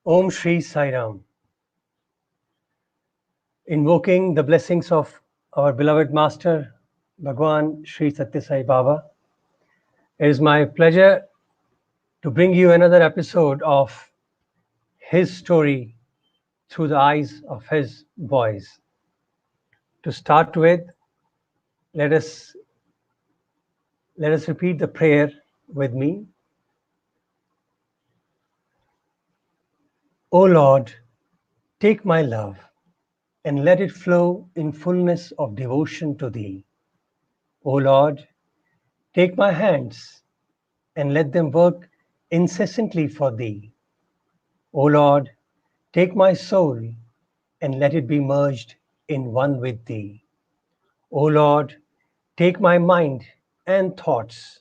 Om Shri Sai Ram. Invoking the blessings of our beloved Master, Bhagwan Sri Satya Sai Baba, it is my pleasure to bring you another episode of his story through the eyes of his boys. To start with, let us repeat the prayer with me. O Lord, take my love and let it flow in fullness of devotion to Thee. O Lord, take my hands and let them work incessantly for Thee. O Lord, take my soul and let it be merged in one with Thee. O Lord, take my mind and thoughts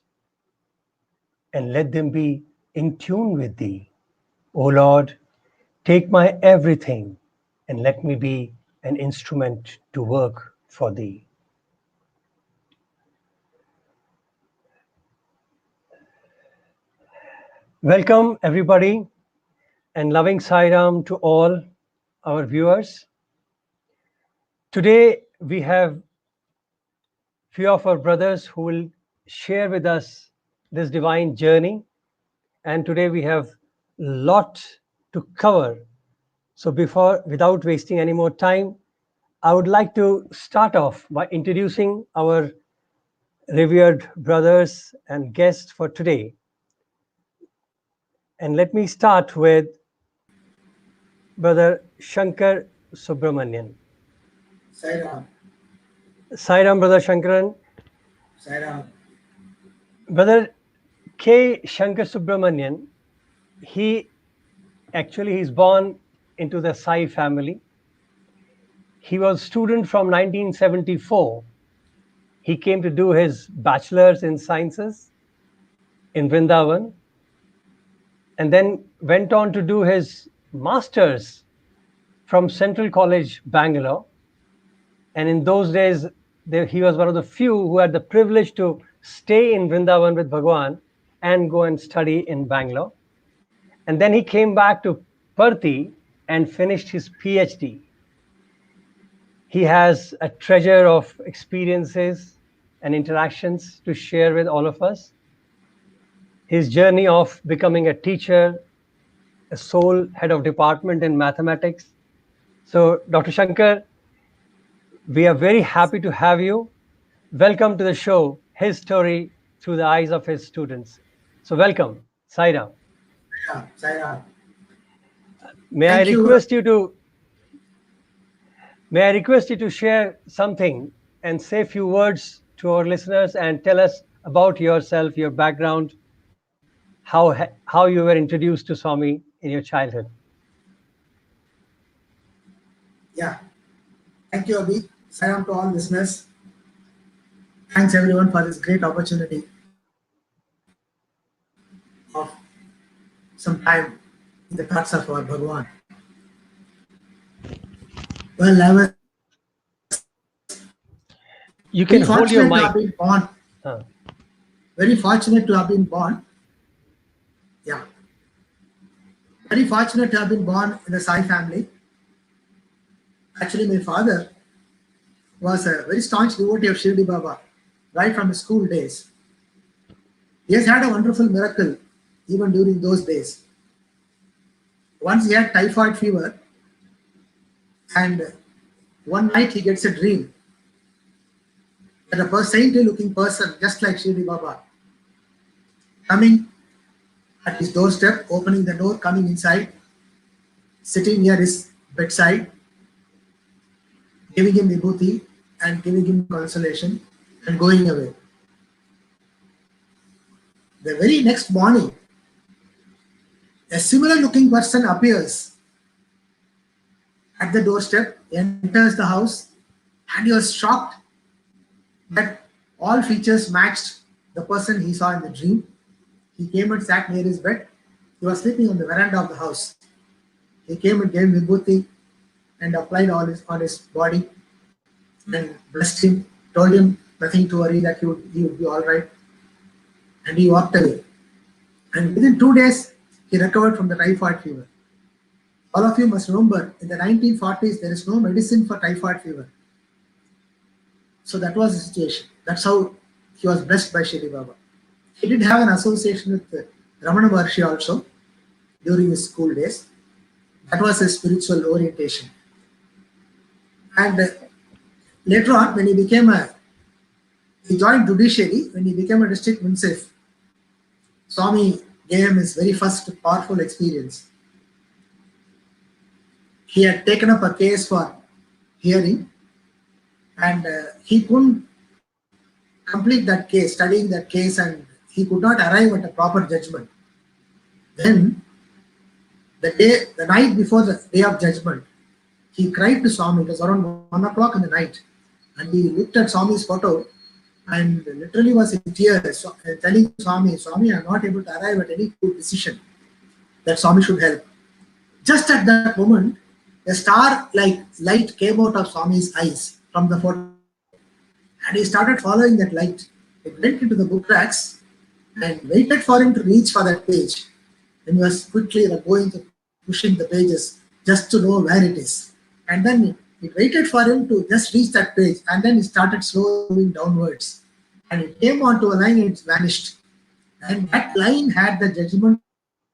and let them be in tune with Thee. O Lord, take my everything and let me be an instrument to work for Thee. Welcome everybody and loving Sai Ram to all our viewers. Today we have few of our brothers who will share with us this divine journey, and today we have a lot to cover. So without wasting any more time, I would like to start off by introducing our revered brothers and guests for today. And let me start with Brother Shankar Subramanian. Sai Ram. Sai Ram, Brother Shankaran. Sai Ram. Brother K. Shankar Subramanian, he's born into the Sai family. He was student from 1974. He came to do his bachelor's in sciences in Vrindavan and then went on to do his master's from Central College, Bangalore. And in those days, he was one of the few who had the privilege to stay in Vrindavan with Bhagwan and go and study in Bangalore. And then he came back to Puttaparthi and finished his PhD. He has a treasure of experiences and interactions to share with all of us. His journey of becoming a teacher, a sole head of department in mathematics. So, Dr. Shankar, we are very happy to have you. Welcome to the show, His Story Through the Eyes of His Students. So welcome, Sai Ram. Yeah, Sai Ram. May I request you to share something and say a few words to our listeners and tell us about yourself, your background, how you were introduced to Swami in your childhood. Yeah. Thank you, Abhi. Sai Ram to all listeners. Thanks everyone for this great opportunity of some time in the thoughts of our Bhagwan. Well, I was you can hold your mic. Very fortunate to have been born. Yeah. Very fortunate to have been born in the Sai family. Actually, my father was a very staunch devotee of Shirdi Baba right from his school days. He has had a wonderful miracle even during those days. Once he had typhoid fever, and one night he gets a dream that a saintly looking person, just like Shirdi Baba, coming at his doorstep, opening the door, coming inside, sitting near his bedside, giving him vibhuti and giving him consolation and going away. The very next morning, a similar looking person appears at the doorstep, enters the house, and he was shocked that all features matched the person he saw in the dream. He came and sat near his bed. He was sleeping on the veranda of the house. He came and gave him vibhuti and applied on his body and blessed him, told him nothing to worry, that he would be all right. And he walked away. And within 2 days, he recovered from the typhoid fever. all of you must remember, in the 1940s, there is no medicine for typhoid fever. So that was the situation. That's how he was blessed by Shri Baba. He did have an association with Ramana Maharshi also during his school days. That was his spiritual orientation. And later on, when he joined judiciary, when he became a district munsif, Swami gave him his very first powerful experience. He had taken up a case for hearing, and he couldn't complete that case, studying that case, and he could not arrive at a proper judgment. Then, the night before the day of judgment, he cried to Swami. It was around 1 o'clock in the night, and he looked at Swami's photo and literally was in tears, telling Swami, Swami, I am not able to arrive at any good decision that Swami should help. Just at that moment, a star-like light came out of Swami's eyes from the photo, and he started following that light. It went into the book racks and waited for him to reach for that page. And he was quickly going to pushing the pages just to know where it is. And then it waited for him to just reach that page, and then he started slowly moving downwards. And it came onto a line and it vanished. And that line had the judgment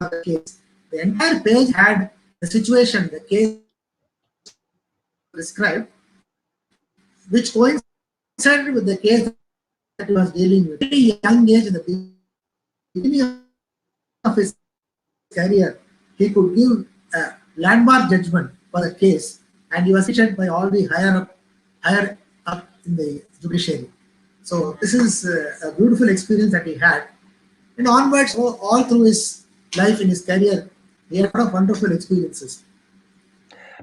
of the case. The entire page had the situation, the case described, which coincided with the case that he was dealing with. At a young age, in the beginning of his career, he could give a landmark judgment for the case, and he was treated by all the higher up in the judiciary. So this is a beautiful experience that he had. And onwards, all through his life, in his career, he had a lot of wonderful experiences.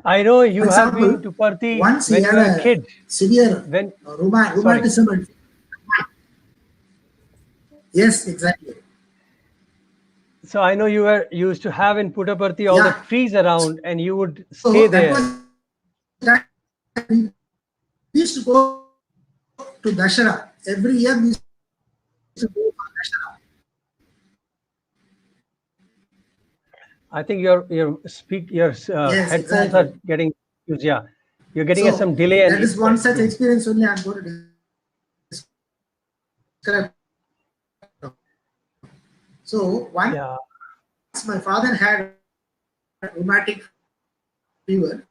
I know you For have example, been to Puttaparthi once he when had you were a a kid. severe rheumatism. And, yes, exactly. So I know you used to have in Puttaparthi all the trees around, and you would stay there. We used to go to Dashara. Every year we used to go for Dashara. I think your Yes, headphones exactly. are getting used. Yeah, you're getting some delay. That is one such experience only I'm going to describe. So once my father had rheumatic fever.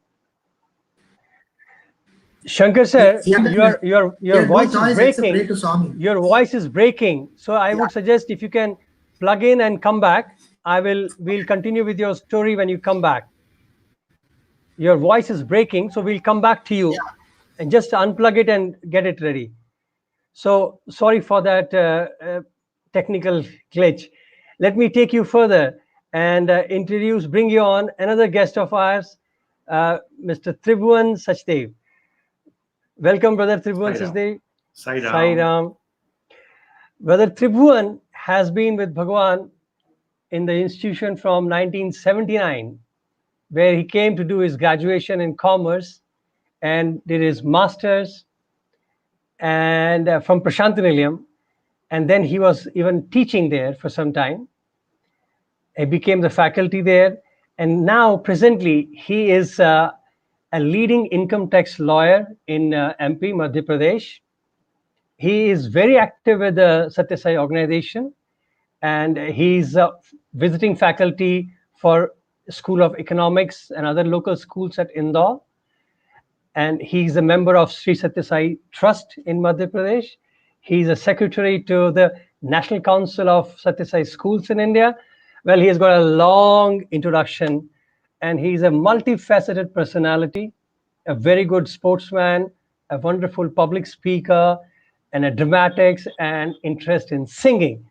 Shankar sir, your voice is breaking. Your voice is breaking. So I would suggest if you can plug in and come back, we'll continue with your story when you come back. Your voice is breaking, so we'll come back to you and just unplug it and get it ready. So sorry for that technical glitch. Let me take you further and bring you on another guest of ours, Mr. Tribhuvan Sachdev. Welcome, Brother Tribhuvan Sachdev. Sai Ram. Brother Tribhuvan has been with Bhagwan in the institution from 1979, where he came to do his graduation in commerce and did his master's and from Prashantinilayam, and then he was even teaching there for some time. He became the faculty there, and now presently he is a leading income tax lawyer in MP, Madhya Pradesh. He is very active with the Satya Sai organization, and he's visiting faculty for School of Economics and other local schools at Indore. And he's a member of Sri Satya Sai Trust in Madhya Pradesh. He's a secretary to the National Council of Satya Sai Schools in India. Well, he has got a long introduction, and he's a multifaceted personality, a very good sportsman, a wonderful public speaker, and a dramatics and interest in singing.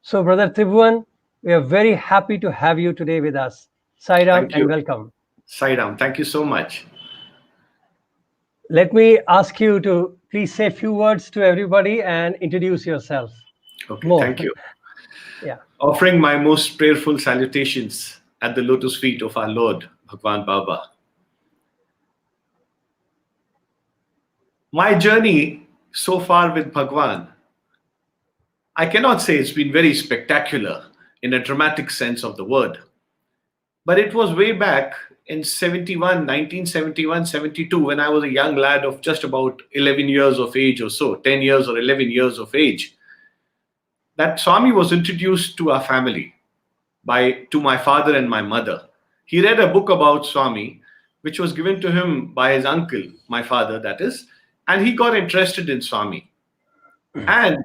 So, Brother Tribhuvan, we are very happy to have you today with us. Sai Ram and welcome. Sai Ram, thank you so much. Let me ask you to please say a few words to everybody and introduce yourself. Okay, thank you. Offering my most prayerful salutations at the lotus feet of our Lord, Bhagwan Baba. My journey so far with Bhagwan, I cannot say it's been very spectacular in a dramatic sense of the word. But it was way back in 1971, 72, when I was a young lad of just about 11 years of age or so, 10 years or 11 years of age, that Swami was introduced to our family to my father and my mother. He read a book about Swami, which was given to him by his uncle, my father, that is, and he got interested in Swami. And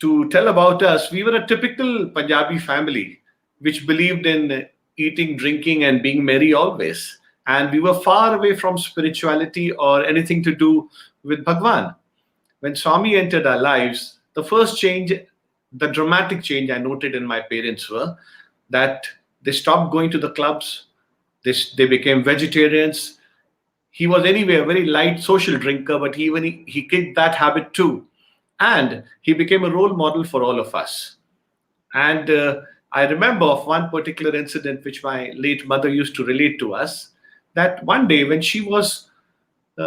to tell about us, we were a typical Punjabi family which believed in eating, drinking, and being merry always. And we were far away from spirituality or anything to do with Bhagwan. When Swami entered our lives, the first change, the dramatic change I noted in my parents were that they stopped going to the clubs, they became vegetarians. He was anyway a very light social drinker, but he kicked that habit too. And he became a role model for all of us. And I remember of one particular incident which my late mother used to relate to us, that one day when she was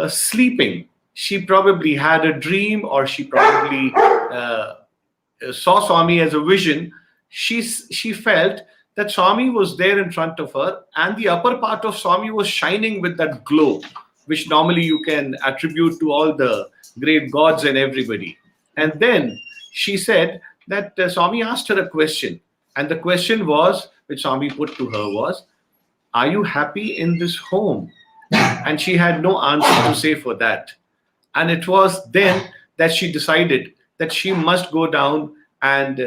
sleeping, she probably had a dream, or she probably saw Swami as a vision. She felt that Swami was there in front of her, and the upper part of Swami was shining with that glow, which normally you can attribute to all the great gods and everybody. And then she said that Swami asked her a question. And the question was, which Swami put to her was, "Are you happy in this home?" And she had no answer to say for that. And it was then that she decided that she must go down and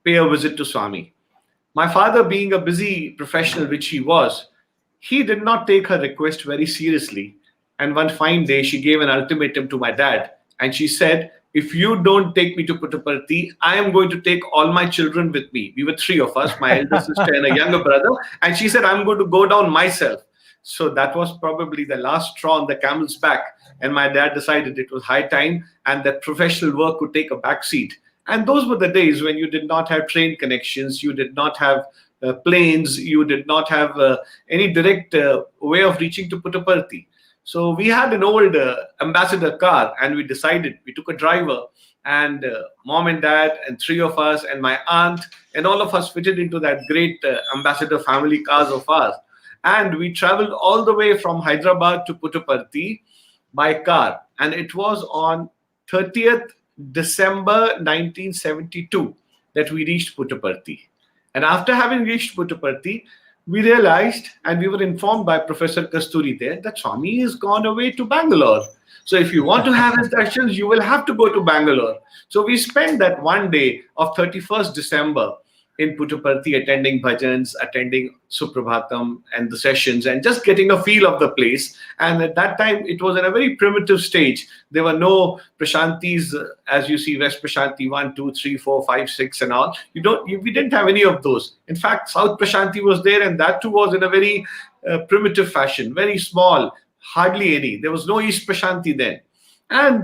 pay a visit to Swami. My father, being a busy professional, which he was, he did not take her request very seriously. And one fine day, she gave an ultimatum to my dad. And she said, "If you don't take me to Puttaparthi, I am going to take all my children with me." We were three of us, my elder sister and a younger brother. And she said, "I'm going to go down myself." So that was probably the last straw on the camel's back. And my dad decided it was high time and that professional work could take a back seat. And those were the days when you did not have train connections, you did not have planes, you did not have any direct way of reaching to Puttaparthi. So we had an old ambassador car, and we took a driver, and mom and dad and three of us and my aunt and all of us fitted into that great ambassador family cars of ours. And we traveled all the way from Hyderabad to Puttaparthi by car. And it was on 30th December 1972 that we reached Puttaparthi. And after having reached Puttaparthi, we realized, and we were informed by Professor Kasturi there, that Swami has gone away to Bangalore. So if you want to have his darshans, you will have to go to Bangalore. So we spent that one day of 31st December in Puttaparthi attending bhajans, attending Suprabhatam and the sessions, and just getting a feel of the place. And at that time, it was in a very primitive stage. There were no Prashantis, as you see, West Prashanti 1, 2, 3, 4, 5, 6 and all. We didn't have any of those. In fact, South Prashanti was there, and that too was in a very primitive fashion, very small, hardly any. There was no East Prashanti then. And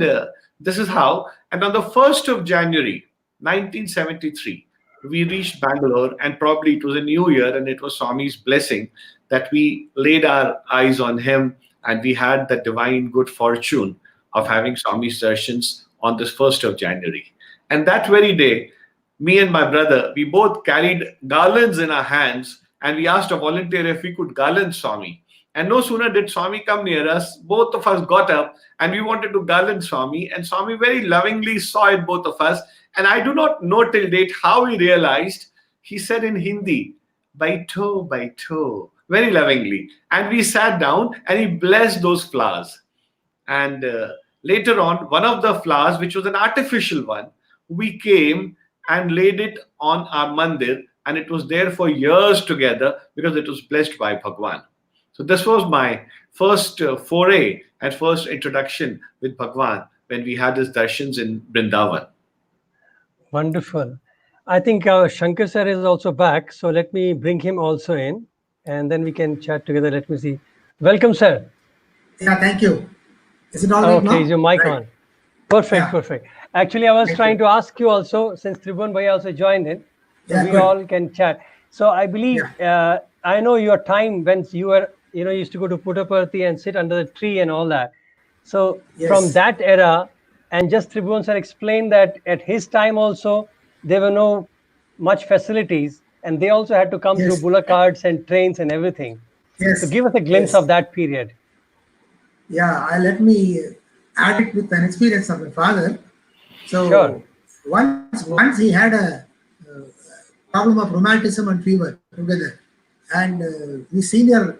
this is how. And on the 1st of January, 1973, we reached Bangalore, and probably it was a new year, and it was Swami's blessing that we laid our eyes on him, and we had the divine good fortune of having Swami's darshans on this 1st of January. And that very day, me and my brother, we both carried garlands in our hands, and we asked a volunteer if we could garland Swami. And no sooner did Swami come near us, both of us got up, and we wanted to garland Swami, and Swami very lovingly saw it, both of us. And I do not know till date how he realized. He said in Hindi, "Baitho, baitho," very lovingly. And we sat down, and he blessed those flowers. And later on, one of the flowers, which was an artificial one, we came and laid it on our mandir, and it was there for years together because it was blessed by Bhagwan. So this was my first foray and first introduction with Bhagwan when we had his darshans in Vrindavan. Wonderful. I think our Shankar sir is also back. So let me bring him also in, and then we can chat together. Let me see. Welcome, sir. Yeah, thank you. Is it all right now? Okay, is your mic on? Perfect, Yeah. perfect. Actually, I was trying to ask you also, since Tribhuvan Bhai also joined in, so Yeah, we good. all can chat. So I believe, I know your time when you were, used to go to Puttaparthi and sit under the tree and all that. So from that era, and just Tribhuvan sir explained that at his time also, there were no much facilities, and they also had to come through bullock carts and trains and everything. Yes. So give us a glimpse Yes. of that period. Yeah, let me add it with an experience of my father. Sure. So once he had a problem of rheumatism and fever together, and the senior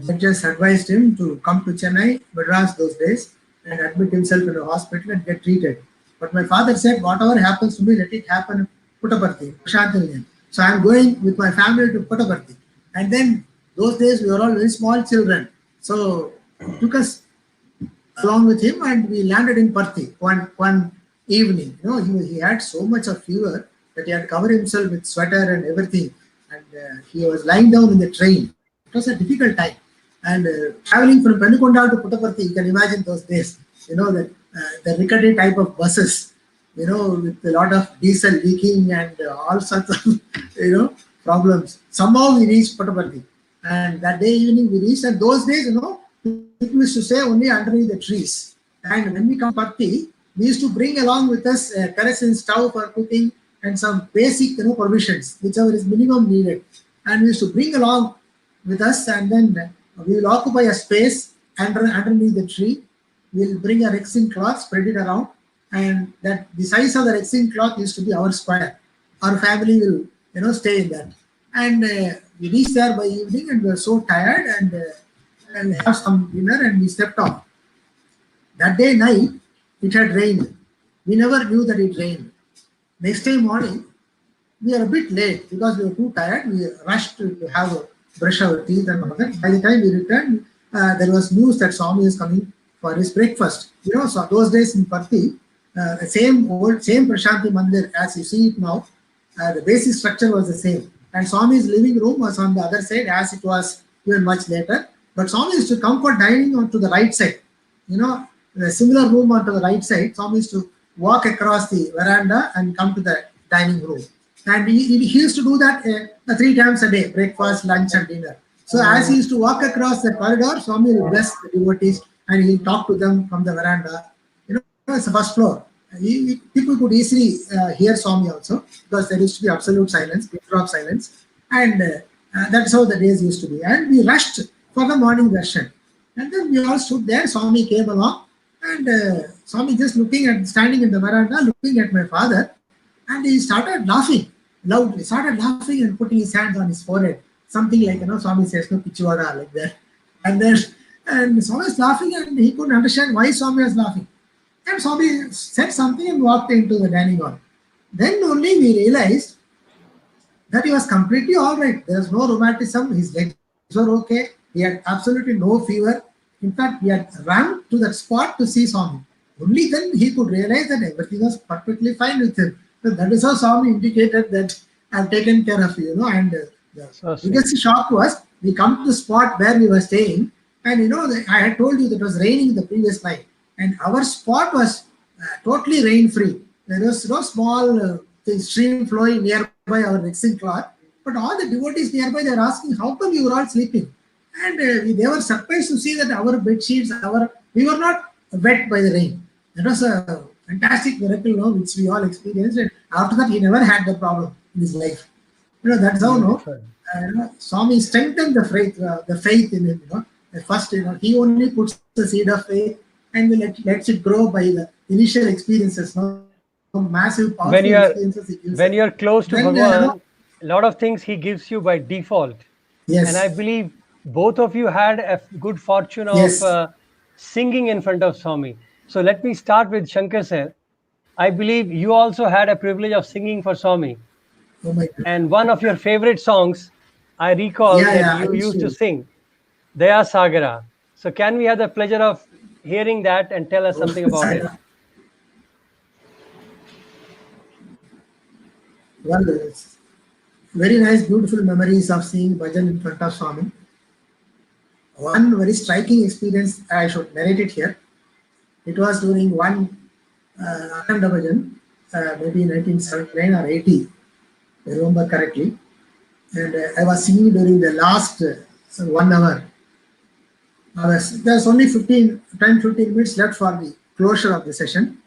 judges advised him to come to Chennai, Madras those days, and admit himself in a hospital and get treated. But my father said, whatever happens to me, let it happen in Puttaparthi, Prashantinian. So I'm going with my family to Puttaparthi. And then those days we were all very small children. So he took us along with him and we landed in Parthi one evening. He had so much of fever that he had covered himself with sweater and everything. And he was lying down in the train. It was a difficult time. And traveling from Pennukonda to Puttaparthi, you can imagine those days, the rickety type of buses, with a lot of diesel leaking and all sorts of, problems. Somehow we reached Puttaparthi. And that day evening we reached, and those days, people used to stay only underneath the trees. And when we come to Parthi, we used to bring along with us a kerosene stove for cooking and some basic, provisions, whichever is minimum needed. And we used to bring along with us, and then we will occupy a space underneath the tree. We'll bring a resin cloth, spread it around, and that the size of the resin cloth used to be our square. Our family will, stay in that. And we reached there by evening, and we were so tired, and have some dinner, and we slept off. That day night, it had rained. We never knew that it rained. Next day morning, we were a bit late because we were too tired. We rushed to have a brush our teeth and all that. By the time we returned, there was news that Swami is coming for his breakfast. So those days in Parthi, the same Prashanti Mandir as you see it now, the basic structure was the same. And Swami's living room was on the other side as it was even much later. But Swami used to come for dining onto the right side. The similar room onto the right side, Swami used to walk across the veranda and come to the dining room. And he used to do that 3 times a day, breakfast, lunch and dinner. So as he used to walk across the corridor, Swami will bless the devotees and he'll talk to them from the veranda. It's the first floor. People could easily hear Swami also because there used to be absolute silence, drop silence. And that's how the days used to be. And we rushed for the morning darshan. And then we all stood there. Swami came along, and Swami just standing in the veranda, looking at my father, and he started laughing loudly. Started laughing and putting his hands on his forehead, something like Swami says, "No pichwada," like that. And Swami was laughing, and he couldn't understand why Swami was laughing. And Swami said something and walked into the dining hall. Then only we realized that he was completely all right. There was no rheumatism. His legs were okay. He had absolutely no fever. In fact, we had run to that spot to see Swami. Only then he could realize that everything was perfectly fine with him. So that is how Swami indicated that I've taken care of you, And the biggest shock was we come to the spot where we were staying, and I had told you that it was raining the previous night, and our spot was totally rain-free. There was no small stream flowing nearby our resin cloth, but all the devotees nearby, they were asking, how come you were all sleeping? And they were surprised to see that our bed sheets, we were not wet by the rain. That was a fantastic miracle, which we all experienced. And after that, he never had the problem in his life. That's how, Swami strengthened the faith in him. First, he only puts the seed of faith and lets it grow by the initial experiences, massive, powerful experiences he gives. When you're close to Bhagavan, a lot of things he gives you by default. Yes. And I believe both of you had a good fortune of singing in front of Swami. So let me start with Shankar sir. I believe you also had a privilege of singing for Swami. Oh my God. And one of your favorite songs, I recall that you used to sing, Daya Sagara. So can we have the pleasure of hearing that and tell us something about it? Well, it's very nice, beautiful memories of seeing bhajan in front of Swami. One very striking experience, I should narrate it here. It was during one Akanda bhajan, maybe 1979 or 80, I remember correctly. And I was singing during the last 1 hour. There was only 10-15 minutes left for the closure of the session.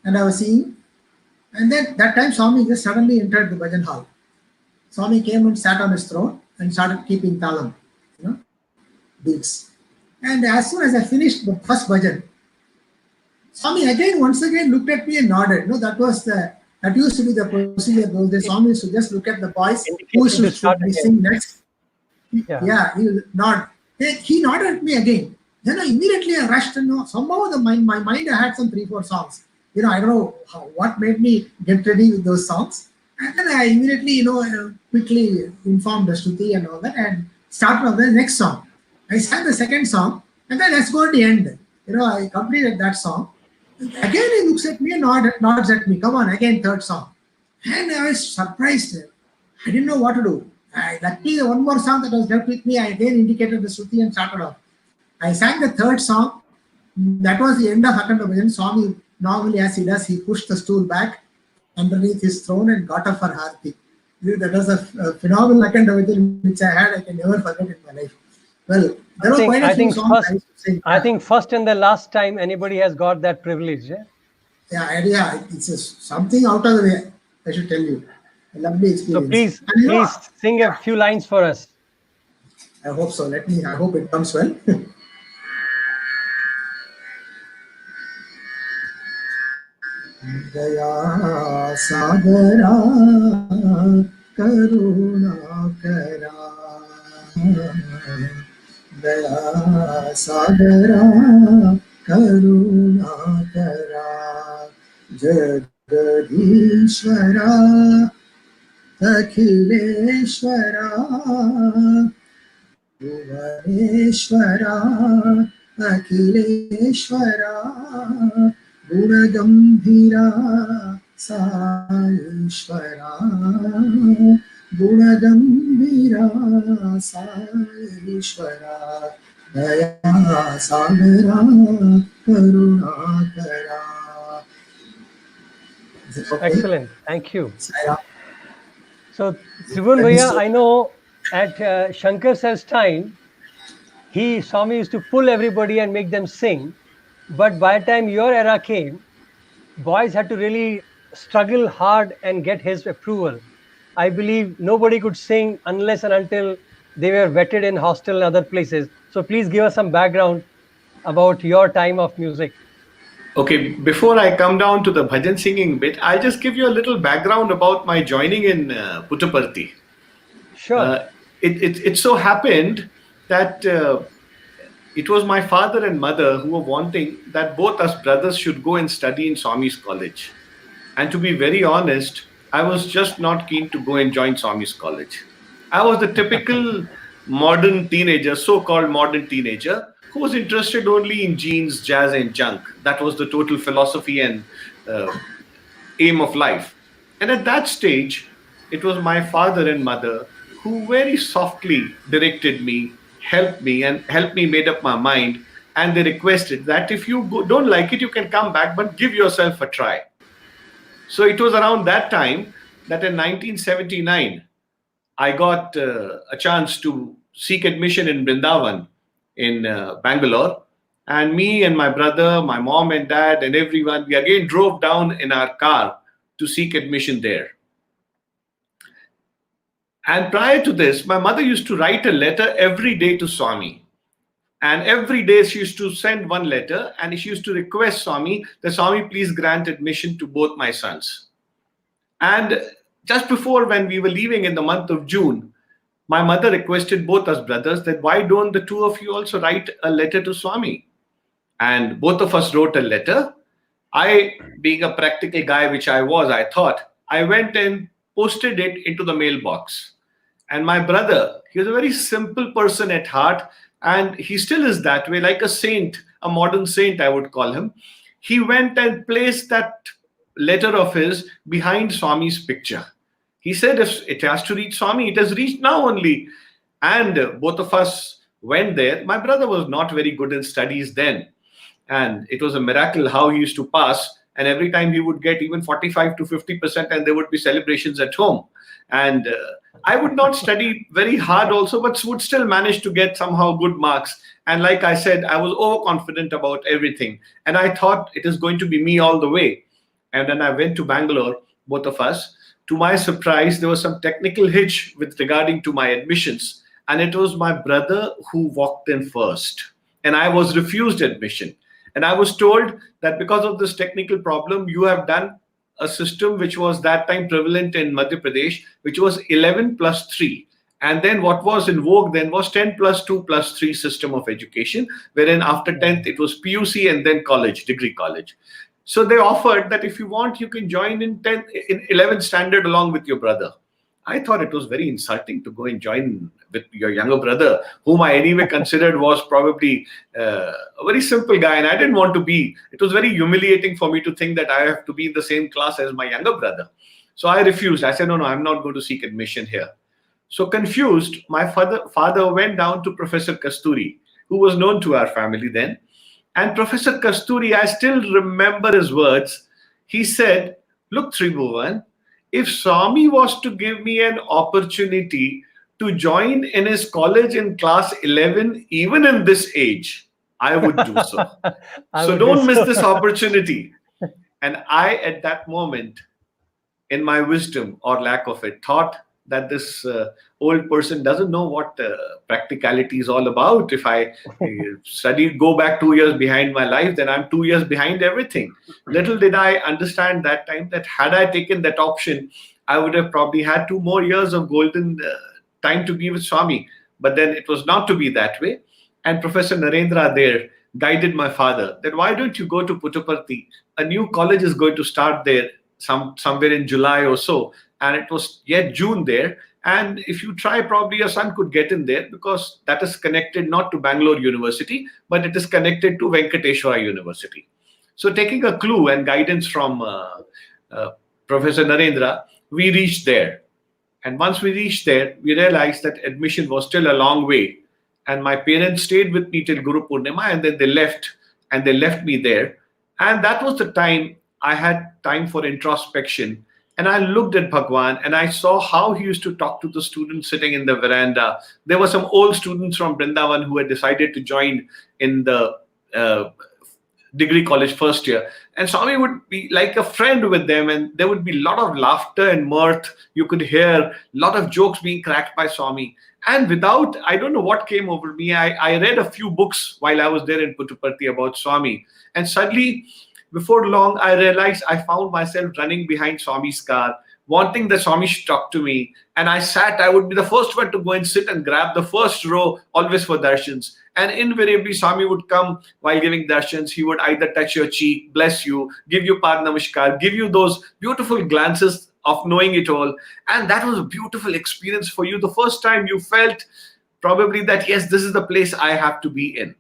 And I was singing. And then that time Swami just suddenly entered the bhajan hall. Swami came and sat on his throne and started keeping talam. beats. And as soon as I finished the first bhajan, Swami once again looked at me and nodded. That used to be the procedure those days. Swami used to just look at the boys who Indicating to start should be again. sing next. Yeah. Yeah, he would nod. He nodded at me again. Then immediately I rushed and somehow my mind I had some 3-4 songs. I don't know what made me get ready with those songs. And then I immediately, quickly informed the Shruti and all that and started on the next song. I sang the second song and then let's go at the end. I completed that song. Again he looks at me and nods at me. Come on, again third song. And I was surprised. I didn't know what to do. Luckily, one more song that was left with me, I again indicated the Shruti and started off. I sang the third song. That was the end of Akhanda Bhajan. Swami, normally as he does, he pushed the stool back underneath his throne and got up for Harti. That was a phenomenal Akhanda Bhajan which I can never forget in my life. Well, there were quite a few songs I used to sing. I think first and the last time anybody has got that privilege. Yeah, it's something out of the way, I should tell you. A lovely experience. So please sing a few lines for us. I hope so. I hope it comes well. Daya Sagara Karuna Kara Daya Sagara Karuna Kara Jagadishwara Akhileshwara Bhuvaneshwara Akhileshwara Gunagambhira Saishwara Gunagambhira Saishwara Daya Sagara Karunakara. Excellent. Thank you. So, Tribhuvan Bhaiya, I know at Shankar sir's time, Swami used to pull everybody and make them sing. But by the time your era came, boys had to really struggle hard and get his approval. I believe nobody could sing unless and until they were vetted in Hostel and other places. So please give us some background about your time of music. Okay, before I come down to the bhajan singing bit, I'll just give you a little background about my joining in Puttaparthi. Sure. It so happened that it was my father and mother who were wanting that both us brothers should go and study in Swami's college. And to be very honest, I was just not keen to go and join Swami's college. I was the typical modern teenager, so-called modern teenager, who was interested only in jeans, jazz and junk. That was the total philosophy and aim of life. And at that stage, it was my father and mother who very softly directed me, helped me made up my mind, and they requested that if you don't like it, you can come back, but give yourself a try. So it was around that time that in 1979, I got a chance to seek admission in Vrindavan in Bangalore. And me and my brother, my mom and dad and everyone, we again drove down in our car to seek admission there. And prior to this, my mother used to write a letter every day to Swami. And every day she used to send one letter and she used to request Swami that Swami please grant admission to both my sons. And just before when we were leaving in the month of June, my mother requested both us brothers that why don't the two of you also write a letter to Swami? And both of us wrote a letter. I, being a practical guy, which I was, I thought, I went and posted it into the mailbox. And my brother, he was a very simple person at heart, and he still is that way, like a saint, a modern saint, I would call him. He went and placed that letter of his behind Swami's picture. He said, if it has to reach Swami, it has reached now only. And both of us went there. My brother was not very good in studies then. And it was a miracle how he used to pass. And every time he would get even 45 to 50%, and there would be celebrations at home. And I would not study very hard also, but would still manage to get somehow good marks. And like I said, I was overconfident about everything. And I thought it is going to be me all the way. And then I went to Bangalore, both of us. To my surprise, there was some technical hitch with regarding to my admissions. and it was my brother who walked in first, and I was refused admission. And I was told that because of this technical problem, you have done a system which was that time prevalent in Madhya Pradesh, which was 11 plus 3. And then what was in vogue then was 10 plus 2 plus 3 system of education, wherein after 10th it was PUC and then college, degree college. So they offered that if you want, you can join in 11th standard along with your brother. I thought it was very insulting to go and join with your younger brother, whom I anyway considered was probably a very simple guy, and I didn't want to be. It was very humiliating for me to think that I have to be in the same class as my younger brother. So I refused. I said, no, I'm not going to seek admission here. So confused, my father went down to Professor Kasturi, who was known to our family then. And Professor Kasturi, I still remember his words. He said, look, Tribhuvan, if Swami was to give me an opportunity to join in his college in class 11, even in this age, I would do so. So don't miss this opportunity. And I, at that moment, in my wisdom or lack of it, thought that this old person doesn't know what practicality is all about. If I go back 2 years behind my life, then I'm 2 years behind everything. Little did I understand that time that had I taken that option, I would have probably had 2 more years of golden time to be with Swami. But then it was not to be that way. And Professor Narendra there guided my father that why don't you go to Puttaparthi? A new college is going to start there somewhere in July or so. And it was yet June there. And if you try, probably your son could get in there because that is connected not to Bangalore University, but it is connected to Venkateshwara University. So taking a clue and guidance from Professor Narendra, we reached there. And once we reached there, we realized that admission was still a long way. And my parents stayed with me till Guru Purnima, and then they left me there. And that was the time I had time for introspection. And I looked at Bhagwan and I saw how he used to talk to the students sitting in the veranda. There were some old students from Vrindavan who had decided to join in the degree college first year. And Swami would be like a friend with them, and there would be a lot of laughter and mirth. You could hear a lot of jokes being cracked by Swami. And without, I don't know what came over me, I read a few books while I was there in Puttaparthi about Swami. And suddenly, before long, I realized I found myself running behind Swami's car, wanting that Swami should talk to me. And I would be the first one to go and sit and grab the first row, always for darshans. And invariably, Swami would come while giving darshans. He would either touch your cheek, bless you, give you Pad Namaskar, give you those beautiful glances of knowing it all. And that was a beautiful experience for you. The first time you felt probably that, yes, this is the place I have to be in.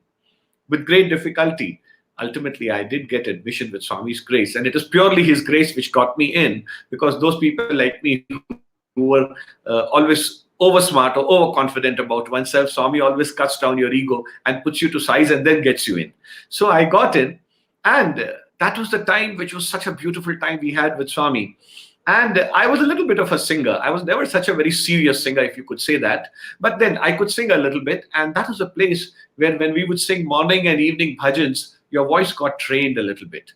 With great difficulty, ultimately, I did get admission with Swami's grace. And it is purely his grace which got me in, because those people like me who were always over-smart or overconfident about oneself, Swami always cuts down your ego and puts you to size and then gets you in. So I got in, and that was the time which was such a beautiful time we had with Swami. And I was a little bit of a singer. I was never such a very serious singer, if you could say that. But then I could sing a little bit. And that was a place where when we would sing morning and evening bhajans, your voice got trained a little bit.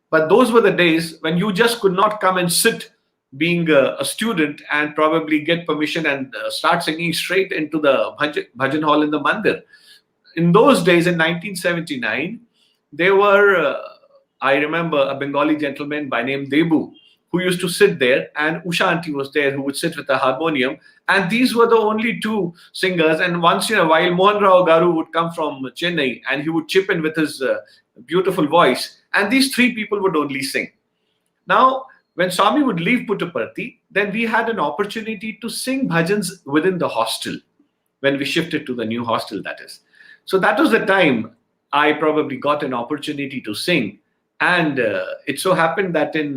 But those were the days when you just could not come and sit being a student and probably get permission and start singing straight into the bhajan hall in the mandir. In those days, in 1979, there were, I remember a Bengali gentleman by name Debu, who used to sit there, and Usha auntie was there, who would sit with a harmonium. And these were the only two singers. And once in a while, Mohan Rao Garu would come from Chennai, and he would chip in with his beautiful voice. And these three people would only sing. Now, when Swami would leave Puttaparthi, then we had an opportunity to sing bhajans within the hostel, when we shifted to the new hostel, that is. So that was the time I probably got an opportunity to sing. And it so happened that in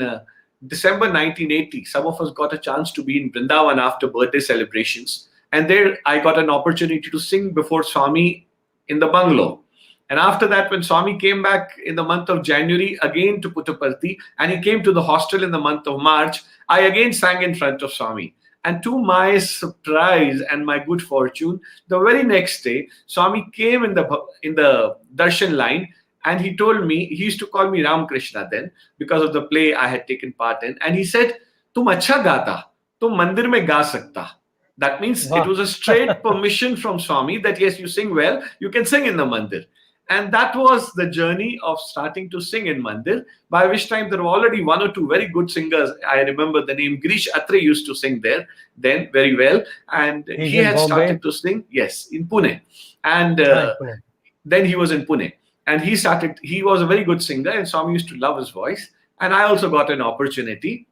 December 1980, some of us got a chance to be in Vrindavan after birthday celebrations. And there I got an opportunity to sing before Swami in the bungalow. And after that, when Swami came back in the month of January again to Puttaparthi, and he came to the hostel in the month of March, I again sang in front of Swami. And to my surprise and my good fortune, the very next day, Swami came in the darshan line, and he told me, he used to call me Ramakrishna then, because of the play I had taken part in. And he said, "Tum acha gata, tum mandir mein ga sakta." That means Wow. it was a straight permission from Swami that yes, you sing well, you can sing in the mandir. And that was the journey of starting to sing in mandir, by which time there were already one or two very good singers. I remember the name Girish Atre used to sing there then very well. And He's he in had Bombay. started to sing, yes, in Pune. And In Pune. then he was in Pune. And he was a very good singer, and Swami used to love his voice. And I also got an opportunity.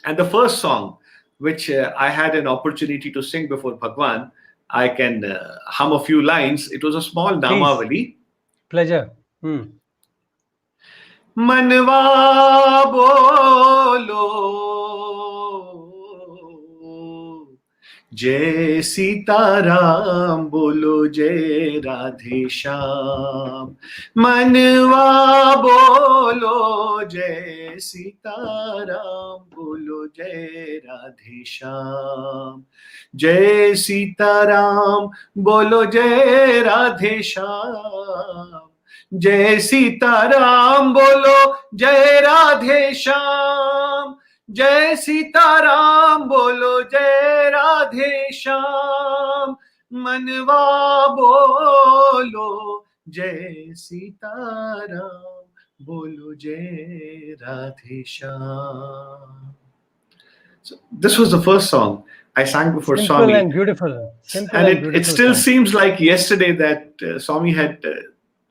And the first song which I had an opportunity to sing before Bhagwan, I can hum a few lines. It was a small Namavali. Pleasure. Manwa bolo जय सीताराम बोलो जय राधे श्याम मनवा बोलो जय सीताराम बोलो जय राधे श्याम जय सीताराम बोलो जय राधे श्याम जय सीताराम बोलो जय राधे श्याम जय सीताराम बोलो जय राधे श्याम मनवा बोलो जय सीताराम बोलो जय Radhe Shyam. So this was the first song I sang before Simple Swami. And beautiful. Simple and beautiful it still song. seems like yesterday that Swami had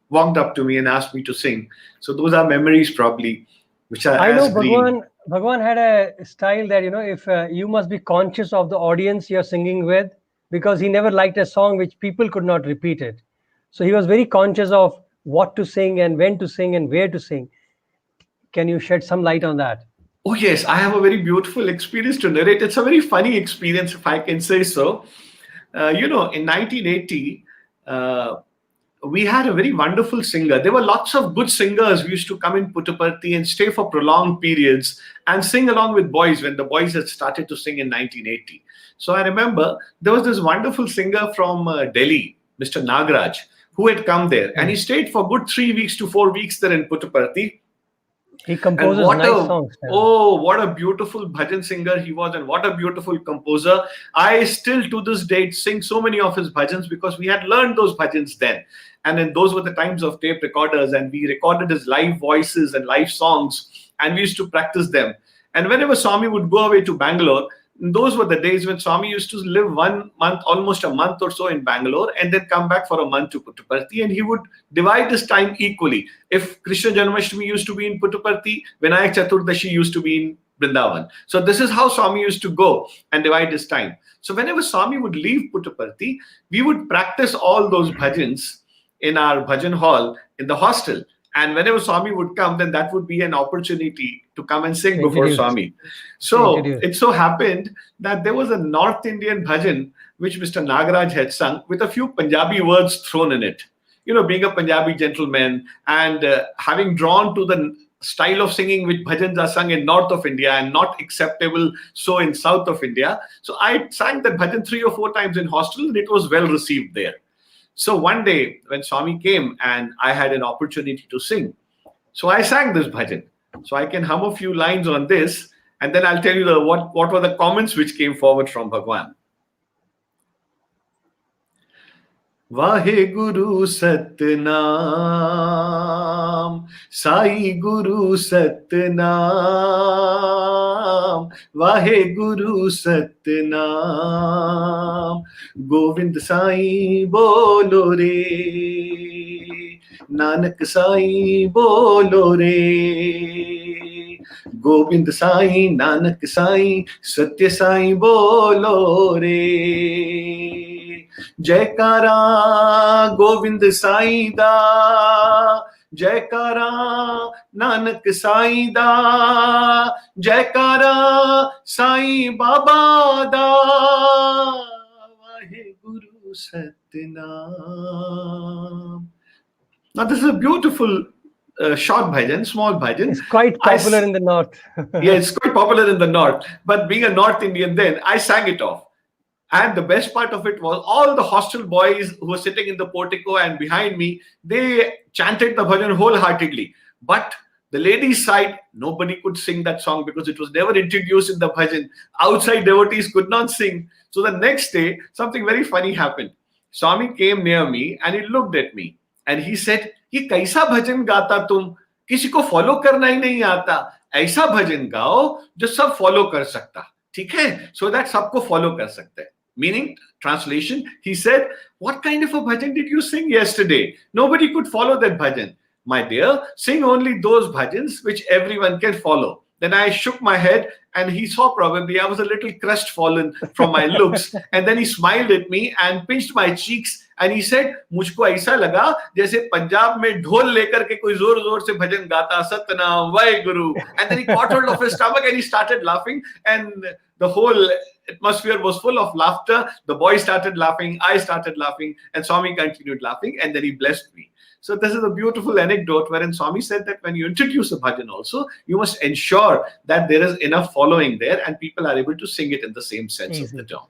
walked up to me and asked me to sing. So those are memories probably which are I know as green. Bhagwan had a style that, if you must be conscious of the audience you're singing with, because he never liked a song which people could not repeat it. So he was very conscious of what to sing and when to sing and where to sing. Can you shed some light on that? Oh yes, I have a very beautiful experience to narrate. It's a very funny experience, if I can say so. In 1980, we had a very wonderful singer. There were lots of good singers who used to come in Puttaparthi and stay for prolonged periods and sing along with boys when the boys had started to sing in 1980. So I remember there was this wonderful singer from Delhi, Mr. Nagraj, who had come there. And he stayed for good 3 weeks to 4 weeks there in Puttaparthi. He composes nice songs. Oh, what a beautiful bhajan singer he was, and what a beautiful composer. I still to this date sing so many of his bhajans because we had learned those bhajans then. And then those were the times of tape recorders, and we recorded his live voices and live songs, and we used to practice them. And whenever Swami would go away to Bangalore, those were the days when Swami used to live 1 month, almost a month or so in Bangalore, and then come back for a month to Puttaparthi, and he would divide his time equally. If Krishna Janmashtami used to be in Puttaparthi, Vinayak Chaturdashi used to be in Vrindavan. So this is how Swami used to go and divide his time. So whenever Swami would leave Puttaparthi, we would practice all those bhajans in our bhajan hall in the hostel. And whenever Swami would come, then that would be an opportunity to come and sing before Swami. So it so happened that there was a North Indian bhajan which Mr. Nagaraj had sung with a few Punjabi words thrown in it. Being a Punjabi gentleman and having drawn to the style of singing which bhajans are sung in north of India and not acceptable so in south of India. So I sang that bhajan 3 or 4 times in hostel, and it was well received there. So one day when Swami came and I had an opportunity to sing, so I sang this bhajan. So I can hum a few lines on this, and then I'll tell you what were the comments which came forward from Bhagwan. Vaheguru Satnam, Sai Guru Satnam, Vaheguru Satnam, Govind Sai bolo re, Nanak Sai bolo re, Govind Sai, Nanak Sai, Satya Sai bolo re. Jaikara Govind Sai da, Jaikara Nanak Sai da, Jaikara Sai Baba da, Vaheguru Satnam. Now this is a beautiful short bhajan, small bhajan. It's quite popular in the north. Yeah, it's quite popular in the north. But being a North Indian then, I sang it off. And the best part of it was all the hostel boys who were sitting in the portico and behind me, they chanted the bhajan wholeheartedly. But The ladies' side, nobody could sing that song because it was never introduced in the bhajan. Outside devotees could not sing. So the next day, something very funny happened. Swami came near me and he looked at me and he said, "Ye kaisa bhajan gata tum? किसी को follow करना ही नहीं आता, ऐसा भजन गाओ जो सब follow कर सकता, ठीक है, सो दैट सबको फॉलो कर सकते हैं." Meaning, translation, he said, "What kind of a bhajan did you sing yesterday? Nobody could follow that bhajan. My dear, sing only those bhajans which everyone can follow." Then I shook my head and he saw probably I was a little crestfallen from my looks. And then he smiled at me and pinched my cheeks and he said, "मुझको ऐसा लगा जैसे पंजाब में ढोल लेकर के कोई जोर जोर से भजन गाता, Satnam Waheguru." And then he caught hold of his stomach and he started laughing and the whole atmosphere was full of laughter. The boys started laughing, I started laughing, and Swami continued laughing and then he blessed me. So this is a beautiful anecdote wherein Swami said that when you introduce a bhajan also, you must ensure that there is enough following there and people are able to sing it in the same sense of the term.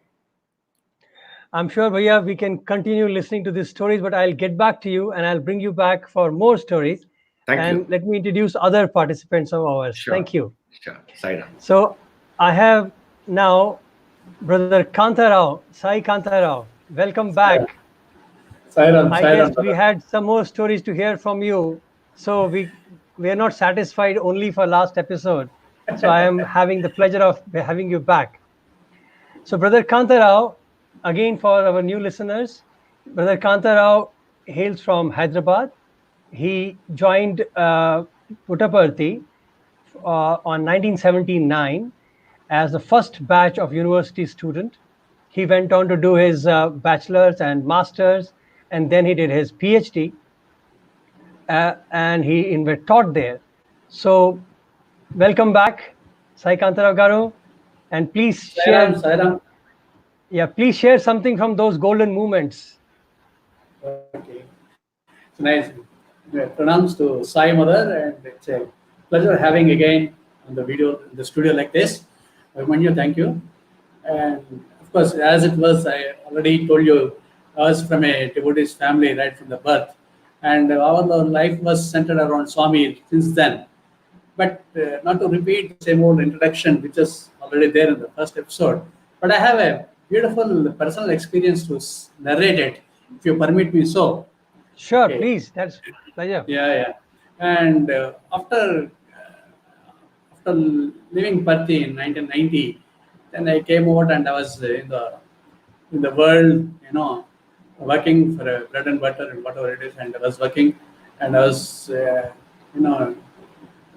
I'm sure, Bhaiya, we can continue listening to these stories, but I'll get back to you and I'll bring you back for more stories. Thank you. Let me introduce other participants of ours. Sure. Thank you. Sure. Sai. So I have now Brother Kantharao, Sai Kantharao. Welcome back. I guess we had some more stories to hear from you. So we are not satisfied only for last episode. So I am having the pleasure of having you back. So Brother Kantharao, again for our new listeners, Brother Kantharao hails from Hyderabad. He joined Puttaparthi on 1979 as the first batch of university student. He went on to do his bachelor's and master's, and then he did his PhD, and he taught there. So, welcome back, Sai Kantharao Garu, and please share. Yeah, please share something from those golden moments. Okay, it's nice. Pronouns to Sai Mother, and it's a pleasure having again on the video in the studio like this. Manu, thank you. And of course, as it was, I already told you, I was from a devotee's family right from the birth, and our life was centered around Swami since then. But not to repeat the same old introduction, which is already there in the first episode, but I have a beautiful personal experience to narrate it, if you permit me so. Sure, okay. Please. That's pleasure. Yeah. And after leaving Parthi in 1990, then I came out and I was in the world, working for a bread and butter and whatever it is, and I was working and I was,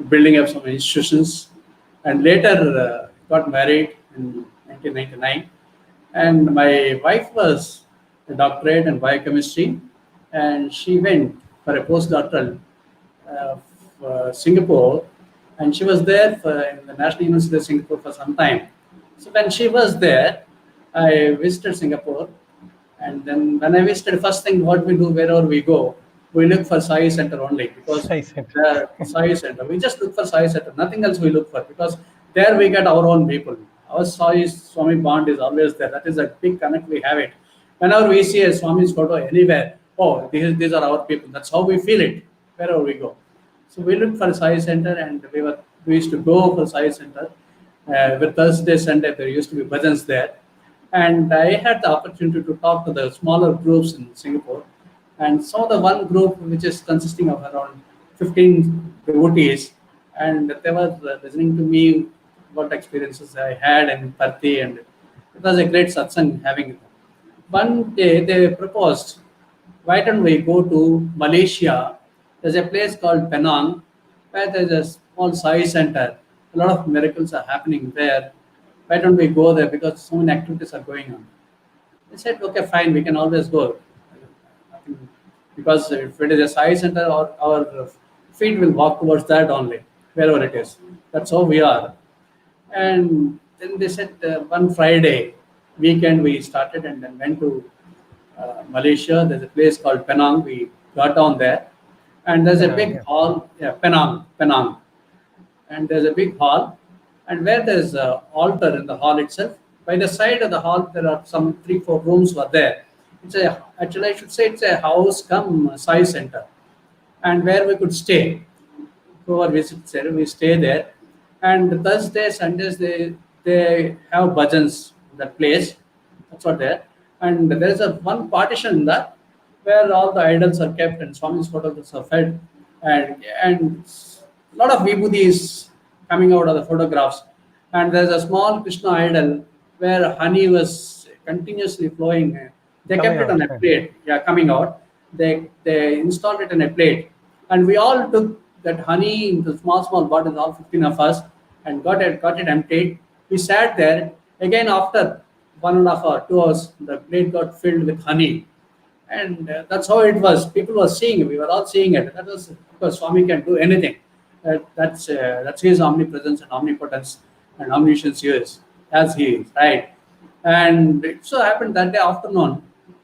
building up some institutions, and later got married in 1999, and my wife was a doctorate in biochemistry, and she went for a postdoctoral for Singapore, and she was there in the National University of Singapore for some time. So when she was there, I visited Singapore, and then when I visited, first thing what we do wherever we go, we look for Sai Center only, because Sai Center. We just look for Sai Center, nothing else we look for, because there we get our own people. Our Swami bond is always there. That is a big connect we have it. Whenever we see a Swami's photo anywhere, oh, these are our people. That's how we feel it wherever we go. So we look for Sai Center, and we used to go for Sai Center. With Thursday, Sunday, there used to be bhajans there. And I had the opportunity to talk to the smaller groups in Singapore, and saw the one group which is consisting of around 15 devotees, and they were listening to me what experiences I had in Parthi, and it was a great satsang having them. One day they proposed, why don't we go to Malaysia? There's a place called Penang where there's a small Sai Center. A lot of miracles are happening there. Why don't we go there, because so many activities are going on? I said, okay, fine, we can always go. Because if it is a Sai Center, our feet will walk towards that only, wherever it is. That's how we are. And then they said one Friday weekend we started and then went to Malaysia. There's a place called Penang. We got down there, and there's a big hall. Yeah, Penang. And there's a big hall, and where there's an altar in the hall itself. By the side of the hall, there are some 3-4 rooms were there. Actually, I should say it's a house come Sai Center, and where we could stay. whoever visits there, we stay there. And Thursday, Sundays, they have bhajans in that place. That's what there. And there is a one partition in that where all the idols are kept and Swami's photographs are fed, and a lot of vibhuti is coming out of the photographs. And there's a small Krishna idol where honey was continuously flowing. They Coming kept it out, on a plate, yeah, coming out. They installed it in a plate, and we all took that honey into small bottles, all 15 of us, and got it emptied. We sat there again after 1.5 hours, 2 hours. The plate got filled with honey, and that's how it was. People were seeing it. We were all seeing it. That was because Swami can do anything. That's his omnipresence and omnipotence and omniscience is as he is, right? And it so happened that day afternoon,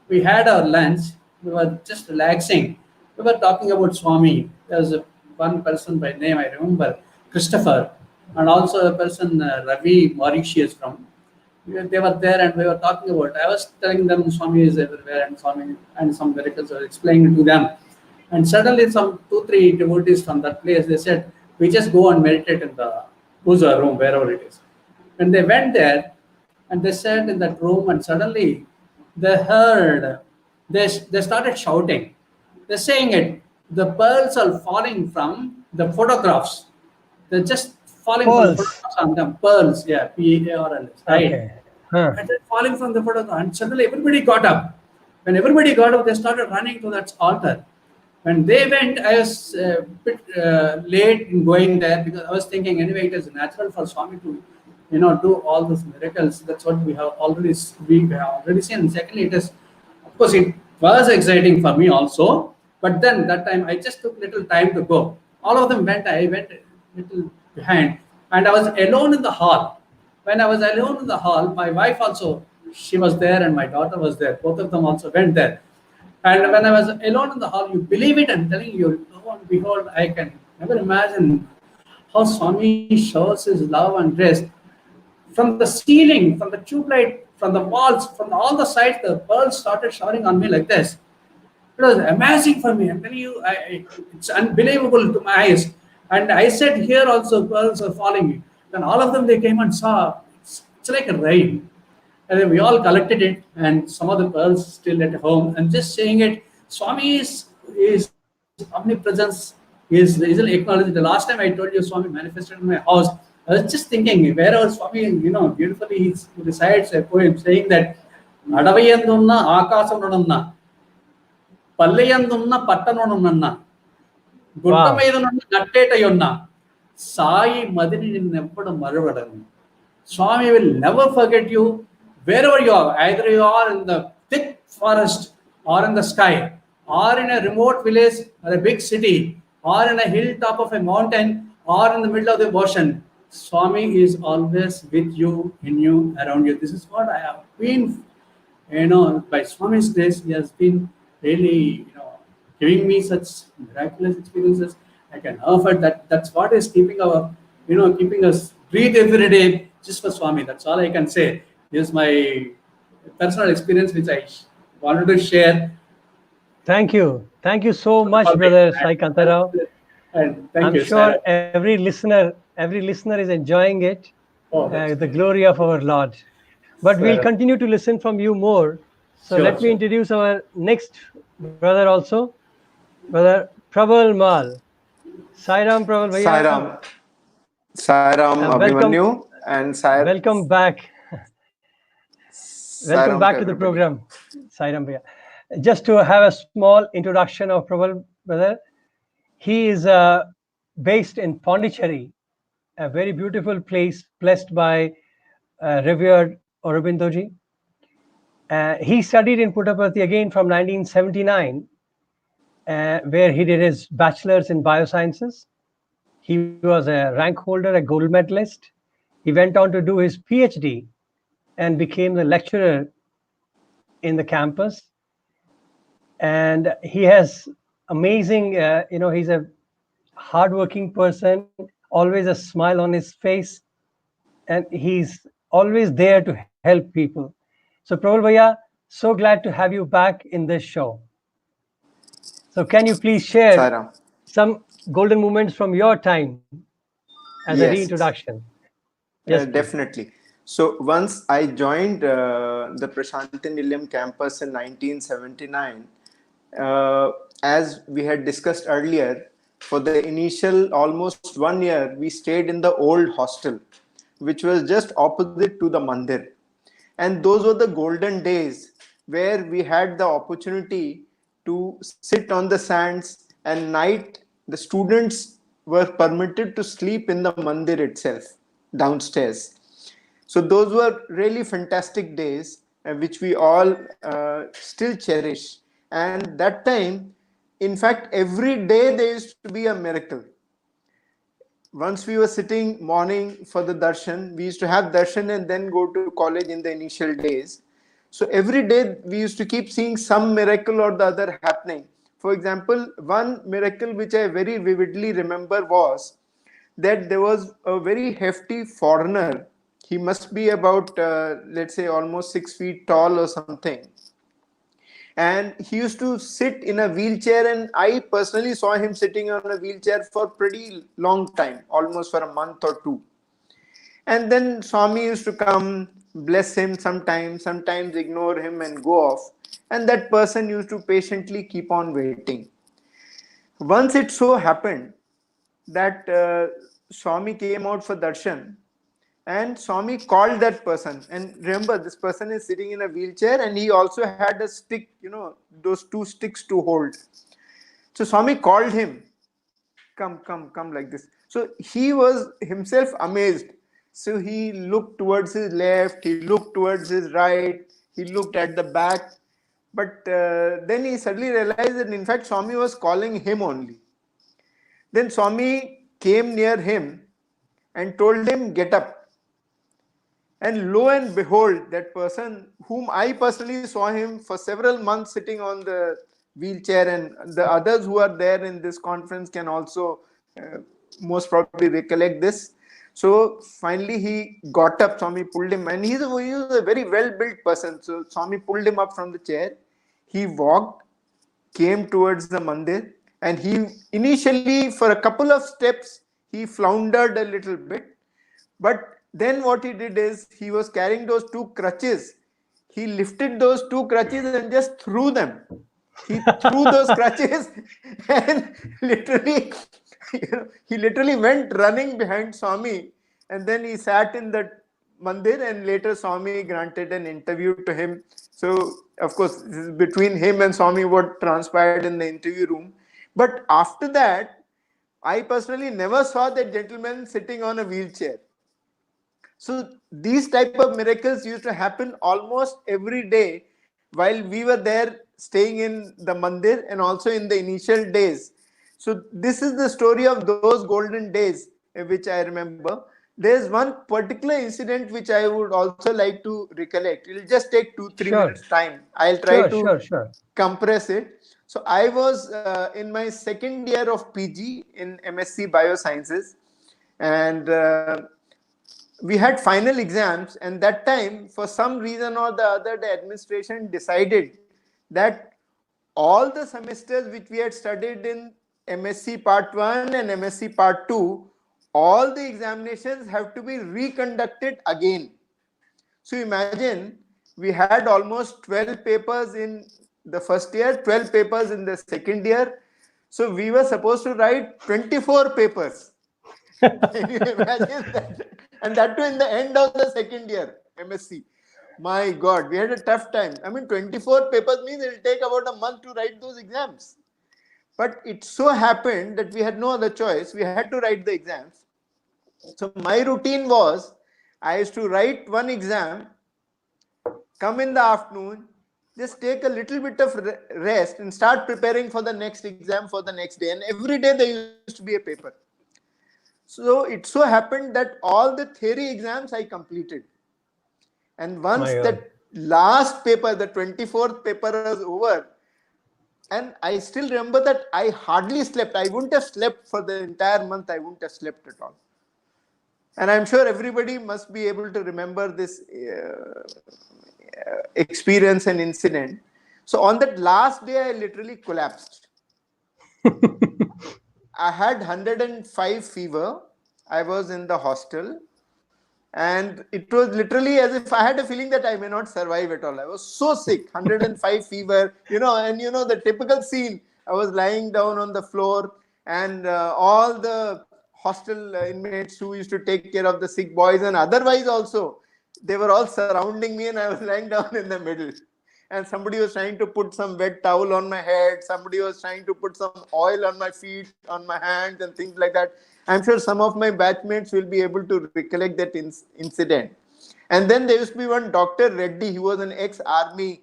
we had our lunch. We were just relaxing. We were talking about Swami. There was one person by name I remember, Christopher, and also a person Ravi Mauritius from. They were there and we were talking about. I was telling them Swami is everywhere and Swami and some miracles. I was explaining to them. And suddenly some 2-3 devotees from that place, they said, we just go and meditate in the puja room, wherever it is. And they went there and they sat in that room and suddenly they heard, they started shouting. They're saying it, the pearls are falling from the photographs. They're just falling from the Pearls. photographs on them. Pearls, yeah, P-A-R-L-S, right? Okay. Huh. And they're falling from the photograph. And suddenly everybody got up. When everybody got up, they started running to that altar. When they went, I was a bit late in going there because I was thinking anyway it is natural for Swami to, do all those miracles. That's what we have already seen. And secondly, it is, of course, it was exciting for me also. But then that time I just took little time to go. All of them went. I went a little behind, and I was alone in the hall. When I was alone in the hall, my wife also, she was there, and my daughter was there. Both of them also went there. And when I was alone in the hall, you believe it, I'm telling you, lo and behold, I can never imagine how Swami shows his love and grace. From the ceiling, from the tube light, from the walls, from all the sides, the pearls started showering on me like this. It was amazing for me. I'm telling you, it's unbelievable to my eyes. And I said, here also pearls are falling. Then all of them, they came and saw, it's like a rain. And then we all collected it, and some of the pearls still at home. And just saying it, Swami is omnipresence is easily acknowledged. The last time I told you Swami manifested in my house, I was just thinking, wherever Swami, beautifully he recites a poem saying that Adavayandunna Akasamunanna, Pallayandunna Pattanunanna, Guttamayadunna Nattetayunna, Sai Madini Neppada Maravadanu. Swami will never forget you. Wherever you are, either you are in the thick forest or in the sky, or in a remote village or a big city, or in a hilltop of a mountain, or in the middle of the ocean, Swami is always with you, in you, around you. This is what I have been, by Swami's grace, he has been really, giving me such miraculous experiences. I can offer that. That's what is keeping keeping us breathe every day just for Swami. That's all I can say. Here's my personal experience, which I wanted to share. Thank you. Thank you so much, brother Sai Kantharao. And thank I'm you, sure sir. every listener is enjoying it, Oh, that's the glory of our Lord. But we'll Sir. continue to listen from you more. So Sure, let me sure. introduce our next brother also, brother Prabal Mall. Sairam Prabal Bhaiya. Sairam, Sairam Welcome, Abhimanyu, and Sai welcome back. Welcome Sairam to back to the everybody. program, Sairam Bhaiya. Just to have a small introduction of Prabal brother, he is based in Pondicherry, a very beautiful place blessed by revered Aurobindoji. He studied in Puttaparthi again from 1979, where he did his bachelor's in biosciences. He was a rank holder, a gold medalist. He went on to do his PhD and became the lecturer in the campus. And he has amazing, he's a hardworking person, always a smile on his face, and he's always there to help people. So Prabal Bhaiya, so glad to have you back in this show. So can you please share Sairam. some golden moments from your time as a Yes, reintroduction. Yes, please. definitely. So once I joined the Prashanti Nilayam campus in 1979, uh, as we had discussed earlier, for the initial almost 1 year, we stayed in the old hostel, which was just opposite to the mandir. And those were the golden days where we had the opportunity to sit on the sands, and night the students were permitted to sleep in the mandir itself downstairs. So those were really fantastic days, which we all still cherish. And that time, in fact, every day there used to be a miracle. Once we were sitting morning for the darshan, we used to have darshan and then go to college in the initial days. So every day we used to keep seeing some miracle or the other happening. For example, one miracle which I very vividly remember was that there was a very hefty foreigner. He must be about, let's say, almost 6 feet tall or something. And he used to sit in a wheelchair, and I personally saw him sitting on a wheelchair for pretty long time, almost for a month or two. And then Swami used to come, bless him sometimes ignore him and go off, and that person used to patiently keep on waiting. Once it so happened that Swami came out for darshan, and Swami called that person. And remember, this person is sitting in a wheelchair, and he also had a stick, those two sticks to hold. So Swami called him, come, like this. So he was himself amazed. So he looked towards his left, he looked towards his right, he looked at the back. But then he suddenly realized that in fact Swami was calling him only. Then Swami came near him and told him, get up. And lo and behold, that person, whom I personally saw him for several months sitting on the wheelchair, and the others who are there in this conference can also most probably recollect this. So finally he got up, Swami pulled him, and he was a very well-built person. So Swami pulled him up from the chair. He walked, came towards the mandir, and he initially, for a couple of steps, he floundered a little bit. But then what he did is, he was carrying those two crutches. He lifted those two crutches and just threw them. He threw those crutches and literally, he literally went running behind Swami, and then he sat in that mandir, and later Swami granted an interview to him. So, of course, this is between him and Swami what transpired in the interview room. But after that, I personally never saw that gentleman sitting on a wheelchair. So these type of miracles used to happen almost every day while we were there staying in the mandir, and also in the initial days. So this is the story of those golden days which I remember. There's one particular incident which I would also like to recollect. It'll just take 2-3 Sure. minutes time. I'll try to Sure. compress it. So I was in my second year of PG in MSc Biosciences, and we had final exams, and that time, for some reason or the other, the administration decided that all the semesters which we had studied in MSc Part 1 and MSc Part 2, all the examinations have to be reconducted again. So imagine, we had almost 12 papers in the first year, 12 papers in the second year. So we were supposed to write 24 papers. Can you imagine that? And that too in the end of the second year, MSc. My God, we had a tough time. I mean, 24 papers means it will take about a month to write those exams. But it so happened that we had no other choice. We had to write the exams. So my routine was, I used to write one exam, come in the afternoon, just take a little bit of rest and start preparing for the next exam for the next day. And every day there used to be a paper. So it so happened that all the theory exams I completed. And once that last paper, the 24th paper was over, and I still remember that I hardly slept. I wouldn't have slept for the entire month. I wouldn't have slept at all. And I'm sure everybody must be able to remember this experience and incident. So on that last day, I literally collapsed. I had 105 fever. I was in the hostel, and it was literally as if I had a feeling that I may not survive at all. I was so sick, 105 fever, and the typical scene. I was lying down on the floor, and all the hostel inmates who used to take care of the sick boys and otherwise also, they were all surrounding me, and I was lying down in the middle. And somebody was trying to put some wet towel on my head. Somebody was trying to put some oil on my feet, on my hands, and things like that. I'm sure some of my batchmates will be able to recollect that incident. And then there used to be one Dr. Reddy. He was an ex-army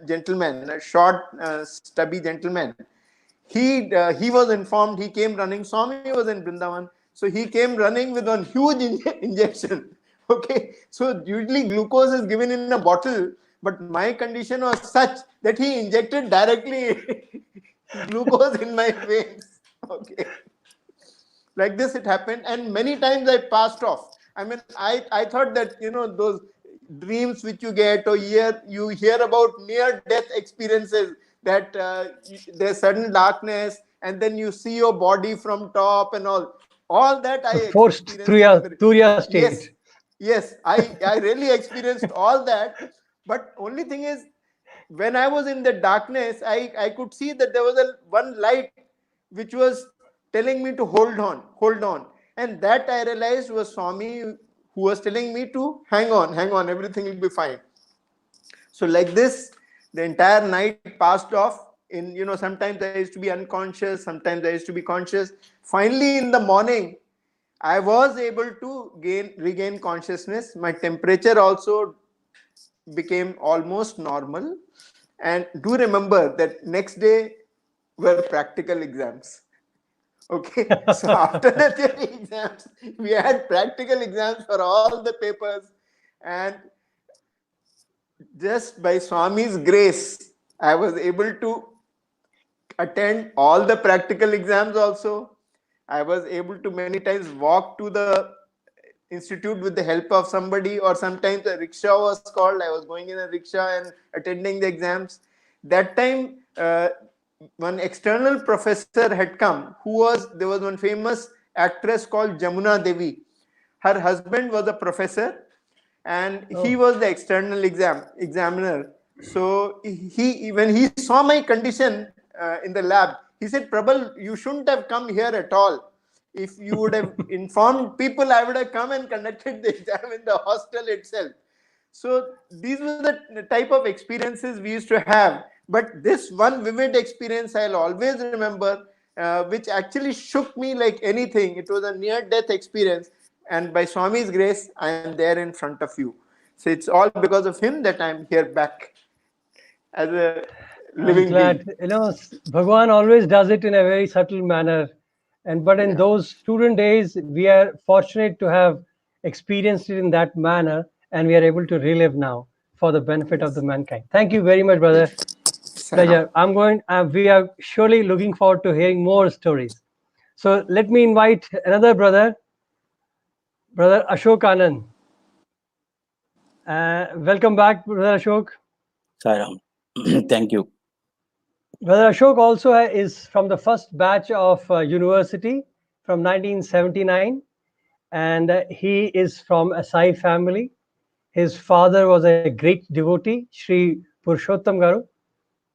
gentleman, a short, stubby gentleman. He was informed. He came running. Swami was in Vrindavan, so he came running with one huge injection. Okay, so usually glucose is given in a bottle, but my condition was such that he injected directly glucose in my veins. Okay, like this it happened, and many times I passed off. I mean, I thought that those dreams which you get or you hear about near death experiences, that there's sudden darkness and then you see your body from top and all that I Forced experienced. Turiya state. Yes, I really experienced all that. But only thing is, when I was in the darkness, I could see that there was one light which was telling me to hold on. And that I realized was Swami, who was telling me to hang on, everything will be fine. So like this, the entire night passed off. Sometimes I used to be unconscious, sometimes I used to be conscious. Finally, in the morning, I was able to regain consciousness. My temperature also became almost normal. And do remember that next day were practical exams. Okay, so after the theory exams, we had practical exams for all the papers, and just by Swami's grace, I was able to attend all the practical exams also. I was able to many times walk to the institute with the help of somebody, or sometimes a rickshaw was called. I was going in a rickshaw and attending the exams. That time, one external professor had come, there was one famous actress called Jamuna Devi. Her husband was a professor, and he was the external examiner. So when he saw my condition in the lab, he said, "Prabal, you shouldn't have come here at all. If you would have informed people, I would have come and conducted the exam in the hostel itself." So these were the type of experiences we used to have. But this one vivid experience I'll always remember, which actually shook me like anything. It was a near-death experience. And by Swami's grace, I am there in front of you. So it's all because of him that I'm here back as a living being. Bhagwan always does it in a very subtle manner. But in those student days, we are fortunate to have experienced it in that manner, and we are able to relive now for the benefit of the mankind. Thank you very much, brother. Pleasure. We are surely looking forward to hearing more stories. So let me invite another brother Ashok Anand. Welcome back, Brother Ashok. Sairam. Thank you. Brother Ashok also is from the first batch of university from 1979, and he is from a Sai family. His father was a great devotee, Sri Purushottam Garu,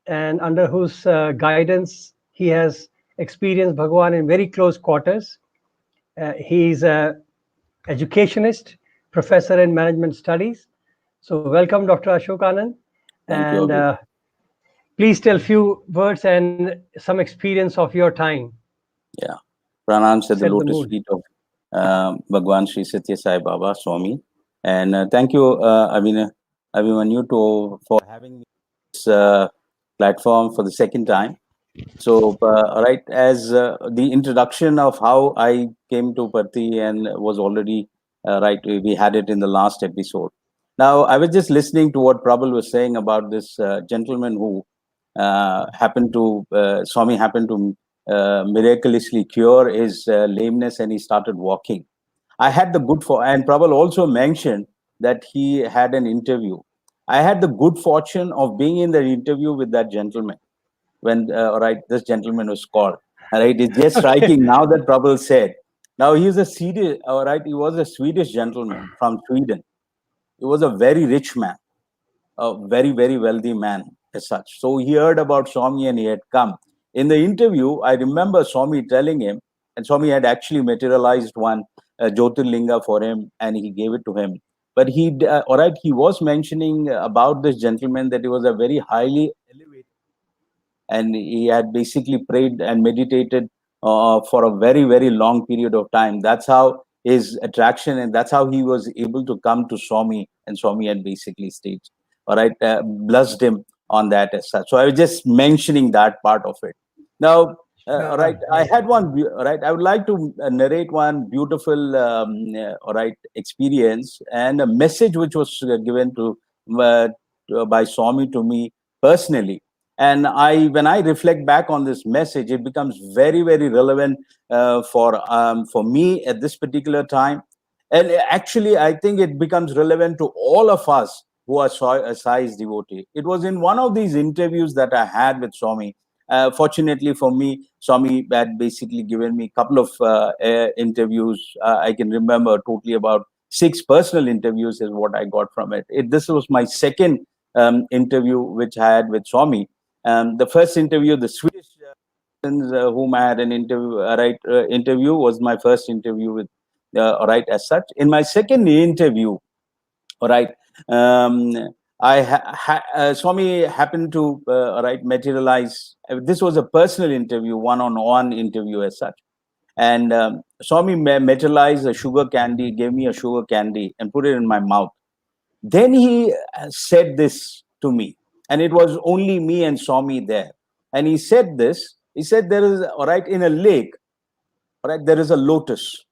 and under whose guidance he has experienced Bhagwan in very close quarters. He is an educationist, professor in management studies. So welcome, Dr. Ashok Anand. Thank you. Please tell a few words and some experience of your time. Yeah. Pranams at the lotus feet of Bhagwan Sri Satya Sai Baba Swami. And thank you, Abhimanyu, for having me on this platform for the second time. So, right, as the introduction of how I came to Parthi and was already, we had it in the last episode. Now, I was just listening to what Prabal was saying about this gentleman who Swami happened to miraculously cure his lameness, and he started walking. I had the and Prabal also mentioned that he had an interview. I had the good fortune of being in the interview with that gentleman when this gentleman was called. Right, it's just striking now that Prabal said. Now he's a Swedish, all right, he was a Swedish gentleman from Sweden. He was a very rich man, a very, very wealthy man as such. So he heard about Swami and he had come. In the interview, I remember Swami telling him, and Swami had actually materialized one Jyotirlinga for him and he gave it to him. But all right, he was mentioning about this gentleman that he was a very highly elevated, and he had basically prayed and meditated for a very, very long period of time. That's how his attraction, and that's how he was able to come to Swami, and Swami had basically stayed, all right, blessed him on that as such. So I was just mentioning that part of it. Now, all right, I had one, all right, I would like to narrate one beautiful, all right, experience and a message which was given by Swami to me personally. And when I reflect back on this message, it becomes very, very relevant for me at this particular time. And actually, I think it becomes relevant to all of us who are Sai's devotee. It was in one of these interviews that I had with Swami. Fortunately for me, Swami had basically given me a couple of interviews. I can remember totally about 6 personal interviews is what I got from it. This was my second interview which I had with Swami. The first interview, the Swedish whom I had an interview was my first interview with, as such. In my second interview, Swami happened to, materialize. This was a personal interview, one-on-one interview as such. And Swami materialized a sugar candy, gave me a sugar candy and put it in my mouth. Then he said this to me, and it was only me and Swami there. And he said this, he said there is, in a lake, there is a lotus.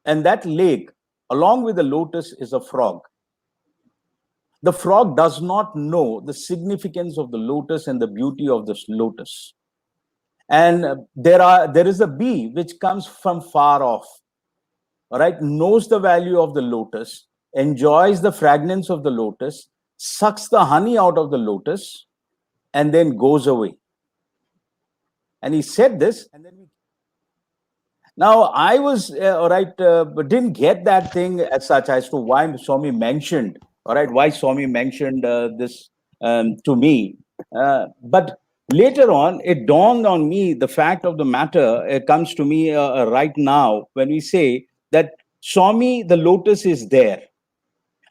And that lake, along with the lotus, is a frog. The frog does not know the significance of the lotus and the beauty of this lotus. And there is a bee which comes from far off, knows the value of the lotus, enjoys the fragrance of the lotus, sucks the honey out of the lotus, and then goes away. And he said this, and then now I was didn't get that thing as such as to why Swami mentioned, why Swami mentioned this to me. But later on, it dawned on me, the fact of the matter, it comes to me right now when we say that Swami, the lotus is there.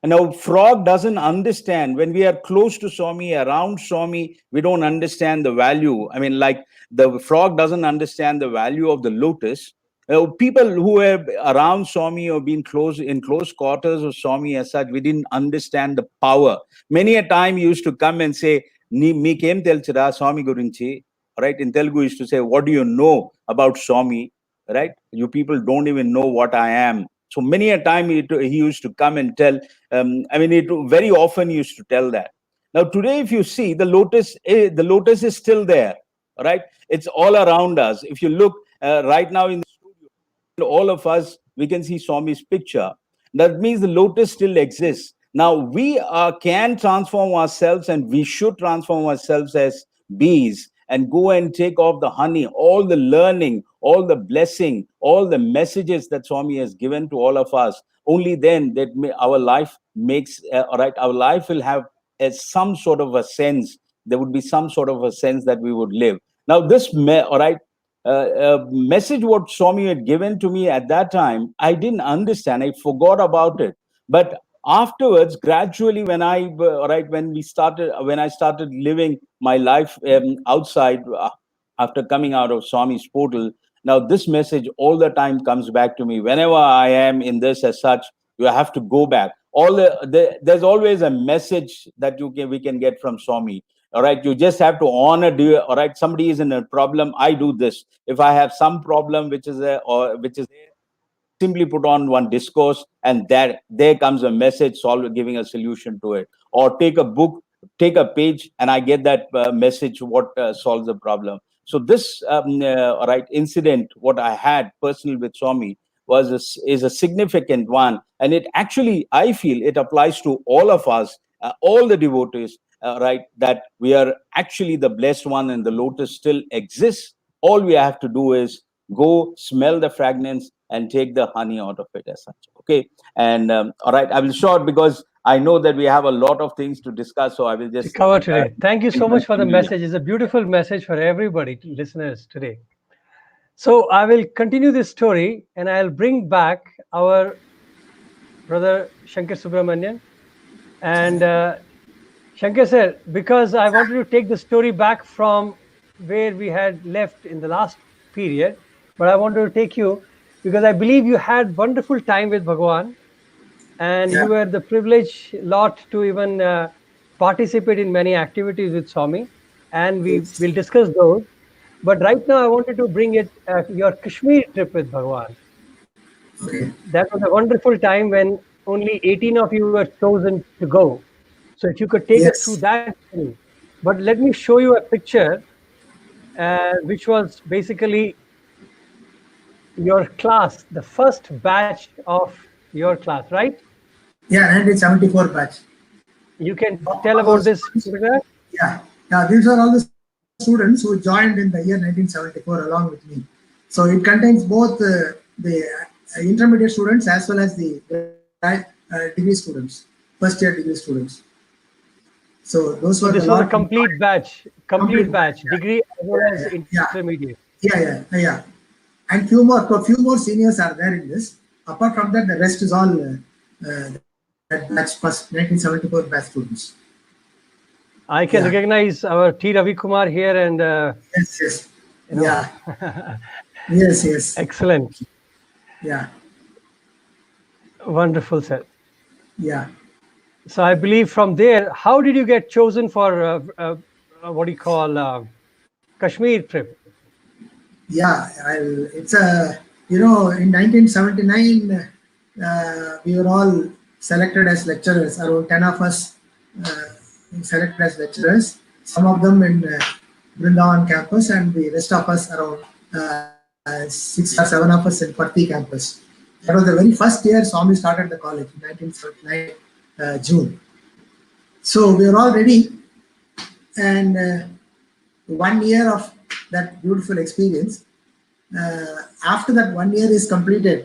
And now frog doesn't understand. When we are close to Swami, around Swami, we don't understand the value. I mean, like the frog doesn't understand the value of the lotus. People who were around Swami or been in close quarters of Swami as such, we didn't understand the power. Many a time he used to come and say, "Meekem telchira Swami gurinchi." Right? In Telugu, he used to say, "What do you know about Swami?" Right? You people don't even know what I am. So many a time he used to come and tell. Very often he used to tell that. Now today, if you see, the lotus is still there. Right? It's all around us. If you look right now in the studio, all of us, we can see Swami's picture. That means the lotus still exists. Now we can transform ourselves, and we should transform ourselves as bees and go and take off the honey, all the learning, all the blessing, all the messages that Swami has given to all of us. Only then that our life makes, our life will have some sort of a sense. There would be some sort of a sense that we would live. Now this, message what Swami had given to me at that time, I didn't understand. I forgot about it. But afterwards, gradually, when I started living my life outside after coming out of Swami's portal, now this message all the time comes back to me. Whenever I am in this as such, you have to go back. There's always a message that we can get from Swami. All right, you just have to honor. All right, somebody is in a problem, I do this. If I have some problem which is there, simply put on one discourse, and there comes a message giving a solution to it. Or take a book, take a page, and I get that message what solves the problem. So this incident, what I had personally with Swami, is a significant one, and it actually, I feel, it applies to all of us, all the devotees, that we are actually the blessed one, and the lotus still exists All we have to do is go smell the fragrance and take the honey out of it as such. Okay. And all right, I will short because I know that we have a lot of things to discuss. So I will To just cover today. Thank you so much for the continue. message. It's a beautiful message for everybody, listeners today. So I will continue this story and I'll bring back our brother Sankarsubramanian. And Shankar sir, because I wanted to take the story back from where we had left in the last period, but I wanted to take you because I believe you had wonderful time with Bhagwan and Yeah. you were the privileged lot to even participate in many activities with Swami, and we Yes. will discuss those. But right now, I wanted to bring it your Kashmir trip with Bhagwan. Okay. That was a wonderful time when only 18 of you were chosen to go. So if you could take us through Yes. that journey. But let me show you a picture, which was basically your class, the first batch of your class, right? Yeah, 1974 batch. You can All tell about those this students, photograph. yeah, yeah, these are all the students who joined in the year 1974 along with me. So it contains both the intermediate students as well as the degree students, first year degree students. So those So were the this was a lot who complete complete batch, batch. degree as well as Yeah, intermediate. yeah, yeah, yeah, yeah. And few more seniors are there in this. Apart from that, the rest is all that batch first 1974 batch students. I can Yeah. recognize our T. Ravi Kumar here, and Yes, yes. you know, Yeah. Yes, yes. excellent, Yeah. wonderful set. Yeah. So I believe from there, how did you get chosen for what do you call Kashmir trip? Yeah. It's a, in 1979, we were all selected as lecturers, around 10 of us uh, selected as lecturers, some of them in Brindavan campus, and the rest of us around 6 or 7 of us in Parthi campus. That was the very first year Swami started the college in 1979 June. So we were all ready, and 1 year of that beautiful experience. After that 1 year is completed,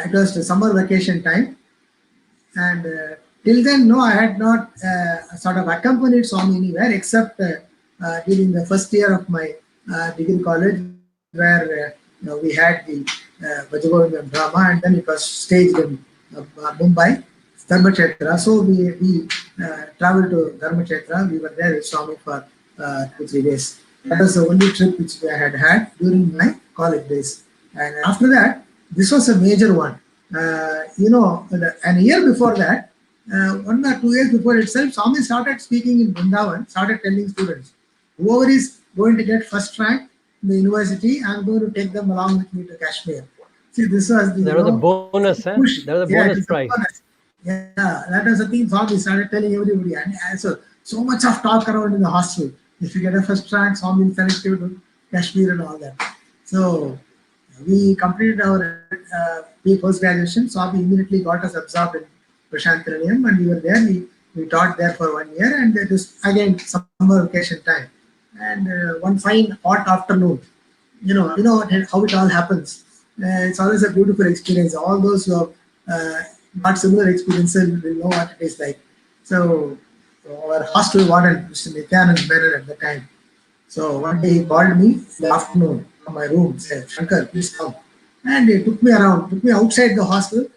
it was the summer vacation time, and till then, no, I had not sort of accompanied Swami anywhere except during the first year of my degree college, where we had the Vajagovindam drama, and then it was staged in Mumbai, Dharmakshetra. So we traveled to Dharmakshetra. We were there with Swami for 2-3 days. That was the only trip which I had during my college days. And after that, this was a major one. And a year before that, 1 or 2 years before itself, Swami started speaking in Vrindavan, started telling students, whoever is going to get first rank in the university, I'm going to take them along with me to Kashmir. See, this was the, There was a bonus, huh? push. There was a Yeah, bonus it is a prize. bonus. Yeah, that was the thing Swami started telling everybody. And so much of talk around in the hostel. If you get a first rank, Swami will select you to Kashmir and all that. So we completed our post graduation. Swami immediately got us absorbed in Prashantanilayam, and we were there. We taught there for 1 year, and it was again summer vacation time. And one fine hot afternoon, how it all happens. It's always a beautiful experience. All those who have got similar experiences will know what it is like. So our hostel warden, Mr. Nityanand Menon at the time. So one day he called me in the afternoon from my room, said, Shankar, please come. And he took me outside the hostel.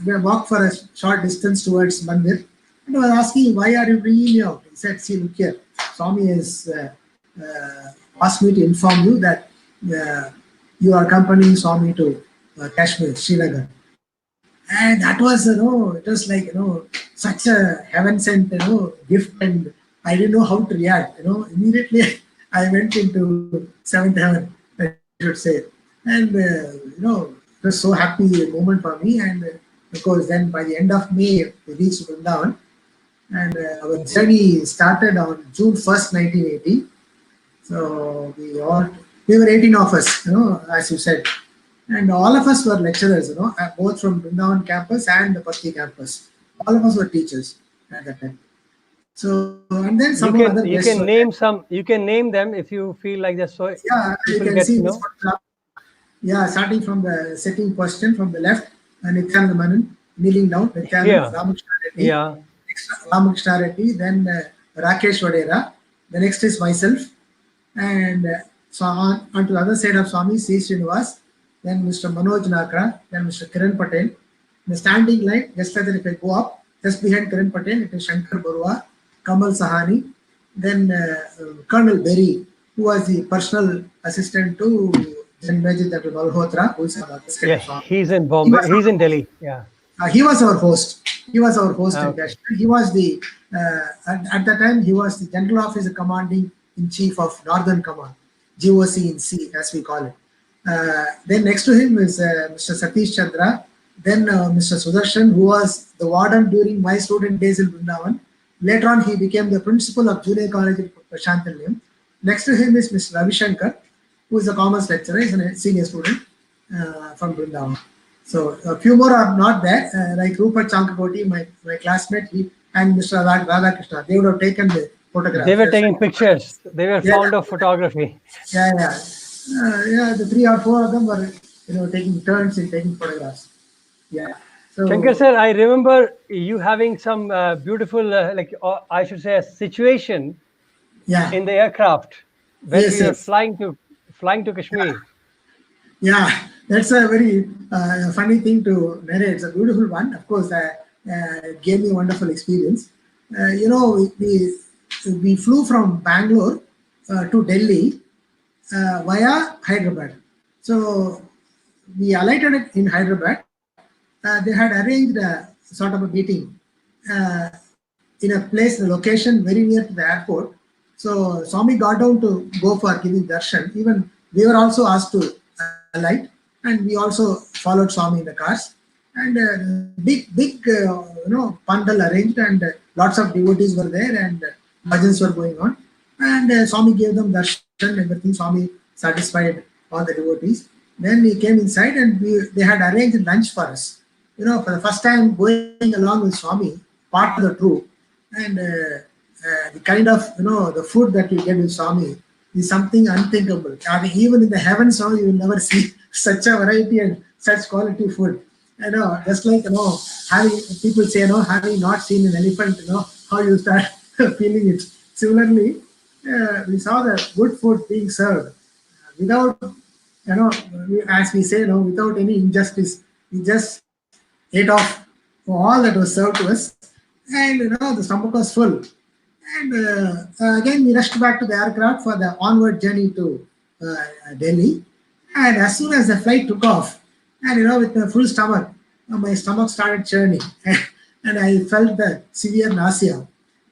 We walked for a short distance towards Mandir. And I was asking, why are you bringing me out? He said, see, look here. Swami has asked me to inform you that you are accompanying Swami to Kashmir, Srinagar. And that was, it was like, such a heaven sent, gift, and I didn't know how to react. Immediately I went into seventh heaven, I should say. And, it was so happy moment for me. And of course, then by the end of May, we reached Vrindavan. And our journey started on June 1st, 1980. So we were 18 of us, as you said. And all of us were lecturers, both from Brindavan campus and the Parthi campus. All of us were teachers at that time. So and then You some more can other you guests can were name some. You can name them if you feel like that. So there. Yeah, you people can get see to this know. photograph. Yeah, starting from the second question from the left, Nityananda Menon kneeling down, Nityanand, Here, Ramakrishna Reddy, yeah. next Ramakrishna Reddy, then Rakesh Vadera, the next is myself, and so on to the other side of Swami, C. Srinivas, then Mr. Manoj Nakra, then Mr. Kiran Patel. The standing line, just like that if I go up, just behind Kiran Patel, it is Shankar Barua, Kamal Sahani, then Colonel Berry, who was the personal assistant to Jan Majid Dr. Malhotra, who is on the other side Yeah, of Swami. he's in He Bombay. was He's in Delhi. Yeah. he was our host. He was our host in Okay. Kashmir. He was the at the time he was the General Officer Commanding in Chief of Northern Command, GOC in C as we call it. Then next to him is Mr. Satish Chandra. Then Mr. Sudarshan, who was the warden during my student days in Vrindavan. Later on, he became the principal of Junior College in Prashantilayam. Next to him is Mr. Ravi Shankar, who is a commerce lecturer. He's a senior student from Vrindavan. So a few more are not there, like Rupert Chankakoti, my classmate, and Mr. Radhakrishna. They would have taken the photographs. They were taking pictures. They were Yeah. fond of photography. Yeah, yeah. The 3 or 4 of them were, taking turns in taking photographs. Yeah. So Shankar sir, I remember you having some beautiful, I should say, a situation yeah, in the aircraft when Yes, we were yes. flying to Kashmir. yeah. That's a very funny thing to narrate. It's a beautiful one. Of course, it gave me a wonderful experience. We flew from Bangalore to Delhi via Hyderabad. So we alighted in Hyderabad. They had arranged a sort of a meeting uh, in a place, a location very near to the airport. So Swami got down to go for giving darshan. Even we were also asked to alight, and we also followed Swami in the cars. And big, pandal arranged, and lots of devotees were there, and bhajans were going on. And Swami gave them darshan, everything. Swami satisfied all the devotees. Then he came inside, and they had arranged lunch for us. For the first time going along with Swami, part of the troop, and the kind of the food that you get with Swami is something unthinkable. I mean, even in the heavens, you will never see such a variety and such quality food. Just like having people say, having not seen an elephant, how you start feeling it. Similarly, we saw the good food being served without, as we say, without any injustice. We just ate off all that was served to us, and the stomach was full. And again, we rushed back to the aircraft for the onward journey to Delhi. And as soon as the flight took off, and with a full stomach, my stomach started churning, and I felt the severe nausea,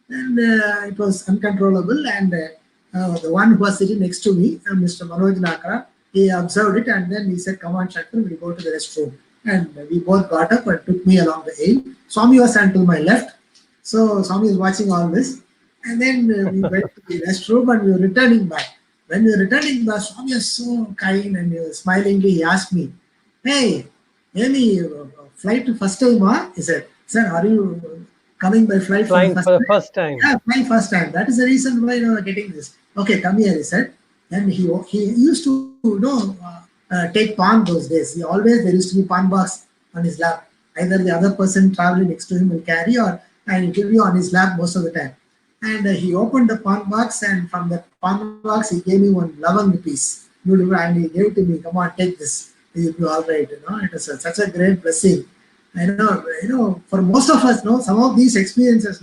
and it was uncontrollable. And the one who was sitting next to me, Mr. Manoj Nakra, he observed it, and then he said, "Come on, Shankar, we'll go to the restroom." And we both got up and took me along the aisle. Swami was standing to my left, so Swami was watching all this. And then we went to the restroom, and we were returning back. When we were returning back, Swami was so kind, and smilingly he asked me, "Hey, any flight to first time, huh?" He said, "Sir, are you coming by flight Flying for for the the first first time?" time. Yeah, flying first time. That is the reason why getting this. Okay, come here, he said. And he used to take pan those days. There used to be pan box on his lap. Either the other person traveling next to him will carry, and it will be on his lap most of the time. And he opened the pan box, and from the pan box he gave me one lavang piece. And he gave it to me. "Come on, take this. You'll be all right." It was such a great blessing. I know, for most of us, some of these experiences,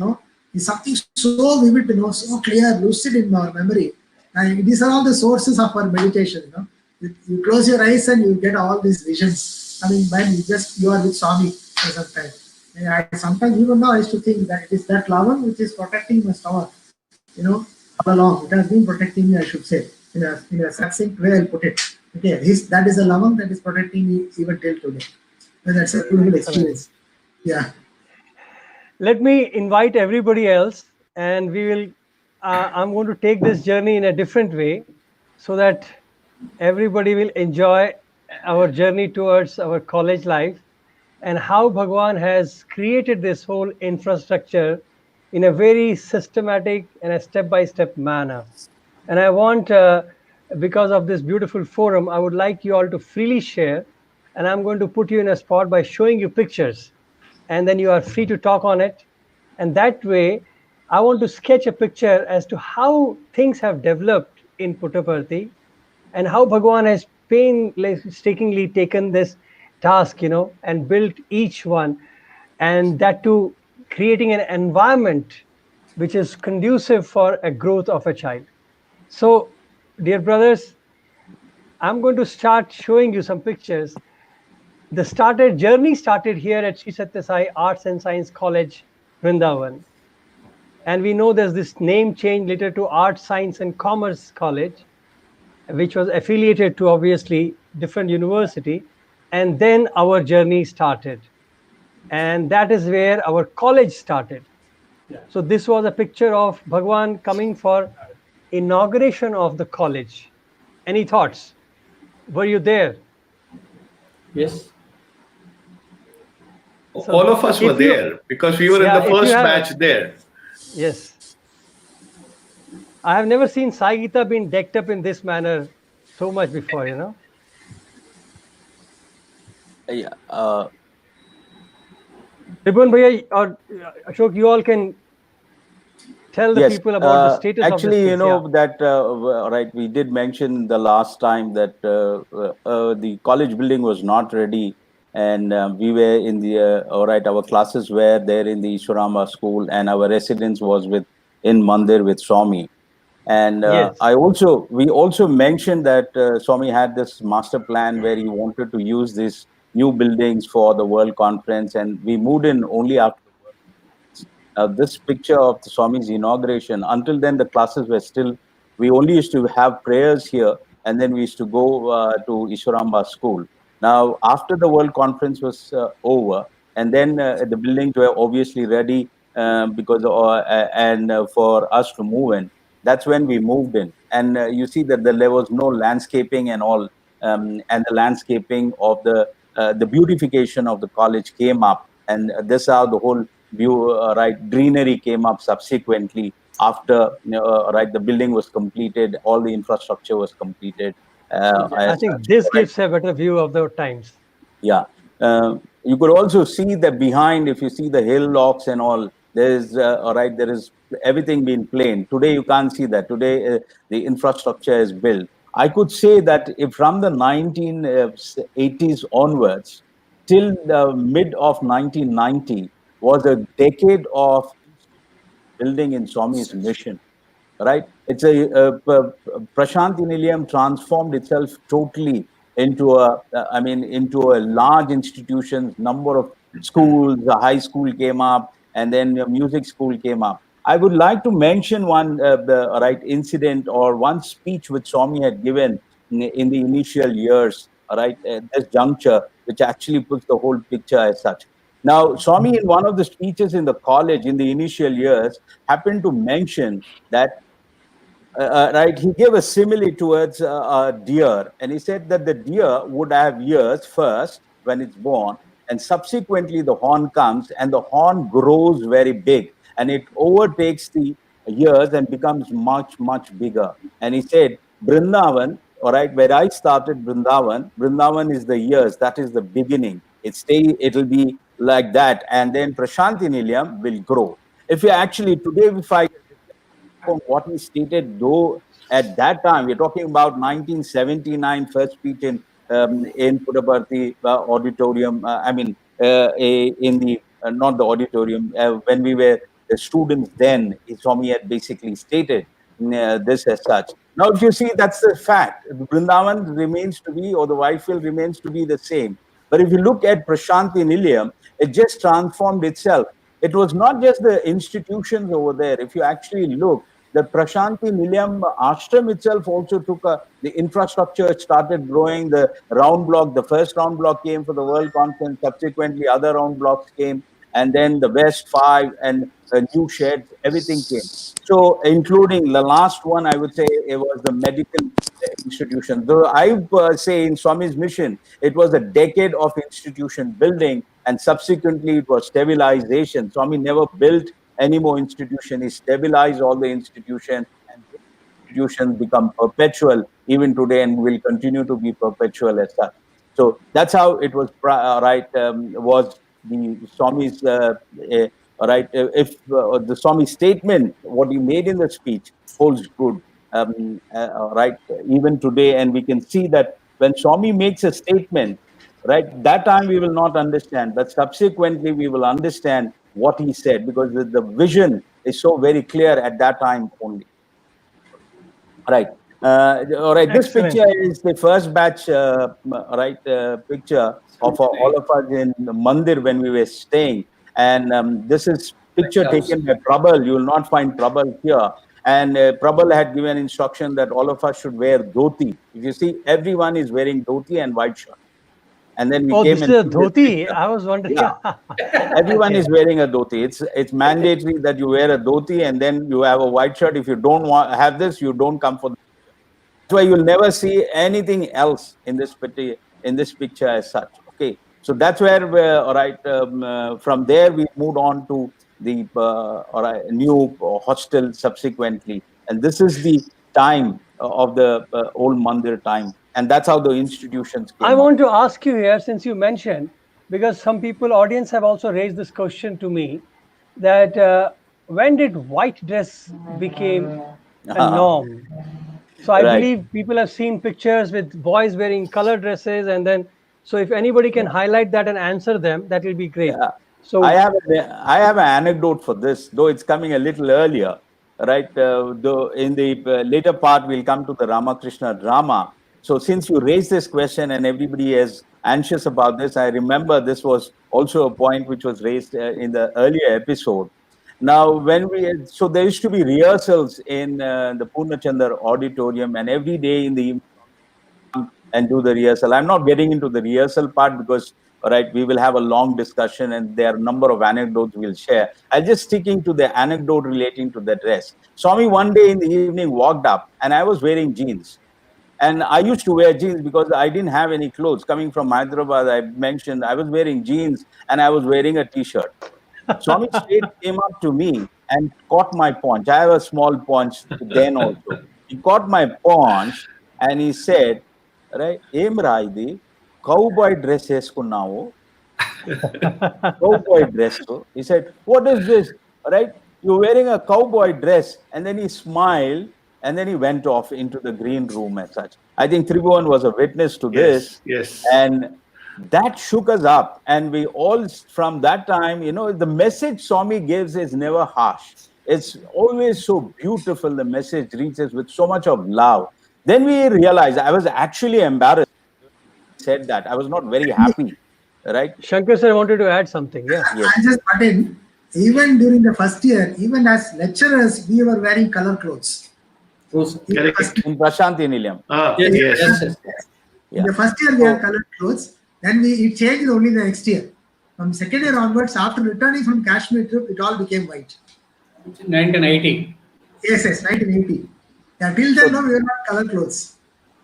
is something so vivid, so clear, lucid in our memory. And these are all the sources of our meditation. You close your eyes and you get all these visions. I mean, when you are with Swami for some time. Sometimes even now I used to think that it is that lavang which is protecting my stomach, all along. It has been protecting me, I should say, in a succinct way I'll put it. Okay, that is a lavang that is protecting me even till today. And that's a beautiful experience. Yeah. Let me invite everybody else, and we will. I'm going to take this journey in a different way, so that everybody will enjoy our journey towards our college life, and how Bhagwan has created this whole infrastructure, in a very systematic and a step-by-step manner. And I want, because of this beautiful forum, I would like you all to freely share. And I'm going to put you in a spot by showing you pictures. And then you are free to talk on it. And that way, I want to sketch a picture as to how things have developed in Puttaparthi and how Bhagwan has painstakingly taken this task, and built each one, and that too creating an environment which is conducive for a growth of a child. So, dear brothers, I'm going to start showing you some pictures. The journey started here at Sri Satya Sai Arts and Science College, Vrindavan. And we know there's this name change later to Arts, Science and Commerce College, which was affiliated to obviously different university. And then our journey started. And that is where our college started. Yeah. So this was a picture of Bhagwan coming for inauguration of the college. Any thoughts? Were you there? Yes. So all of us were if you- there because we were Yeah, in the if you first have- batch there. Yes. I have never seen Sai Gita being decked up in this manner so much before, Yeah. Tribhuvan Bhaiya or Ashok, you all can tell the Yes, people about the status actually, of this place. that right. We did mention the last time that the college building was not ready, and we were in the all right. Our classes were there in the Ishwarama school, and our residence was in Mandir with Swami. And Yes. we also mentioned that Swami had this master plan where he wanted to use these new buildings for the World Conference, and we moved in only after the World Conference. This picture of the Swami's inauguration, until then the classes were still, we only used to have prayers here, and then we used to go to Ishwaramba school. Now, after the World Conference was over, and then the buildings were obviously ready because for us to move in. That's when we moved in, and you see that there was no landscaping and all, and the landscaping of the beautification of the college came up, and this is how the whole view, greenery came up subsequently after the building was completed, all the infrastructure was completed. I think this gives a better view of the times. Yeah. You could also see that behind, if you see the hillocks and all, there is everything being plain. Today, you can't see that. Today, the infrastructure is built. I could say that if from the 1980s onwards till the mid of 1990 was a decade of building in Swami's mission. Right? It's Prashanti Nilayam transformed itself totally into into a large institution. Number of schools, a high school came up, and then a music school came up. I would like to mention one incident or one speech which Swami had given in the initial years, right, at this juncture, which actually puts the whole picture as such. Now, Swami, in one of the speeches in the college in the initial years, happened to mention that he gave a simile towards a deer, and he said that the deer would have ears first when it's born, and subsequently the horn comes, and the horn grows very big, and it overtakes the ears and becomes much, much bigger. And he said, Vrindavan, all right, where I started Vrindavan is the ears, that is the beginning. It'll be like that, and then Prashanti Nilayam will grow. If you actually, today, if I on what he stated, though at that time, we're talking about 1979 first speech in Puttaparthi auditorium. In the not the auditorium, when we were the students then, Swami had basically stated this as such. Now, if you see, that's the fact. Vrindavan remains to be, or the Whitefield remains to be the same. But if you look at Prashanti Nilayam, it just transformed itself. It was not just the institutions over there. If you actually look, the Prashanti Nilayam ashram itself also took the infrastructure started growing. The round block, the first round block came for the World Conference. Subsequently, other round blocks came, and then the West 5 and new sheds, everything came. So, including the last one, I would say it was the medical institution. Though I say in Swami's mission, it was a decade of institution building, and subsequently it was stabilization. Swami never built any more institution. He stabilized all the institutions, and those institutions become perpetual even today, and will continue to be perpetual as such. So that's how it was, was the Swami's, if the Swami statement, what he made in the speech, holds good, even today. And we can see that when Swami makes a statement, right, that time we will not understand, but subsequently we will understand what he said, because the vision is so very clear at that time only. Right. All right. This Excellent. picture is the first batch, picture of all of us in the mandir when we were staying. And this is picture taken by Prabal. You will not find Prabal here. And Prabal had given instruction that all of us should wear dhoti. If you see, everyone is wearing dhoti and white shirt. And then we Oh, came this is and a took this dhoti. picture. I was wondering. Yeah. Everyone Okay. is wearing a dhoti. It's mandatory that you wear a dhoti and then you have a white shirt. If you don't have this, you don't come for the picture. That's why you'll never see anything else in this picture as such. Okay, so that's where from there we moved on to the new hostel subsequently, and this is the time of the old mandir time, and that's how the institutions I came up. want to ask you here, since you mentioned, because some people, audience, have also raised this question to me, that when did white dress became a norm? So I Right. believe people have seen pictures with boys wearing color dresses, and then, so if anybody can highlight that and answer them, that will be great. Yeah. I So have an anecdote for this, though it's coming a little earlier, right? Though in the later part, we'll come to the Ramakrishna drama. So since you raised this question and everybody is anxious about this, I remember this was also a point which was raised in the earlier episode. Now, so there used to be rehearsals in the Purnachandar auditorium, and every day in the evening, and do the rehearsal. I'm not getting into the rehearsal part because, we will have a long discussion and there are a number of anecdotes we'll share. I'm just sticking to the anecdote relating to the dress. Swami one day in the evening walked up and I was wearing jeans. And I used to wear jeans because I didn't have any clothes. Coming from Hyderabad, I mentioned I was wearing jeans and I was wearing a t-shirt. Swami straight came up to me and caught my paunch. I have a small paunch then also. He caught my paunch and he said, right, Em Raidi, cowboy dress eskunnavo. Cowboy dress. He said, what is this? Right? You're wearing a cowboy dress. And then he smiled and then he went off into the green room as such. I think Tribhuvan was a witness to this. Yes. And that shook us up. And we all, from that time, the message Swami gives is never harsh. It's always so beautiful. The message reaches with so much of love. Then we realized, I was actually embarrassed. Said that. I was not very happy. Right? Shankar sir wanted to add something. Yeah. Yes. I just got in. Even during the first year, even as lecturers, we were wearing color clothes. Correct. In Prashanti Nilayam. Yes. In the first year, we had colored clothes. Then it changed only the next year. From second year onwards, after returning from Kashmir trip, it all became white. 1980. Yes, 1980. Yeah, till then, no, we were not colored clothes.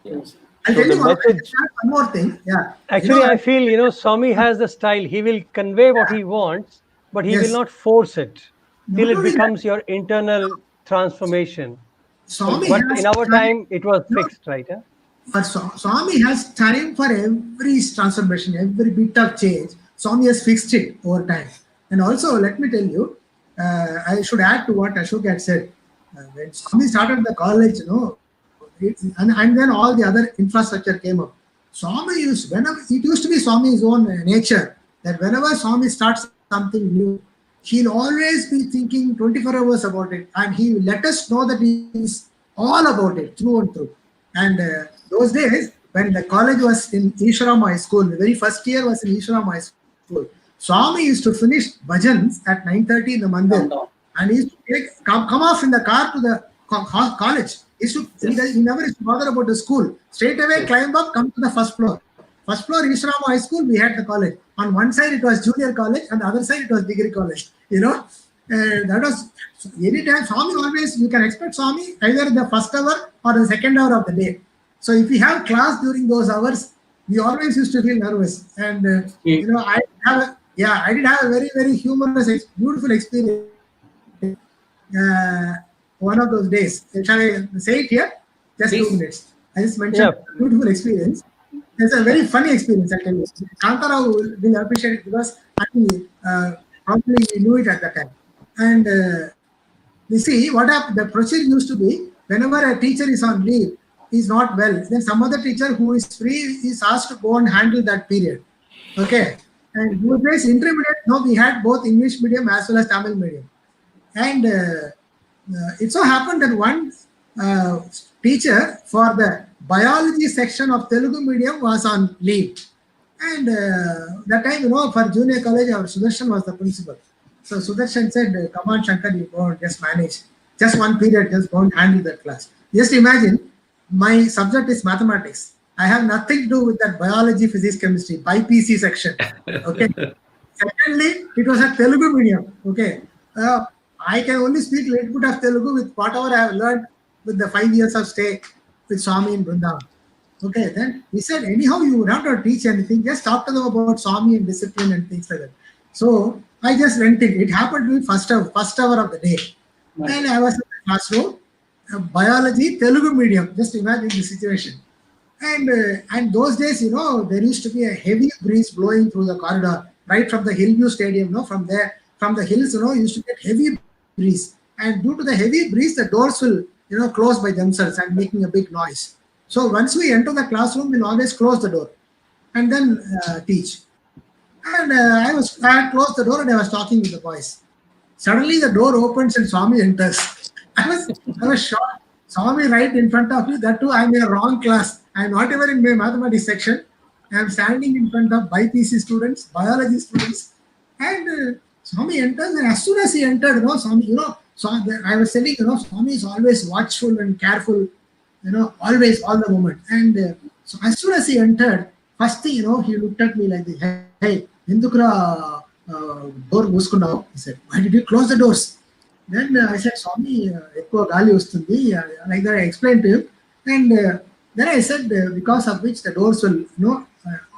Yes. I'll So tell you the message. one more thing. Yeah. Actually, I feel, Swami has the style. He will convey what he wants, but he Yes. will not force it till Not it only that, becomes your internal transformation. Swami But has in our time, it was No. fixed, right? Huh? But Swami has time for every transformation, every bit of change. Swami has fixed it over time. And also, let me tell you, I should add to what Ashok had said. When Swami started the college, and then all the other infrastructure came up. Swami it used to be Swami's own nature that whenever Swami starts something new, he'll always be thinking 24 hours about it, and he will let us know that he is all about it through and through. And those days, when the college was in Ishram High School, the very first year was in Ishram High School, Swami used to finish bhajans at 9:30 in the mandir, and he used to come off in the car to the college. He never used to bother about the school. Straight away, climb up, come to the first floor. First floor, Ishram High School, we had the college. On one side, it was junior college, and the other side, it was degree college. That was anytime. Swami always, you can expect Swami either in the first hour or the second hour of the day. So if we have class during those hours, we always used to feel nervous. And I did have a very, very humorous, beautiful experience one of those days. Shall I say it here? Just Please. 2 minutes. I just mentioned a beautiful experience. It's a very funny experience, I tell you. Kantharao will appreciate it because I think probably we knew it at that time. And you see, what happened, the procedure used to be, whenever a teacher is on leave, is not well, then some other teacher who is free is asked to go and handle that period. Okay. And those days, intermediate, no, we had both English medium as well as Tamil medium. And it so happened that one teacher for the biology section of Telugu medium was on leave. And that time, for junior college, our Sudarshan was the principal. So Sudarshan said, come on, Shankar, you go and just manage. Just one period, just go and handle that class. Just imagine, my subject is mathematics. I have nothing to do with that biology, physics, chemistry, by PC section. Okay. Secondly, it was a Telugu medium. Okay. I can only speak a little bit of Telugu with whatever I have learned with the 5 years of stay with Swami in Vrindavan. Okay, then he said, anyhow, you would have to teach anything, just talk to them about Swami and discipline and things like that. So I just went in. It happened to be first hour of the day. Right. And I was in the classroom, biology, Telugu medium. Just imagine the situation. And those days, there used to be a heavy breeze blowing through the corridor, right from the Hillview Stadium, from the hills, used to get heavy breeze. And due to the heavy breeze, the doors will, close by themselves and making a big noise. So once we enter the classroom, we'll always close the door and then teach. And I had closed the door and I was talking with the boys. Suddenly the door opens and Swami enters. I was shocked. Swami right in front of you. That too, I'm in a wrong class. I'm not even in my mathematics section. I'm standing in front of BPC students, biology students, and Swami enters. And as soon as he entered, Swami, I was telling, Swami is always watchful and careful, always, all the moment. And so as soon as he entered, first thing, he looked at me like this. Hey, Indukra door muskunnao. He said, why did you close the doors? Then I said, Swami, ekko gali vastundi. Like that I explained to him. And then I said, because of which the doors will,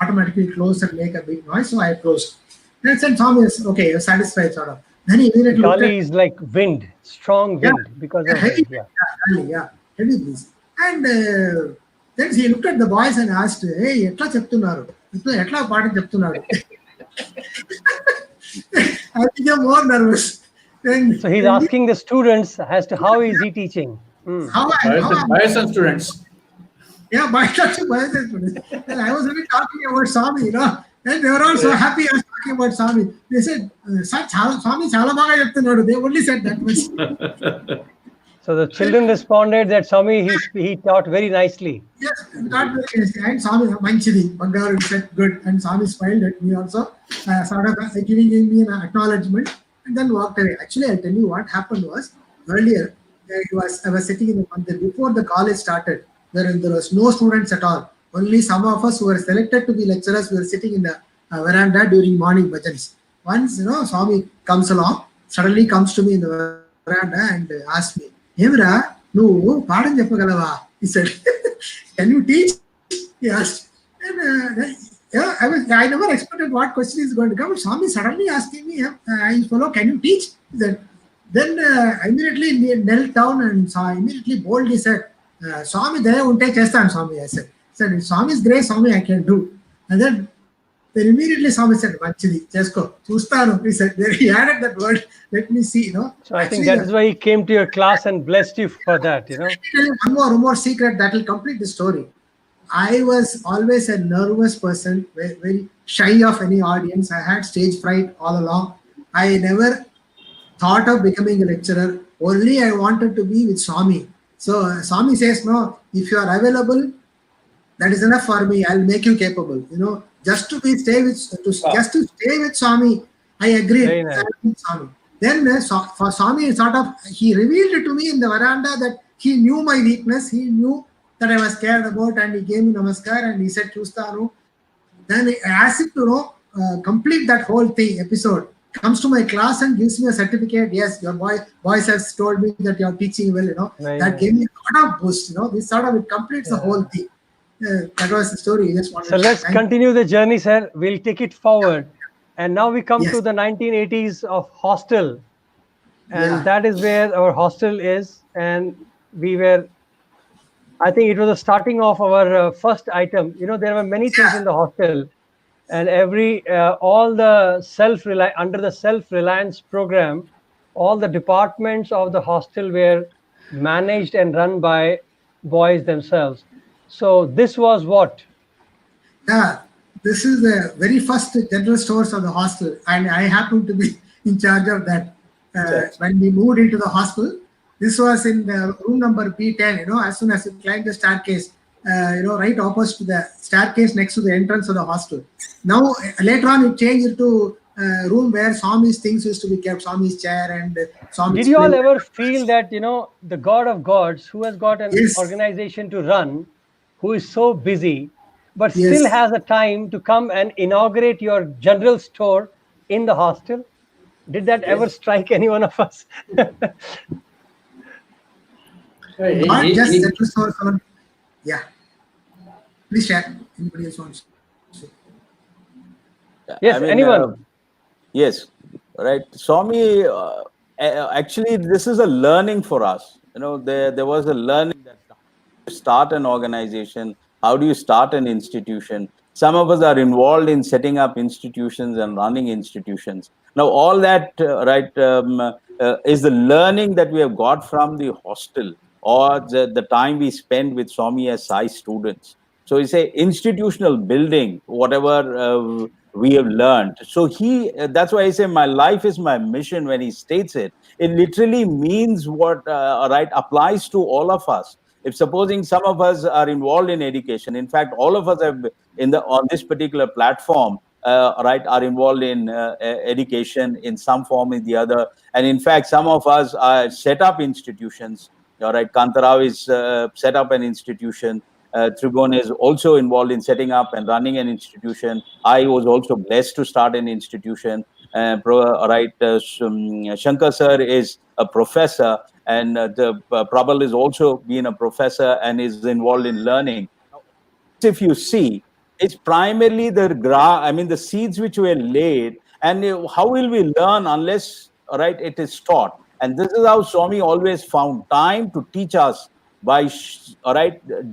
automatically close and make a big noise. So I closed. Then I said, Swami is okay, you're satisfied, sort of. Then he immediately Gali is like wind, strong wind, because of heavy, wind, heavy breeze. And then he looked at the boys and asked, hey, etla cheptunnaru? Etla paadam cheptunnaru? I became more nervous. Then, so he's asking the students as to how is he teaching. Bias and students. Yeah, bias and students. And I was really talking about Swami, and they were all so happy I was talking about Swami. They said, Swami chala baga cheptunnaru. They only said that much. So the children responded that Swami, he taught very nicely. Yes, he taught very nicely. And Swami, manchidi, Bangaru said good. And Swami smiled at me also, sort of giving me an acknowledgement, and then walked away. Actually, I'll tell you what happened was, earlier, I was sitting in the month before the college started, where there was no students at all. Only some of us who were selected to be lecturers were sitting in the veranda during morning bhajans. Once, Swami comes along, suddenly comes to me in the veranda and asked me, Hemra, no, pardon Japagalava. He said, can you teach? He asked. And I never expected what question is going to come. Swami suddenly asking me, fellow, can you teach? He said, then I immediately knelt down and immediately boldly said, Swami, there unte chestan, Swami. I said, if Swami is grace, Swami, I can do. And then immediately Swami said, Manchidi, Chesko, Chustanu. He said, there he added that word, let me see, So I think that is why he came to your class and blessed you for that, Let me tell you one more secret that will complete the story. I was always a nervous person, very, very shy of any audience. I had stage fright all along. I never thought of becoming a lecturer. Only I wanted to be with Swami. So Swami says, no, if you are available, that is enough for me. I'll make you capable. Just to stay with Swami, I agreed. Nice. Swami. Then for Swami, he revealed it to me in the veranda that he knew my weakness. He knew that I was cared about, and he gave me namaskar and he said, Chustanu. Then I asked him to complete that whole episode. Comes to my class and gives me a certificate. Yes, your boys has told me that you are teaching well. Nice. That gave me a lot of boost. This sort of it completes the whole thing. That was the story. So let's continue the journey, sir. We'll take it forward. And now we come to the 1980s of Hostel. and Yeah. that is where our hostel is. And we were, I think it was the starting of our first item. You know, there were many things Yeah. in the hostel, and every all the under the self-reliance program, all the departments of the hostel were managed and run by boys themselves. So this was what. Yeah, this is the very first general stores of the hostel, and I happened to be in charge of that. When we moved into the hostel, this was in the room number B10. You know, as soon as you climb the staircase, right opposite to the staircase next to the entrance of the hostel. Now, later on, it changed to room where Swami's things used to be kept, Swami's chair and Did Swami's you all plate. ever feel that, you know, the God of Gods, who has got an Yes, organization to run, who is so busy, but still yes. has a time to come and inaugurate your general store in the hostel? Did that ever strike any one of us? Not just Any general stores. Yeah, please share. Anybody else wants? Yes, anyone? Yes, right. Swami, actually, this is a learning for us. You know, there was a learning that start an organization, how do you start an institution. Some of us are involved in setting up institutions and running institutions. Now all that is the learning that we have got from the hostel, or the time we spend with Swami as Sai students. So it's a institutional building, whatever we have learned. So that's why I say my life is my mission. When he states it, it literally means what applies to all of us. If supposing some of us are involved in education, in fact all of us have on this particular platform are involved in education in some form or the other. And in fact some of us are set up institutions. All right, Kantharao is set up an institution. Tribhuvan is also involved in setting up and running an institution. I was also blessed to start an institution. Shankar sir is a professor, and Prabal is also being a professor and is involved in learning. Now, if you see, it's primarily the seeds which were laid, and how will we learn unless it is taught? And this is how Swami always found time to teach us by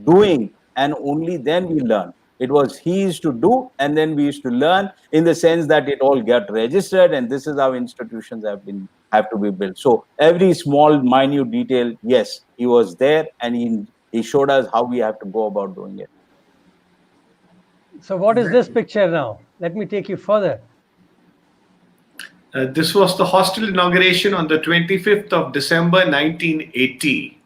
doing, and only then we learn. It was he used to do, and then we used to learn, in the sense that it all got registered, and this is how institutions have to be built. So every small, minute detail, yes, he was there, and he showed us how we have to go about doing it. So what is this picture now? Let me take you further. This was the hostel inauguration on the 25th of December 1980.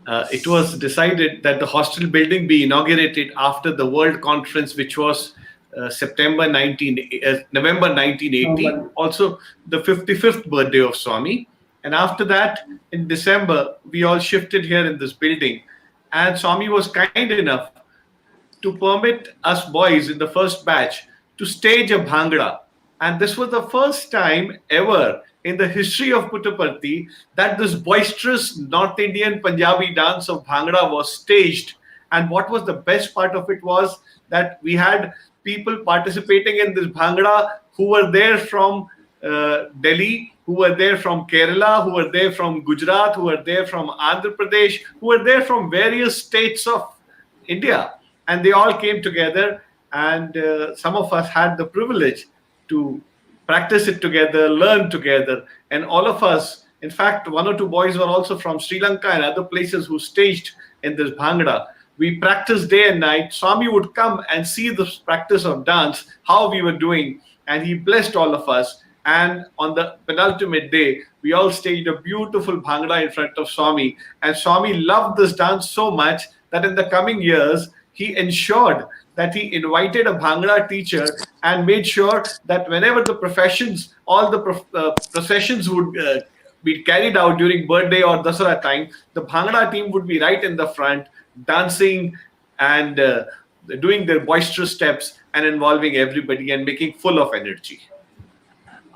It was decided that the hostel building be inaugurated after the World Conference, which was November 1980. Also, the 55th birthday of Swami. And after that, in December, we all shifted here in this building. And Swami was kind enough to permit us boys in the first batch to stage a bhangra. And this was the first time ever in the history of Puttaparthi that this boisterous North Indian Punjabi dance of bhangra was staged. And what was the best part of it was that we had people participating in this bhangra who were there from Delhi, who were there from Kerala, who were there from Gujarat, who were there from Andhra Pradesh, who were there from various states of India. And they all came together, and some of us had the privilege to practice it together, learn together. And all of us, in fact, one or two boys were also from Sri Lanka and other places who staged in this bhangra. We practiced day and night. Swami would come and see the practice of dance, how we were doing, and he blessed all of us. And on the penultimate day, we all staged a beautiful bhangra in front of Swami. And Swami loved this dance so much that in the coming years, he ensured that he invited a bhangra teacher and made sure that whenever the professions, all the processions would be carried out during birthday or Dasara time, the bhangra team would be right in the front, dancing and doing their boisterous steps and involving everybody and making full of energy.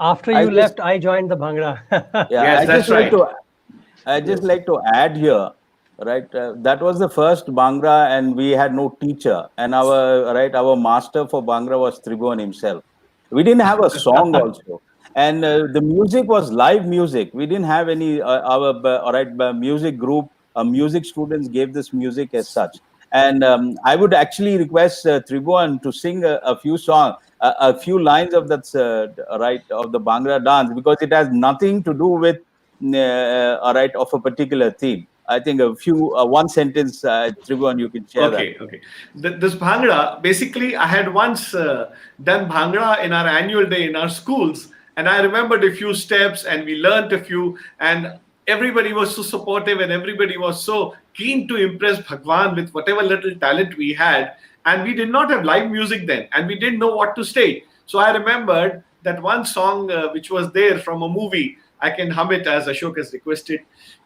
After you left, I joined the bhangra. Yeah, yes, that's right. I just like to add here, right? That was the first bhangra, and we had no teacher, and our master for bhangra was Tribhuvan himself. We didn't have a song also, And the music was live music. We didn't have any music group. Music students gave this music as such. And I would actually request Tribhuvan to sing a few songs, a few lines of that of the Bhangra dance, because it has nothing to do with of a particular theme. I think a few one sentence, Tribhuvan, you can share that. Okay. This Bhangra, basically, I had once done Bhangra in our annual day in our schools, and I remembered a few steps, and we learned a few, and everybody was so supportive, and everybody was so keen to impress Bhagwan with whatever little talent we had, and we did not have live music then, and we didn't know what to say. So I remembered that one song which was there from a movie. I can hum it as Ashok has requested.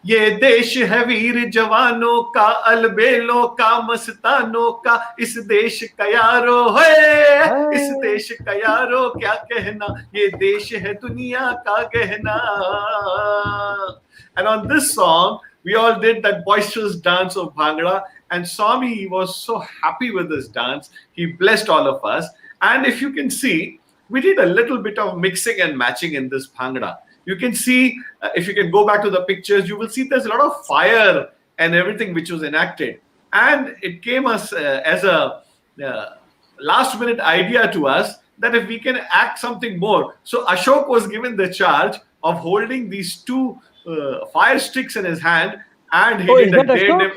ये देश है वीर जवानों का, अलबेलों का, मस्तानों का, इस देश का यारो है, इस देश का यारो क्या कहना, ये देश है दुनिया का गहना. And on this song, we all did that boisterous dance of Bhangra, and Swami was so happy with this dance. He blessed all of us. And if you can see, we did a little bit of mixing and matching in this Bhangra. You can see, if you can go back to the pictures, you will see there's a lot of fire and everything which was enacted. And it came as a last minute idea to us that if we can act something more. So Ashok was given the charge of holding these two fire sticks in his hand, and he did a daredevil.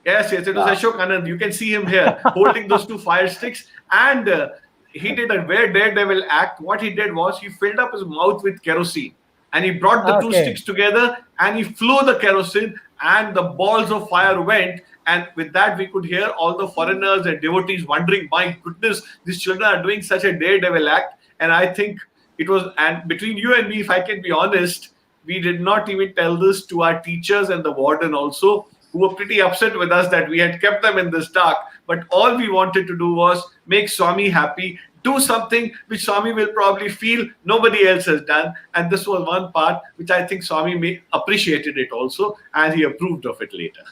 Yes, it was Ashok Anand. You can see him here holding those two fire sticks, and he did a very daredevil act. What he did was he filled up his mouth with kerosene, and he brought the two sticks together, and he flew the kerosene, and the balls of fire went. And with that, we could hear all the foreigners and devotees wondering, my goodness, these children are doing such a daredevil act. And I think it was, and between you and me, if I can be honest, we did not even tell this to our teachers and the warden also, who were pretty upset with us that we had kept them in this dark. But all we wanted to do was make Swami happy, do something which Swami will probably feel nobody else has done. And this was one part which I think Swami appreciated it also, and he approved of it later.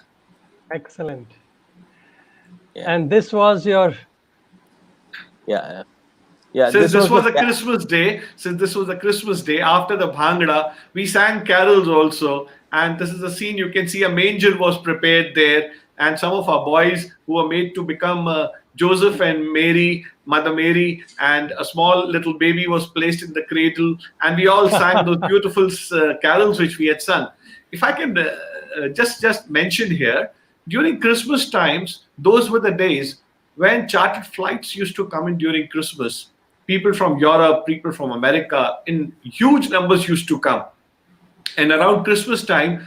Excellent. Yeah. And this was your... Yeah. Since this was a Christmas day, after the Bhangra, we sang carols also. And this is a scene, you can see a manger was prepared there. And some of our boys who were made to become Joseph and Mary, Mother Mary, and a small little baby was placed in the cradle. And we all sang those beautiful carols which we had sung. If I can just mention here, during Christmas times, those were the days when chartered flights used to come in during Christmas. People from Europe, people from America, in huge numbers used to come. And around Christmas time,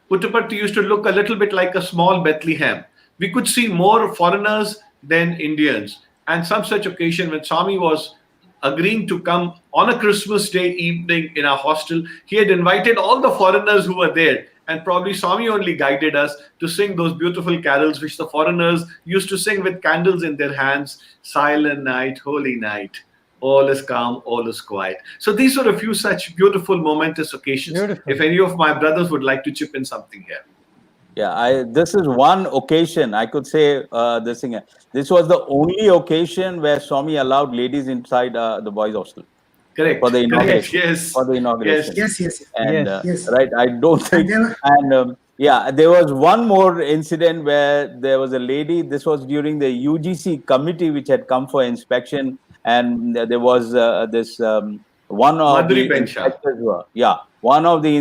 Puttaparthi used to look a little bit like a small Bethlehem. We could see more foreigners than Indians. And some such occasion when Swami was agreeing to come on a Christmas Day evening in our hostel, he had invited all the foreigners who were there. And probably Swami only guided us to sing those beautiful carols which the foreigners used to sing with candles in their hands. Silent night, holy night. All is calm, all is quiet. So these were a few such beautiful, momentous occasions. Beautiful. If any of my brothers would like to chip in something here. Yeah, this is one occasion, I could say this thing. This was the only occasion where Swami allowed ladies inside the boys' hostel. Correct. For the inauguration. Yes. For the inauguration. Yes. And, yes. Right, I don't think. And there was one more incident where there was a lady. This was during the UGC committee which had come for inspection. And there was this one of the inspectors. One of the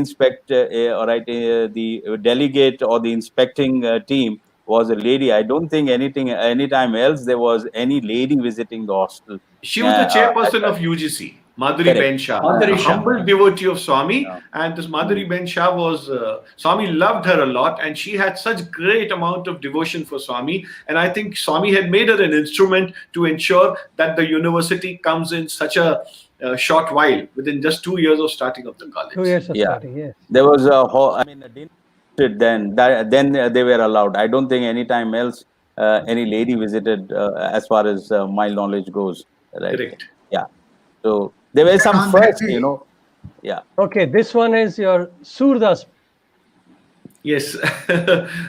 the delegate or the inspecting team was a lady. I don't think anytime else there was any lady visiting the hostel. She was the chairperson of UGC, Madhuri Ben Shah, a humble devotee of Swami. Yeah. And this Madhuri Ben Shah was, Swami loved her a lot, and she had such great amount of devotion for Swami. And I think Swami had made her an instrument to ensure that the university comes in such a short while, within just 2 years of starting of the college. 2 years of starting, yes. There was then they were allowed. I don't think any time else any lady visited as far as my knowledge goes. Right? Correct. Yeah. So there were some first, Yeah. Okay, this one is your Surdas. Yes.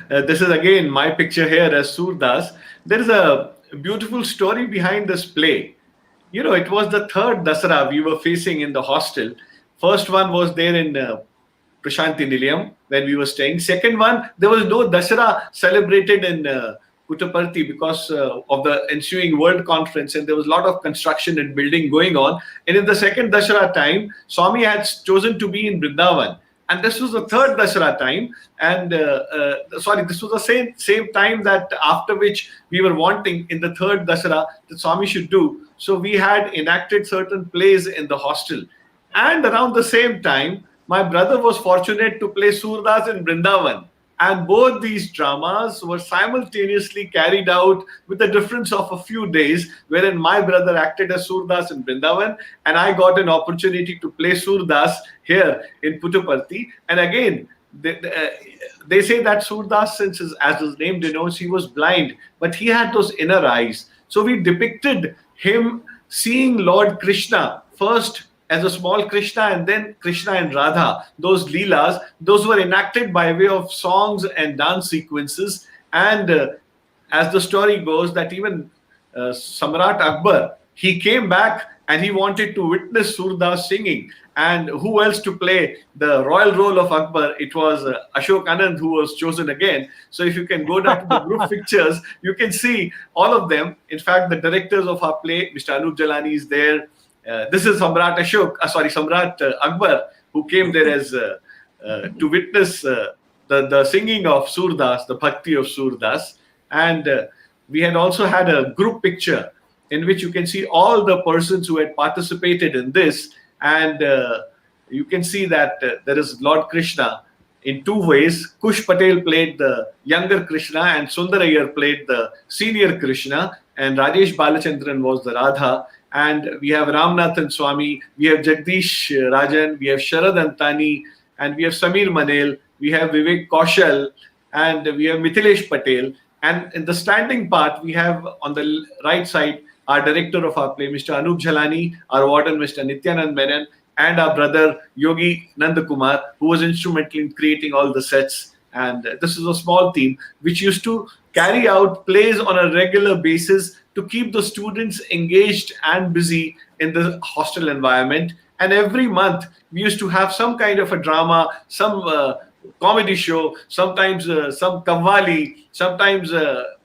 This is again my picture here as Surdas. There is a beautiful story behind this play. it was the third Dasara we were facing in the hostel. First one was there in Prashanti Nilayam when we were staying. Second one, there was no Dasara celebrated in Puttaparthi because of the ensuing World Conference, and there was a lot of construction and building going on. And in the second Dasara time, Swami had chosen to be in Vrindavan. And this was the third Dasara time, and this was the same time that after which we were wanting in the third Dasara that Swami should do. So we had enacted certain plays in the hostel, and around the same time, my brother was fortunate to play Surdas in Vrindavan, and both these dramas were simultaneously carried out with the difference of a few days, wherein my brother acted as Surdas in Vrindavan, and I got an opportunity to play Surdas here in Puttaparthi. And again, they say that Surdas, as his name denotes, he was blind, but he had those inner eyes. So we depicted him seeing Lord Krishna first as a small Krishna, and then Krishna and Radha. Those Leelas, those were enacted by way of songs and dance sequences. And as the story goes, that even Samrat Akbar, he came back and he wanted to witness Surdas singing. And who else to play the royal role of Akbar? It was Ashok Anand who was chosen again. So if you can go down to the group pictures, you can see all of them. In fact, the directors of our play, Mr. Anup Jalani is there. This is Samrat Akbar, who came there as to witness the singing of Surdas, the bhakti of Surdas. And we had also had a group picture in which you can see all the persons who had participated in this. And you can see that there is Lord Krishna in two ways. Kush Patel played the younger Krishna and Sundar Iyer played the senior Krishna, and Rajesh Balachandran was the Radha. And we have Ramnathan Swami, we have Jagdish Rajan, we have Sharad Antani, and we have Samir Manel, we have Vivek Kaushal, and we have Mithilesh Patel. And in the standing part, we have on the right side our director of our play, Mr. Anup Jalani, our warden, Mr. Nityanand Menon, and our brother Yogi Nandakumar, who was instrumental in creating all the sets. And this is a small team which used to carry out plays on a regular basis to keep the students engaged and busy in the hostel environment. And every month we used to have some kind of a drama, some comedy show, sometimes some kavali, sometimes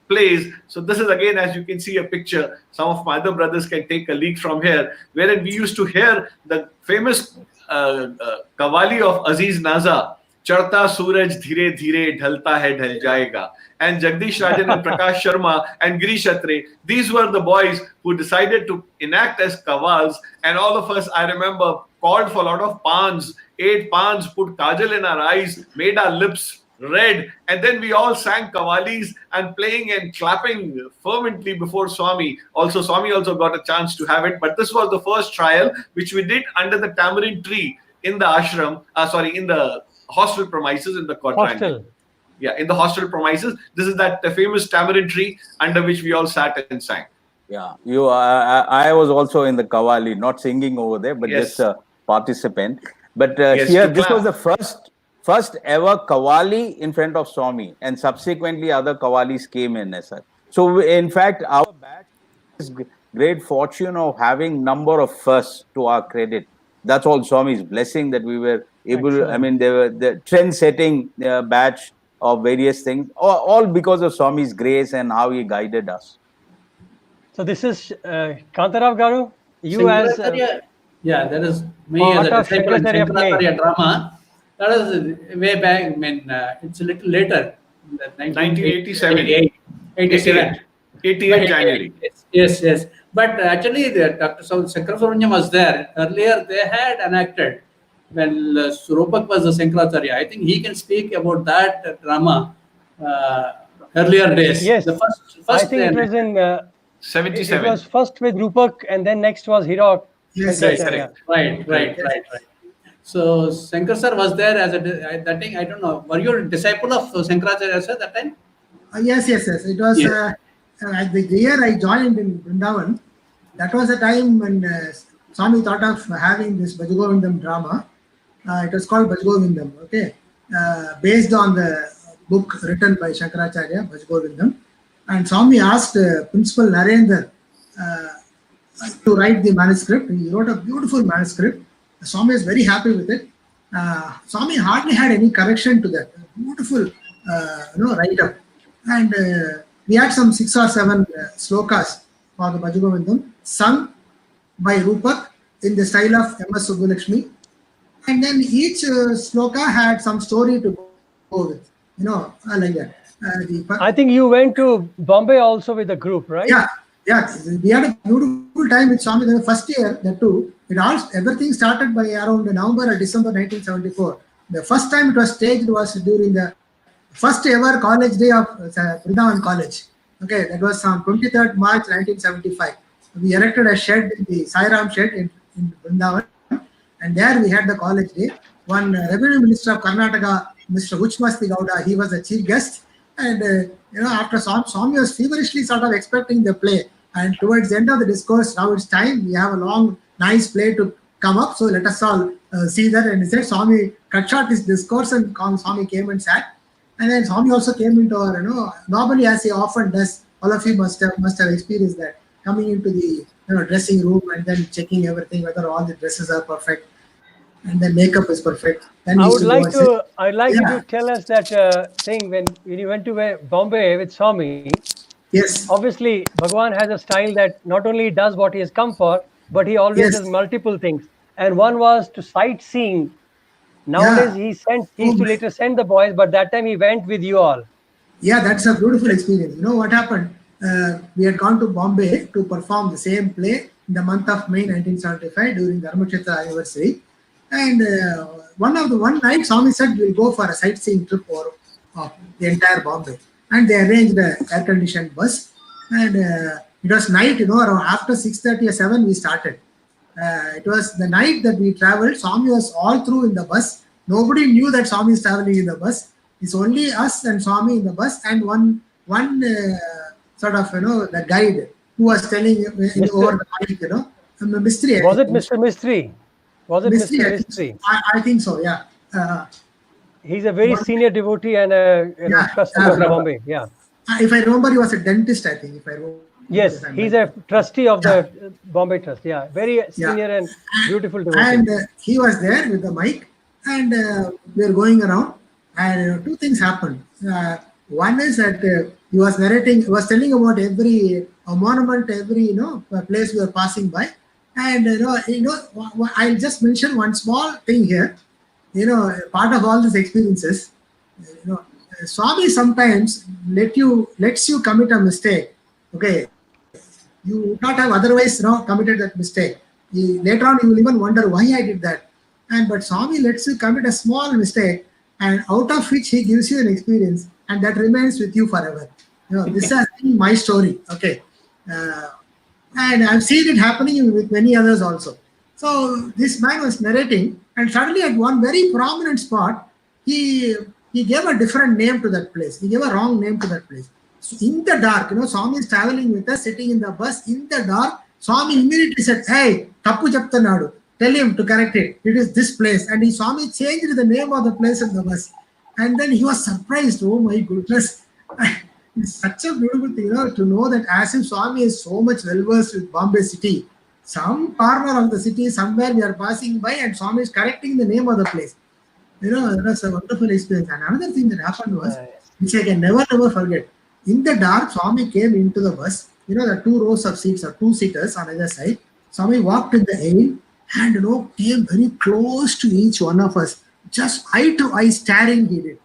plays. So this is again, as you can see a picture, some of my other brothers can take a leak from here, wherein we used to hear the famous kavali of Aziz Naza, Charta Suraj Dhire Dhire Dhalta Hai Dhal Jayega. And Jagdish Rajan and Prakash Sharma and Girish Atre, these were the boys who decided to enact as kavals. And all of us, I remember, called for a lot of pans, ate pans, put kajal in our eyes, made our lips red, and then we all sang kavalis and playing and clapping fervently before Swami. Also, Swami also got a chance to have it. But this was the first trial which we did under the tamarind tree in the ashram, in the hostel premises in the quadrangle. Yeah, in the hostel premises. This is that famous tamarind tree under which we all sat and sang. Yeah, I was also in the Kavali, not singing over there, but just a participant. But here, this was the first ever Kavali in front of Swami, and subsequently other Kavalis came in as such. So, in fact, our batch is great fortune of having number of firsts to our credit. That's all Swami's blessing that we were able. I mean, they were the trend-setting batch of various things, all because of Swami's grace and how he guided us. So this is Kantharao Garu. You as yeah, that is me as a disciple in Sankarsubramanian drama. That is way back. I mean, it's a little later. 1987. 88 January. Yes. But actually, Dr. Sankarsubramanian was there. Earlier, they had enacted when Surupak was the Sankaracharya. I think he can speak about that drama earlier days. Yes, the first I think it was in 77. It was first with Rupak, and then next was Hirok. Yes, Right. So Shankar sir was there as that thing. I don't know. Were you a disciple of Sankaracharya sir that time? Yes. It was the year I joined in Vrindavan. That was the time when Swami thought of having this Bhajagovindam drama. It was called Bhajagovindam, okay, based on the book written by Shankaracharya, Bhajagovindam. And Swami asked Principal Narendra to write the manuscript. He wrote a beautiful manuscript. Swami is very happy with it. Swami hardly had any correction to that. Beautiful, write-up. And we had some 6 or 7 slokas for the Bhajagovindam, sung by Rupak in the style of M.S. Subbulakshmi. And then each sloka had some story to go with, like that. I think you went to Bombay also with the group, right? Yeah. We had a beautiful time with Swami. The first year, that too, everything started by around November or December 1974. The first time it was staged was during the first ever college day of Tribhuvan College. Okay, that was on 23rd March 1975. We erected a shed, the Sai Ram shed in Vrindavan, and there we had the college day. One Revenue Minister of Karnataka, Mr. Uchmasti Gowda, he was the chief guest. And after Swami was feverishly sort of expecting the play. And towards the end of the discourse, now it's time. We have a long, nice play to come up. So let us all see that. And he said, Swami cut short his discourse, and Swami came and sat. And then Swami also came into our, normally as he often does, all of you must have experienced that, coming into the dressing room and then checking everything, whether all the dresses are perfect and then makeup is perfect. Then I'd like you to tell us that thing when you went to Bombay with Swami. Yes. Obviously, Bhagwan has a style that not only does what he has come for, but he always does multiple things. And one was to sightseeing. Nowadays, he used to later send the boys, but that time he went with you all. Yeah, that's a beautiful experience. You know what happened? We had gone to Bombay to perform the same play in the month of May 1975 during the Dharmakshetra anniversary. And one night, Swami said, we'll go for a sightseeing trip over the entire Bombay. And they arranged an air-conditioned bus. And it was night, around after 6:30 or 7, we started. It was the night that we traveled. Swami was all through in the bus. Nobody knew that Swami is traveling in the bus. It's only us and Swami in the bus, and one sort of, the guide who was telling over the mic, Mistry. Was it Mr. Mistry? Was it Mistry? Mr. Mistry? I think so, yeah. He's a very senior devotee and a trustee of Bombay. Yeah. If I remember, he was a dentist, I think. Yes, he's a trustee of the Bombay Trust. Yeah, very senior and beautiful devotee. And he was there with the mic, and we were going around, and 2 things happened. One is that he was narrating, he was telling about every monument, every place we were passing by, and I'll just mention one small thing here. Part of all these experiences, Swami sometimes lets you commit a mistake. Okay, you would not have otherwise committed that mistake. Later on, you will even wonder why I did that. But Swami lets you commit a small mistake, and out of which he gives you an experience, and that remains with you forever. This has been my story. Okay, and I've seen it happening with many others also. So this man was narrating, and suddenly at one very prominent spot, he gave a different name to that place. He gave a wrong name to that place. So in the dark, Swami is traveling with us, sitting in the bus. In the dark, Swami immediately said, "Hey, Tappu Cheptanadu, tell him to correct it. It is this place." And Swami changed the name of the place in the bus. And then he was surprised. Oh my goodness. It's such a beautiful thing, to know that as if Swami is so much well-versed with Bombay city, some corner of the city, somewhere we are passing by, and Swami is correcting the name of the place. That's a wonderful experience. And another thing that happened was, which I can never forget. In the dark, Swami came into the bus. The 2 rows of seats or 2-seaters on either side. Swami walked in the aisle and came very close to each one of us, just eye to eye staring. He did.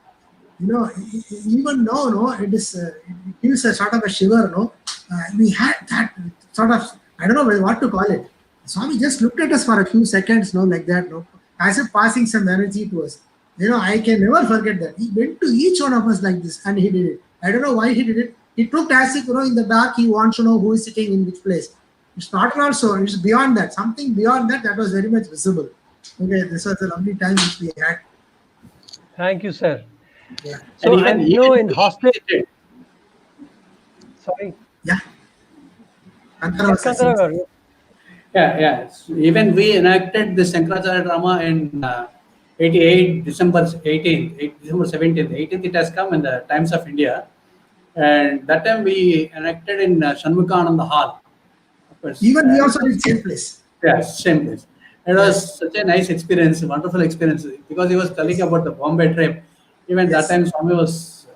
Even though it gives a sort of a shiver. We had that sort of, I don't know what to call it. Swami just looked at us for a few seconds, like that, as if passing some energy to us. I can never forget that. He went to each one of us like this, and he did it. I don't know why he did it. He looked as if, in the dark, he wants to know who is sitting in which place. It's not also, it's beyond that. Something beyond that was very much visible. Okay, this was a lovely time which we had. Thank you, sir. Yeah. So, in Hostel. Sorry. Yeah. Kantharao. Yeah. Even we enacted the Sankarsubramanian drama in 88, December 17th, 18th. It has come in the Times of India. And that time we enacted in Ashok Anand Hall. But, Even we also did same place. yeah, same place. It was such a nice experience, wonderful experience, because he was telling about the Bombay trip. Even that Yes. time, Swami was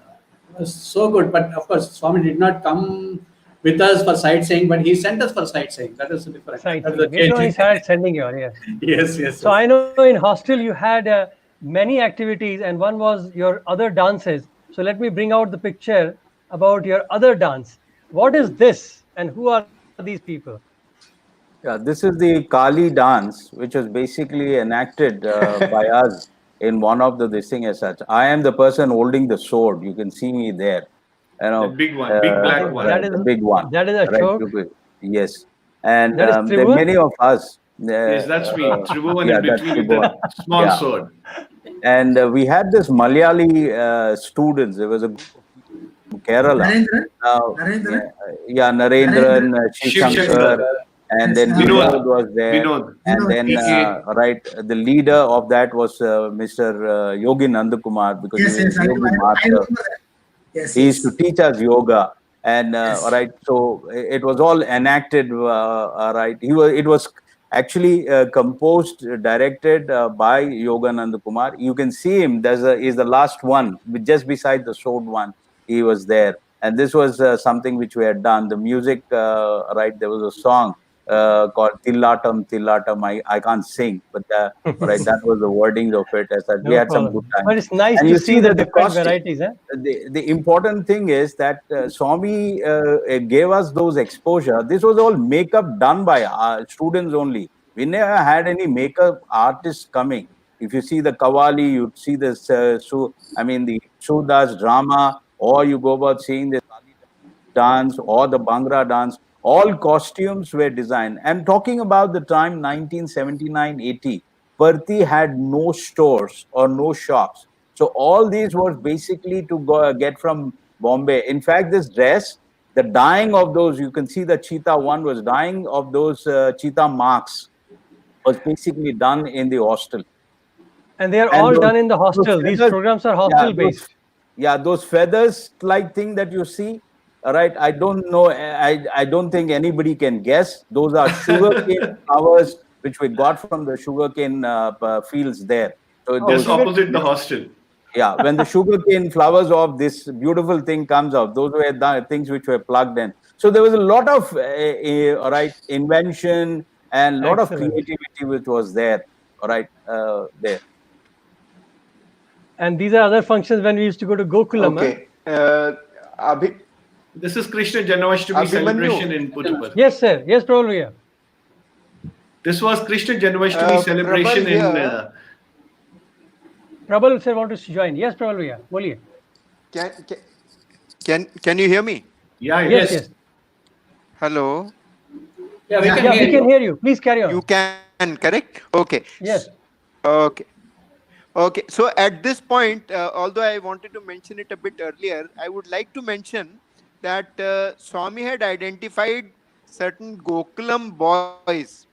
so good. But of course, Swami did not come with us for sightseeing, but he sent us for sightseeing. That is different. That is the Sightseeing. Later change. on, he started sending you on, yes. Yes, yes, So yes. I know in hostel you had many activities, and one was your other dances. So let me bring out the picture about your other dance. What is this, and who are these people? Yeah, this is the Kali dance, which was basically enacted by us in one of the this thing as such. I am the person holding the sword. You can see me there. You The know, big one, big I black think one. right, the big one, that is right? Ashok. Yes, and That is there are Tribhuvan. many of us. Yes, that's me. Tribhuvan Yeah, in that's between with Tribhuvan. that small Yeah, sword. and we had this Malayali students. There was a group of people from Kerala. Narendran, Now, yeah, Narendran, yeah, Narendran. Narendran, Shiv Shankar, Shankar, and Yes. then Vinod, Vinod was there, Vinod, and then PK. right, the leader of that was Mr. Yogi Nandakumar, because he Yes, was yes. I Yogi remember Master. that. Yes, He used to yes. teach us yoga, and Yes. right, so it was all enacted. Right, it was actually composed, directed by Yogananda Kumar. You can see him. Is the last one, just beside the sword one. He was there, and this was something which we had done. The music, right? There was a song called Tillatam Tillatam. I can't sing, but right, that was the wording of it. As that we No had some good problem. times, But it's nice and to you see see the that the different costume, varieties, huh? the important thing is that Swami gave us those exposure. This was all makeup done by students only. We never had any makeup artists coming. If you see the Kavali, you see this, the Sudas drama, or you go about seeing the Kali dance or the Bhangra dance, all costumes were designed. I'm talking about the time 1979-80. Parthi had no stores or no shops. So all these was basically to go get from Bombay. In fact, this dress, the dyeing of those, you can see the cheetah one was dyeing of those cheetah marks was basically done in the hostel. And they are And all done in the those hostel. These feathers, programs are yeah, hostel based. those feathers like thing that you see, all right, I don't know, I don't think anybody can guess. Those are sugarcane flowers which we got from the sugarcane fields there. So Oh, Just those, sugar. opposite the hostel. yeah, when the sugarcane flowers of this beautiful thing comes out, those were the things which were plugged in. So there was a lot of right, invention and a lot of Excellent. creativity which was there, all right, there. And these are other functions when we used to go to Gokulam, huh? Okay. This is Krishna Janmashtami Abhimanyu, celebration in Puttaparthi. Yes, sir. Yes, Prabal. This was Krishna Janmashtami Prabal celebration in. here. Prabal sir want to join. Yes, Prabal. Boliye. Can, can you hear me? Yeah, yeah. Yes, Yes. yes. Hello. Yeah, we can Yeah, hear we can you. hear you. Please carry on. You can, correct? Okay. Yes. Okay. Okay. So at this point, although I wanted to mention it a bit earlier, I would like to mention that Swami had identified certain Gokulam boys,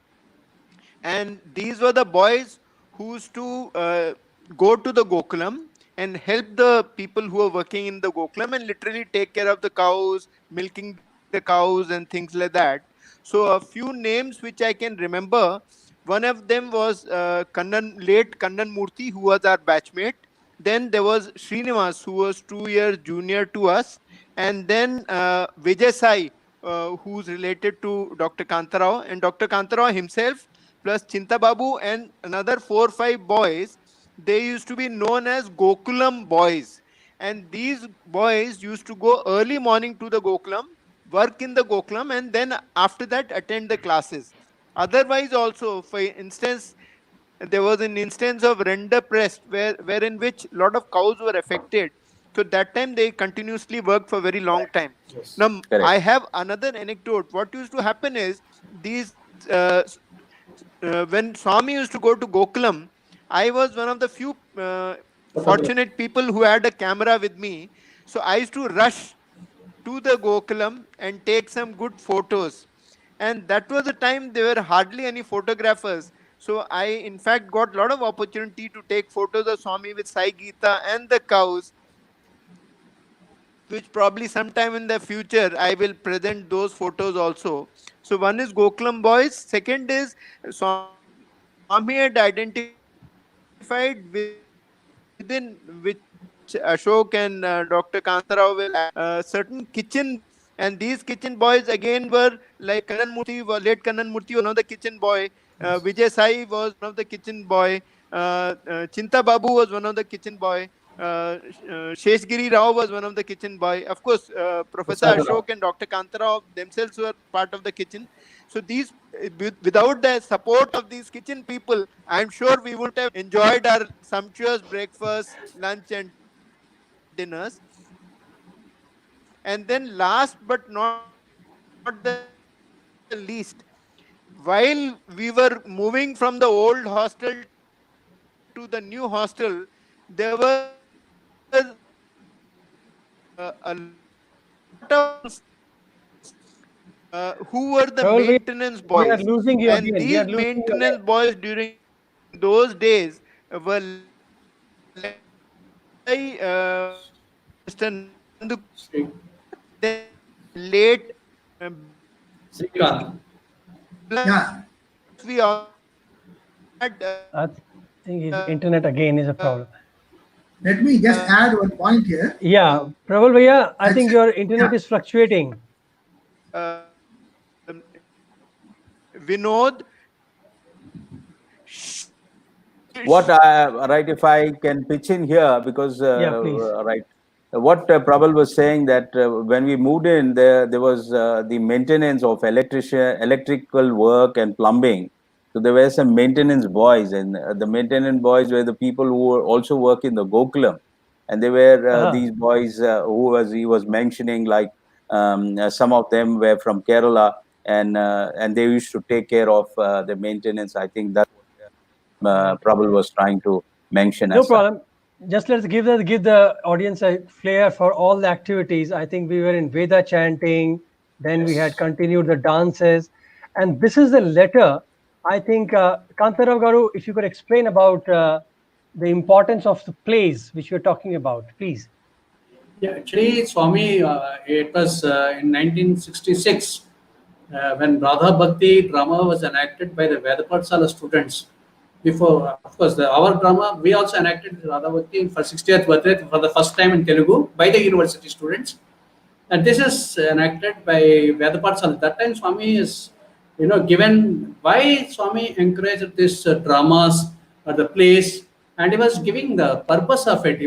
and these were the boys who used to go to the Gokulam and help the people who are working in the Gokulam and literally take care of the cows, milking the cows and things like that. So a few names which I can remember, one of them was late Kannan Murthy, who was our batchmate. Then there was Srinivas, who was 2 years junior to us. And then Vijay Sai, who's related to Dr. Kantharao. And Dr. Kantharao himself, plus Chinta Babu and another 4 or 5 boys, they used to be known as Gokulam boys. And these boys used to go early morning to the Gokulam, work in the Gokulam, and then after that attend the classes. Otherwise, also, for instance, there was an instance of render press wherein which a lot of cows were affected. So that time they continuously worked for a very long time. Yes. Now, Correct. I have another anecdote. What used to happen is these when Swami used to go to Gokulam, I was one of the few fortunate people who had a camera with me. So I used to rush to the Gokulam and take some good photos. And that was the time there were hardly any photographers. So I, in fact, got a lot of opportunity to take photos of Swami with Sai Gita and the cows. which probably sometime in the future I will present those photos also. So one is Gokulam boys. Second is Swami had identified within which Ashok and Dr. Kantharao will add certain kitchen boys, and these kitchen boys again were like Kannan Murthy, late Kannan Murthy was one of the kitchen boy. Vijay Sai was one of the kitchen boy. Chinta Babu was one of the kitchen boy. Sheshgiri Rao was one of the kitchen boy. Of course, Professor Ashok and Dr. Kantharao themselves were part of the kitchen. So these, without the support of these kitchen people, I'm sure we wouldn't have enjoyed our sumptuous breakfast, lunch, and dinners. And then last but not the least, while we were moving from the old hostel to the new hostel, there was a lot of who were the Prabal, maintenance we are boys, losing you and again. We are these losing you again. maintenance boys during those days were led by Mr. Nandukumar, then late Srikanth. Yeah. plus we also had I think his internet again is a problem. Let me just add one point here. Yeah, Prabal Bhaiya, I think your Yeah. internet is fluctuating. Vinod. What right, if I can pitch in here, because Yeah, please. right, what Prabal was saying, that when we moved in, there was the maintenance of electrical work and plumbing. So there were some maintenance boys, and the maintenance boys were the people who were also work in the Gokulam, and they were Uh-huh. these boys he was mentioning, like some of them were from Kerala, and they used to take care of the maintenance. I think that Prabal was trying to mention No as such. problem. Just let's give the audience a flair for all the activities. I think we were in Veda chanting, then we had Yes. continued the dances, and this is the letter. I think Kantharao Garu, if you could explain about the importance of the plays which you're talking about, please. Yeah, actually, Swami, it was in 1966 when Radha Bhakti drama was enacted by the Vedapatsala students. Before, of course, our drama, we also enacted Radha Bhakti for 60th birthday for the first time in Telugu by the university students. And this is enacted by Vedapatsala. That time, Swami is, given why Swami encouraged these dramas or the plays, and he was giving the purpose of it. He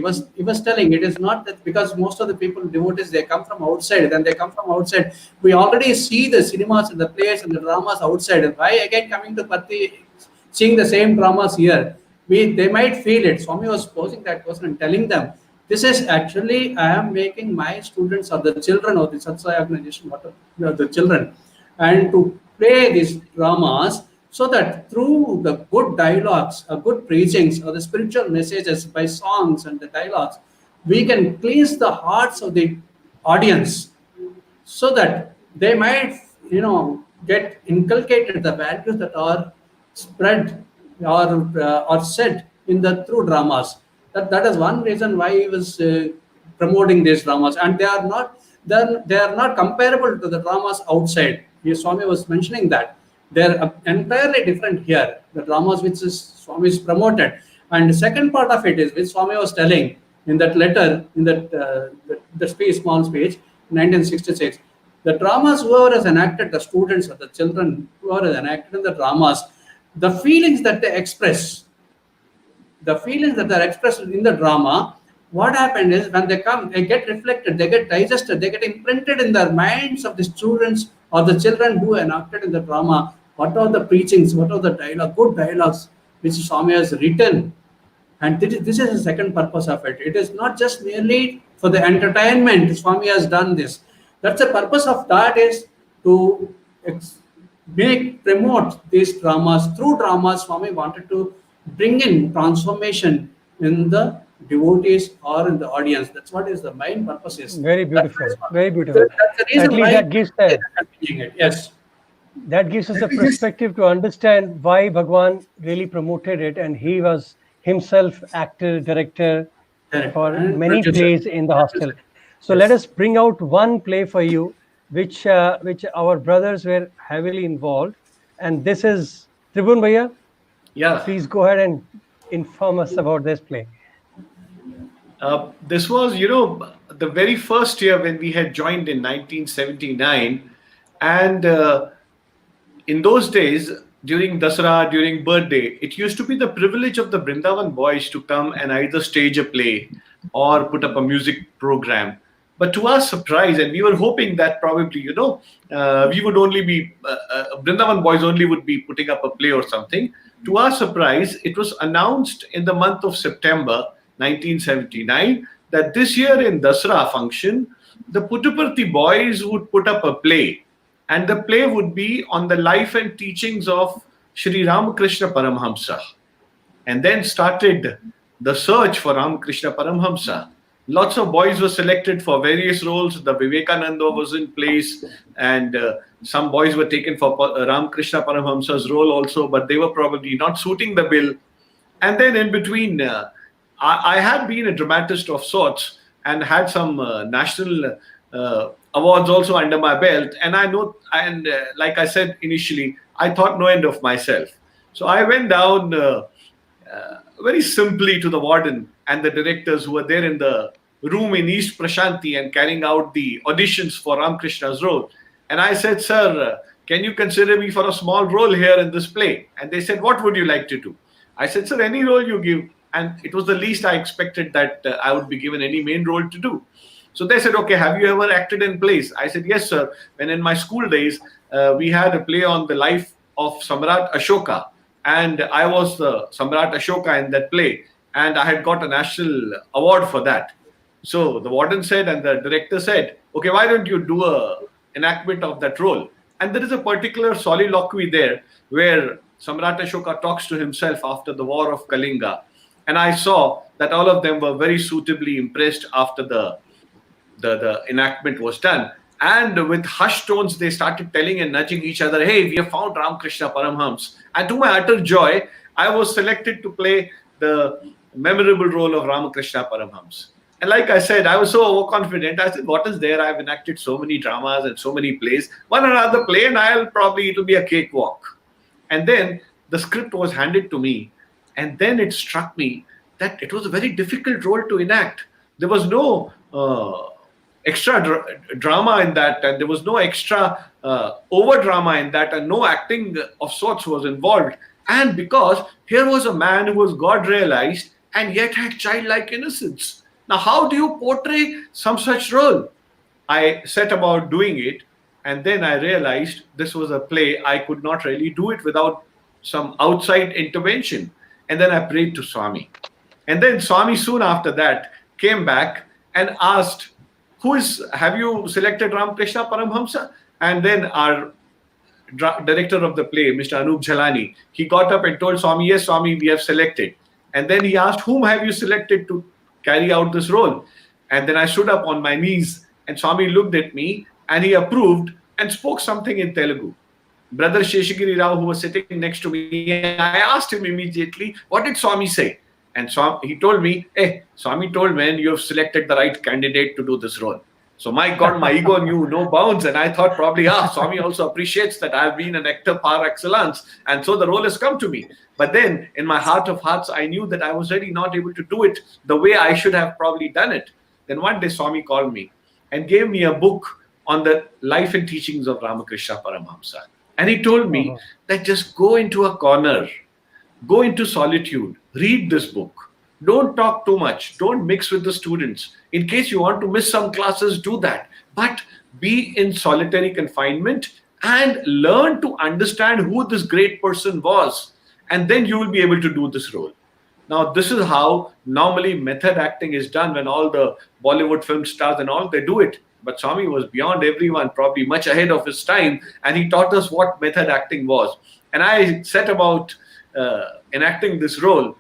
was telling it is not that because most of the people devotees they come from outside. Then they come from outside. We already see the cinemas and the plays and the dramas outside. And why again coming to Patti, seeing the same dramas here? They might feel it. Swami was posing that question and telling them, this is actually I am making my students or the children of the Satsai organization, the children, and to play these dramas so that through the good dialogues, good preachings, or the spiritual messages by songs and the dialogues, we can cleanse the hearts of the audience so that they might, get inculcated the values that are spread or said in the through dramas. That is one reason why he was promoting these dramas, and they are not comparable to the dramas outside. Swami was mentioning that they are entirely different here. The dramas which is Swami is promoted, and the second part of it is which Swami was telling in that letter in that the speech, small speech, 1966. The dramas, whoever has enacted, the students or the children, whoever has enacted in the dramas, the feelings that they express, the feelings that are expressed in the drama, what happened is when they come, they get reflected, they get digested, they get imprinted in their minds of the students or the children who enacted in the drama. What are the preachings, what are the dialogue, good dialogues which Swami has written, and this is the second purpose of it. It is not just merely for the entertainment. Swami has done this. That's the purpose of that, is to promote these dramas. Through dramas, Swami wanted to bring in transformation in the devotees or in the audience. That's what is the main purpose is. Very That's beautiful. why- Very beautiful. That's the At reason least why that gives they are continuing it. Yes. that gives us a Let me just- perspective to understand why Bhagwan really promoted it, and he was himself actor, director Correct. for And many producer. plays in the hostel. So Yes. let us bring out one play for you, which our brothers were heavily involved, and this is Tribhuvan Bhaiya. Yeah. Please go ahead and inform us about this play. This was, you know, the very first year when we had joined in 1979. And in those days, during Dasara, during birthday, it used to be the privilege of the Brindavan boys to come and either stage a play or put up a music program. But to our surprise, and we were hoping that probably, you know, we would only be, Brindavan boys only would be putting up a play or something. To our surprise, it was announced in the month of September 1979 that this year in Dasra function, the Puttaparthi boys would put up a play, and the play would be on the life and teachings of Sri Ramakrishna Paramhamsa. And then started the search for Ramakrishna Paramhamsa. Lots of boys were selected for various roles. The Vivekananda was in place, and some boys were taken for Ramakrishna Paramhamsa's role also, but they were probably not suiting the bill. And then in between, I had been a dramatist of sorts and had some national awards also under my belt. And I know, and like I said initially, I thought no end of myself. So I went down very simply to the warden and the directors who were there in the room in East Prashanti and carrying out the auditions for Ramakrishna's role. And I said, sir, can you consider me for a small role here in this play? And they said, what would you like to do? I said, sir, any role you give. And it was the least I expected that I would be given any main role to do. So they said, okay, have you ever acted in plays? I said, yes, sir. When in my school days, we had a play on the life of Samrat Ashoka. And I was the Samrat Ashoka in that play. And I had got a national award for that. So the warden said, and the director said, okay, why don't you do a enactment of that role? And there is a particular soliloquy there where Samrat Ashoka talks to himself after the war of Kalinga. And I saw that all of them were very suitably impressed after the enactment was done. And with hushed tones, they started telling and nudging each other, hey, we have found Ramakrishna Paramhams. And to my utter joy, I was selected to play the memorable role of Ramakrishna Paramhams. And like I said, I was so overconfident. I said, what is there? I've enacted so many dramas and so many plays. One another play, and it'll be a cakewalk. And then the script was handed to me. And then it struck me that it was a very difficult role to enact. There was no extra drama in that, and there was no extra over drama in that, and no acting of sorts was involved. And because here was a man who was God realized and yet had childlike innocence. Now, how do you portray some such role? I set about doing it, and then I realized this was a play. I could not really do it without some outside intervention. And then I prayed to Swami. And then Swami soon after that came back and asked, have you selected Ramakrishna Paramhamsa? And then our director of the play, Mr. Anup Jhalani, he got up and told Swami, yes, Swami, we have selected. And then he asked, whom have you selected to carry out this role? And then I stood up on my knees, and Swami looked at me and he approved and spoke something in Telugu. Brother Sheshagiri Rao, who was sitting next to me, I asked him immediately, what did Swami say? And he told me, hey, Swami told me you have selected the right candidate to do this role. So my God, my ego knew no bounds. And I thought probably, Swami also appreciates that I've been an actor par excellence. And so the role has come to me. But then in my heart of hearts, I knew that I was really not able to do it the way I should have probably done it. Then one day Swami called me and gave me a book on the life and teachings of Ramakrishna Paramhamsa. And he told me that just go into a corner, go into solitude, read this book. Don't talk too much. Don't mix with the students. In case you want to miss some classes, do that. But be in solitary confinement and learn to understand who this great person was. And then you will be able to do this role. Now, this is how normally method acting is done when all the Bollywood film stars and all, they do it. But Swami was beyond everyone, probably much ahead of his time. And he taught us what method acting was. And I set about enacting this role.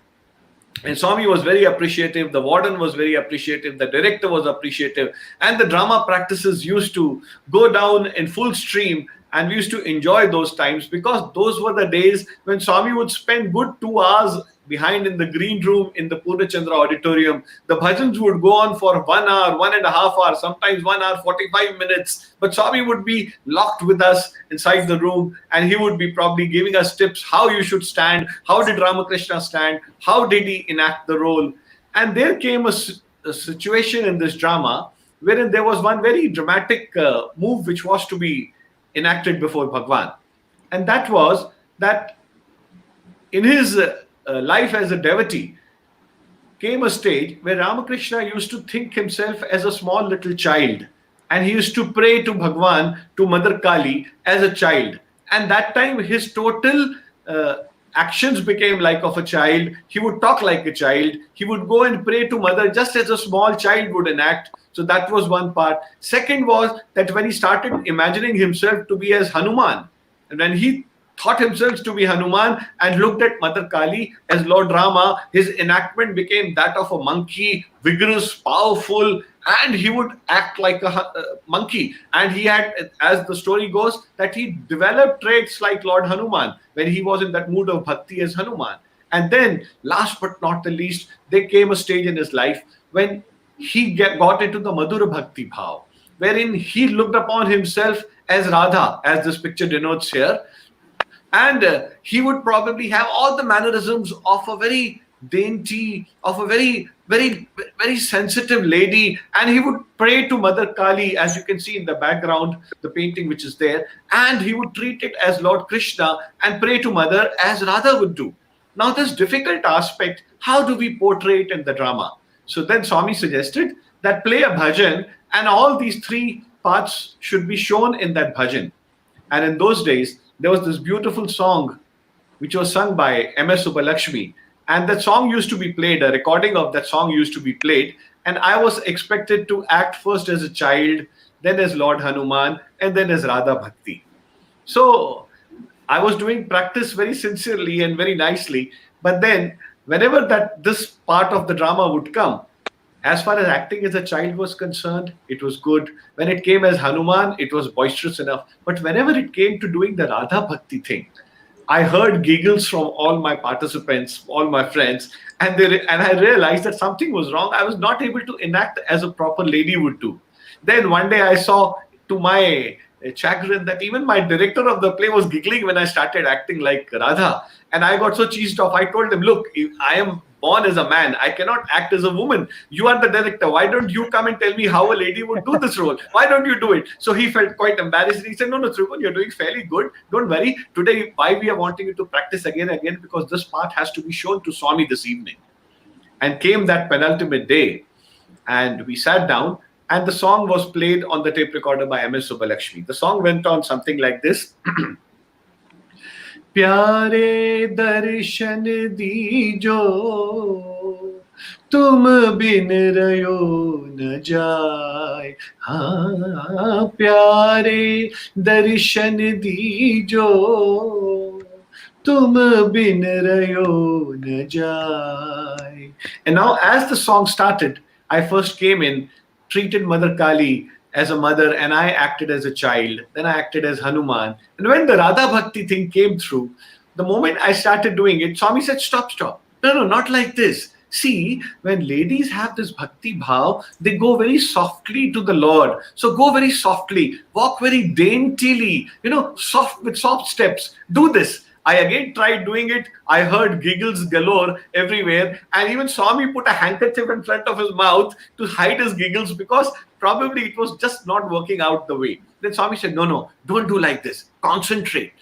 And Swami was very appreciative. The warden was very appreciative. The director was appreciative. And the drama practices used to go down in full stream. And we used to enjoy those times because those were the days when Swami would spend good 2 hours behind in the green room in the Purnachandra auditorium. The bhajans would go on for 1 hour, 1.5 hours, sometimes 1 hour, 45 minutes. But Swami would be locked with us inside the room, and he would be probably giving us tips how you should stand, how did Ramakrishna stand, how did he enact the role. And there came a situation in this drama wherein there was one very dramatic move which was to be enacted before Bhagwan. And that was that in his life as a devotee came a stage where Ramakrishna used to think himself as a small little child, and he used to pray to Bhagwan, to Mother Kali as a child. And that time his total actions became like of a child. He would talk like a child. He would go and pray to Mother just as a small child would enact. So that was one part. Second was that when he started imagining himself to be as Hanuman, and when he thought himself to be Hanuman and looked at Mother Kali as Lord Rama, his enactment became that of a monkey, vigorous, powerful, and he would act like a monkey. And he had, as the story goes, that he developed traits like Lord Hanuman when he was in that mood of bhakti as Hanuman. And then, last but not the least, there came a stage in his life when he got into the Madhura Bhakti Bhav, wherein he looked upon himself as Radha, as this picture denotes here. And he would probably have all the mannerisms of a very dainty, of a very, very, very sensitive lady. And he would pray to Mother Kali, as you can see in the background, the painting which is there. And he would treat it as Lord Krishna and pray to Mother as Radha would do. Now, this difficult aspect, how do we portray it in the drama? So then Swami suggested that play a bhajan, and all these three parts should be shown in that bhajan. And in those days, there was this beautiful song which was sung by M.S. Subbulakshmi, and that song used to be played, a recording of that song used to be played, and I was expected to act first as a child, then as Lord Hanuman, and then as Radha Bhakti. So I was doing practice very sincerely and very nicely, but then whenever this part of the drama would come, as far as acting as a child was concerned, it was good. When it came as Hanuman, it was boisterous enough. But whenever it came to doing the Radha Bhakti thing, I heard giggles from all my participants, all my friends, and I realized that something was wrong. I was not able to enact as a proper lady would do. Then one day I saw, to my chagrin, that even my director of the play was giggling when I started acting like Radha. And I got so cheesed off. I told him, look, I am born as a man. I cannot act as a woman. You are the director. Why don't you come and tell me how a lady would do this role? Why don't you do it? So he felt quite embarrassed. He said, no, Tribhuvan, you're doing fairly good. Don't worry. Today, why we are wanting you to practice again, because this part has to be shown to Swami this evening. And came that penultimate day, and we sat down, and the song was played on the tape recorder by M.S. Subbulakshmi. The song went on something like this. प्यारे दर्शन दीजो तुम बिन रयो न जाए हाँ प्यारे दर्शन दीजो तुम बिन रयो न जाए. And now as the song started, I first came in, treated Mother Kali as a mother, and I acted as a child. Then I acted as Hanuman. And when the Radha Bhakti thing came through, the moment I started doing it, Swami said, stop. No, not like this. See, when ladies have this Bhakti Bhav, they go very softly to the Lord. So go very softly, walk very daintily, soft with soft steps. Do this. I again tried doing it. I heard giggles galore everywhere. And even Swami put a handkerchief in front of his mouth to hide his giggles, because probably it was just not working out the way. Then Swami said, no, don't do like this. Concentrate.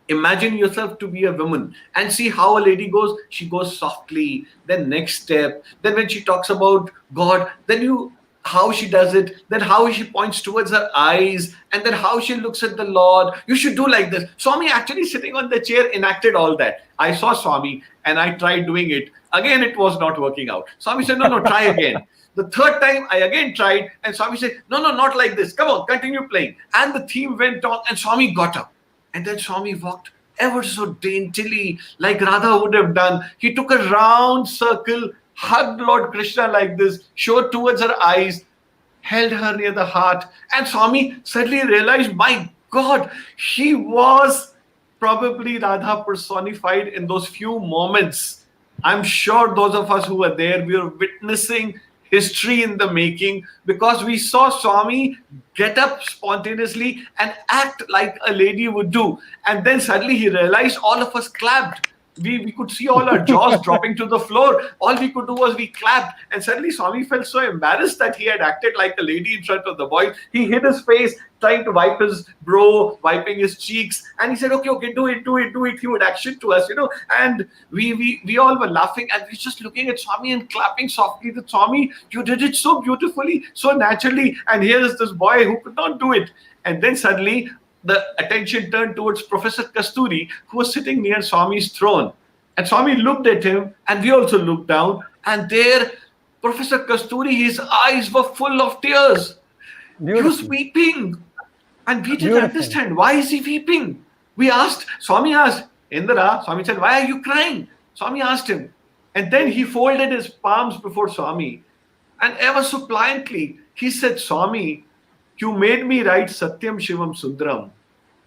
Imagine yourself to be a woman and see how a lady goes. She goes softly. Then next step. Then when she talks about God, then how she does it, then how she points towards her eyes, and then how she looks at the Lord. You should do like this. Swami actually sitting on the chair enacted all that. I saw Swami and I tried doing it. Again, it was not working out. Swami said, no, try again. The third time I again tried, and Swami said, no, not like this. Come on, continue playing. And the theme went on, and Swami got up. And then Swami walked ever so daintily, like Radha would have done. He took a round circle, hugged Lord Krishna like this, showed towards her eyes, held her near the heart. And Swami suddenly realized, my God, he was probably Radha personified in those few moments. I'm sure those of us who were there, we were witnessing history in the making, because we saw Swami get up spontaneously and act like a lady would do. And then suddenly he realized all of us clapped. We could see all our jaws dropping to the floor. All we could do was we clapped. And suddenly Swami felt so embarrassed that he had acted like a lady in front of the boys. He hid his face, trying to wipe his brow, wiping his cheeks. And he said, okay, do it. He would action to us, And we all were laughing, and we were just looking at Swami and clapping softly. That Swami, you did it so beautifully, so naturally. And here is this boy who could not do it. And then suddenly the attention turned towards Professor Kasturi, who was sitting near Swami's throne. And Swami looked at him, and we also looked down. And there, Professor Kasturi, his eyes were full of tears. He was weeping. And we didn't understand, why is he weeping? Swami asked, Indra, Swami said, why are you crying? Swami asked him. And then he folded his palms before Swami. And ever so pliantly, he said, Swami, you made me write Satyam Shivam Sundaram.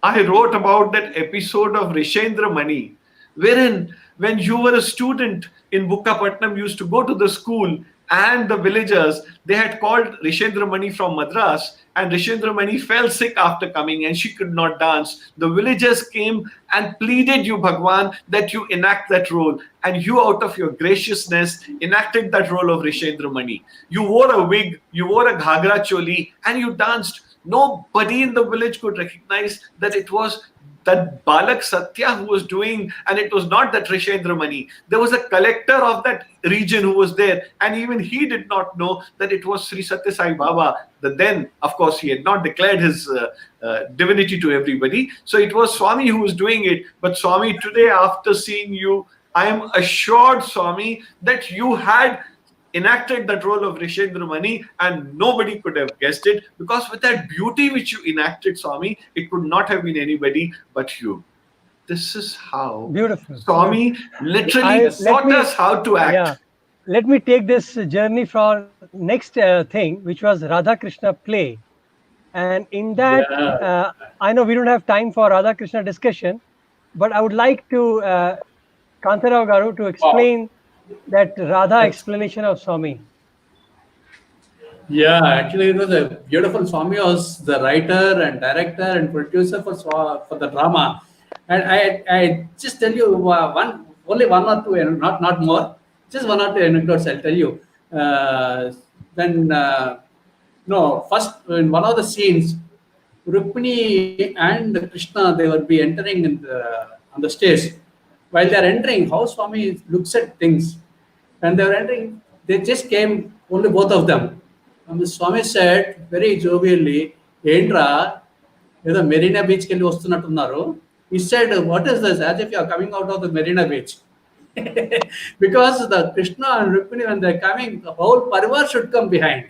I wrote about that episode of Rishendra Mani, wherein when you were a student in Bukkapatnam, you used to go to the school, and the villagers, they had called Rishendra Mani from Madras, and Rishendra Mani fell sick after coming and she could not dance. The villagers came and pleaded you, Bhagwan, that you enact that role. And you, out of your graciousness, enacted that role of Rishendra Mani. You wore a wig, you wore a ghagra choli, and you danced. Nobody in the village could recognize that it was that Balak Satya who was doing, and it was not that Rishendra Mani. There was a collector of that region who was there, and even he did not know that it was Sri Satya Sai Baba. That then, of course, he had not declared his divinity to everybody. So it was Swami who was doing it. But Swami, today, after seeing you, I am assured, Swami, that you had enacted that role of Rishendra Mani, and nobody could have guessed it, because with that beauty which you enacted, Swami, it could not have been anybody but you. This is how Swami literally taught us how to act. Yeah. Let me take this journey for next thing, which was Radha Krishna play. And in that, I know we don't have time for Radha Krishna discussion, but I would like to Kantharao Garu to explain that Radha explanation of Swami. Yeah, actually, it was a beautiful. Swami was the writer and director and producer for the drama. And I just tell you only one or two, not more, just one or two anecdotes I'll tell you. First, in one of the scenes, Rukmini and Krishna, they will be entering on the stage. While they are entering, how Swami looks at things. When they were entering, they just came, only both of them. And the Swami said very jovially, Endra, the Marina Beach ke liye vastunnatunnaru. He said, what is this? As if you are coming out of the Marina Beach. Because the Krishna and Rukmini, when they are coming, the whole parivar should come behind.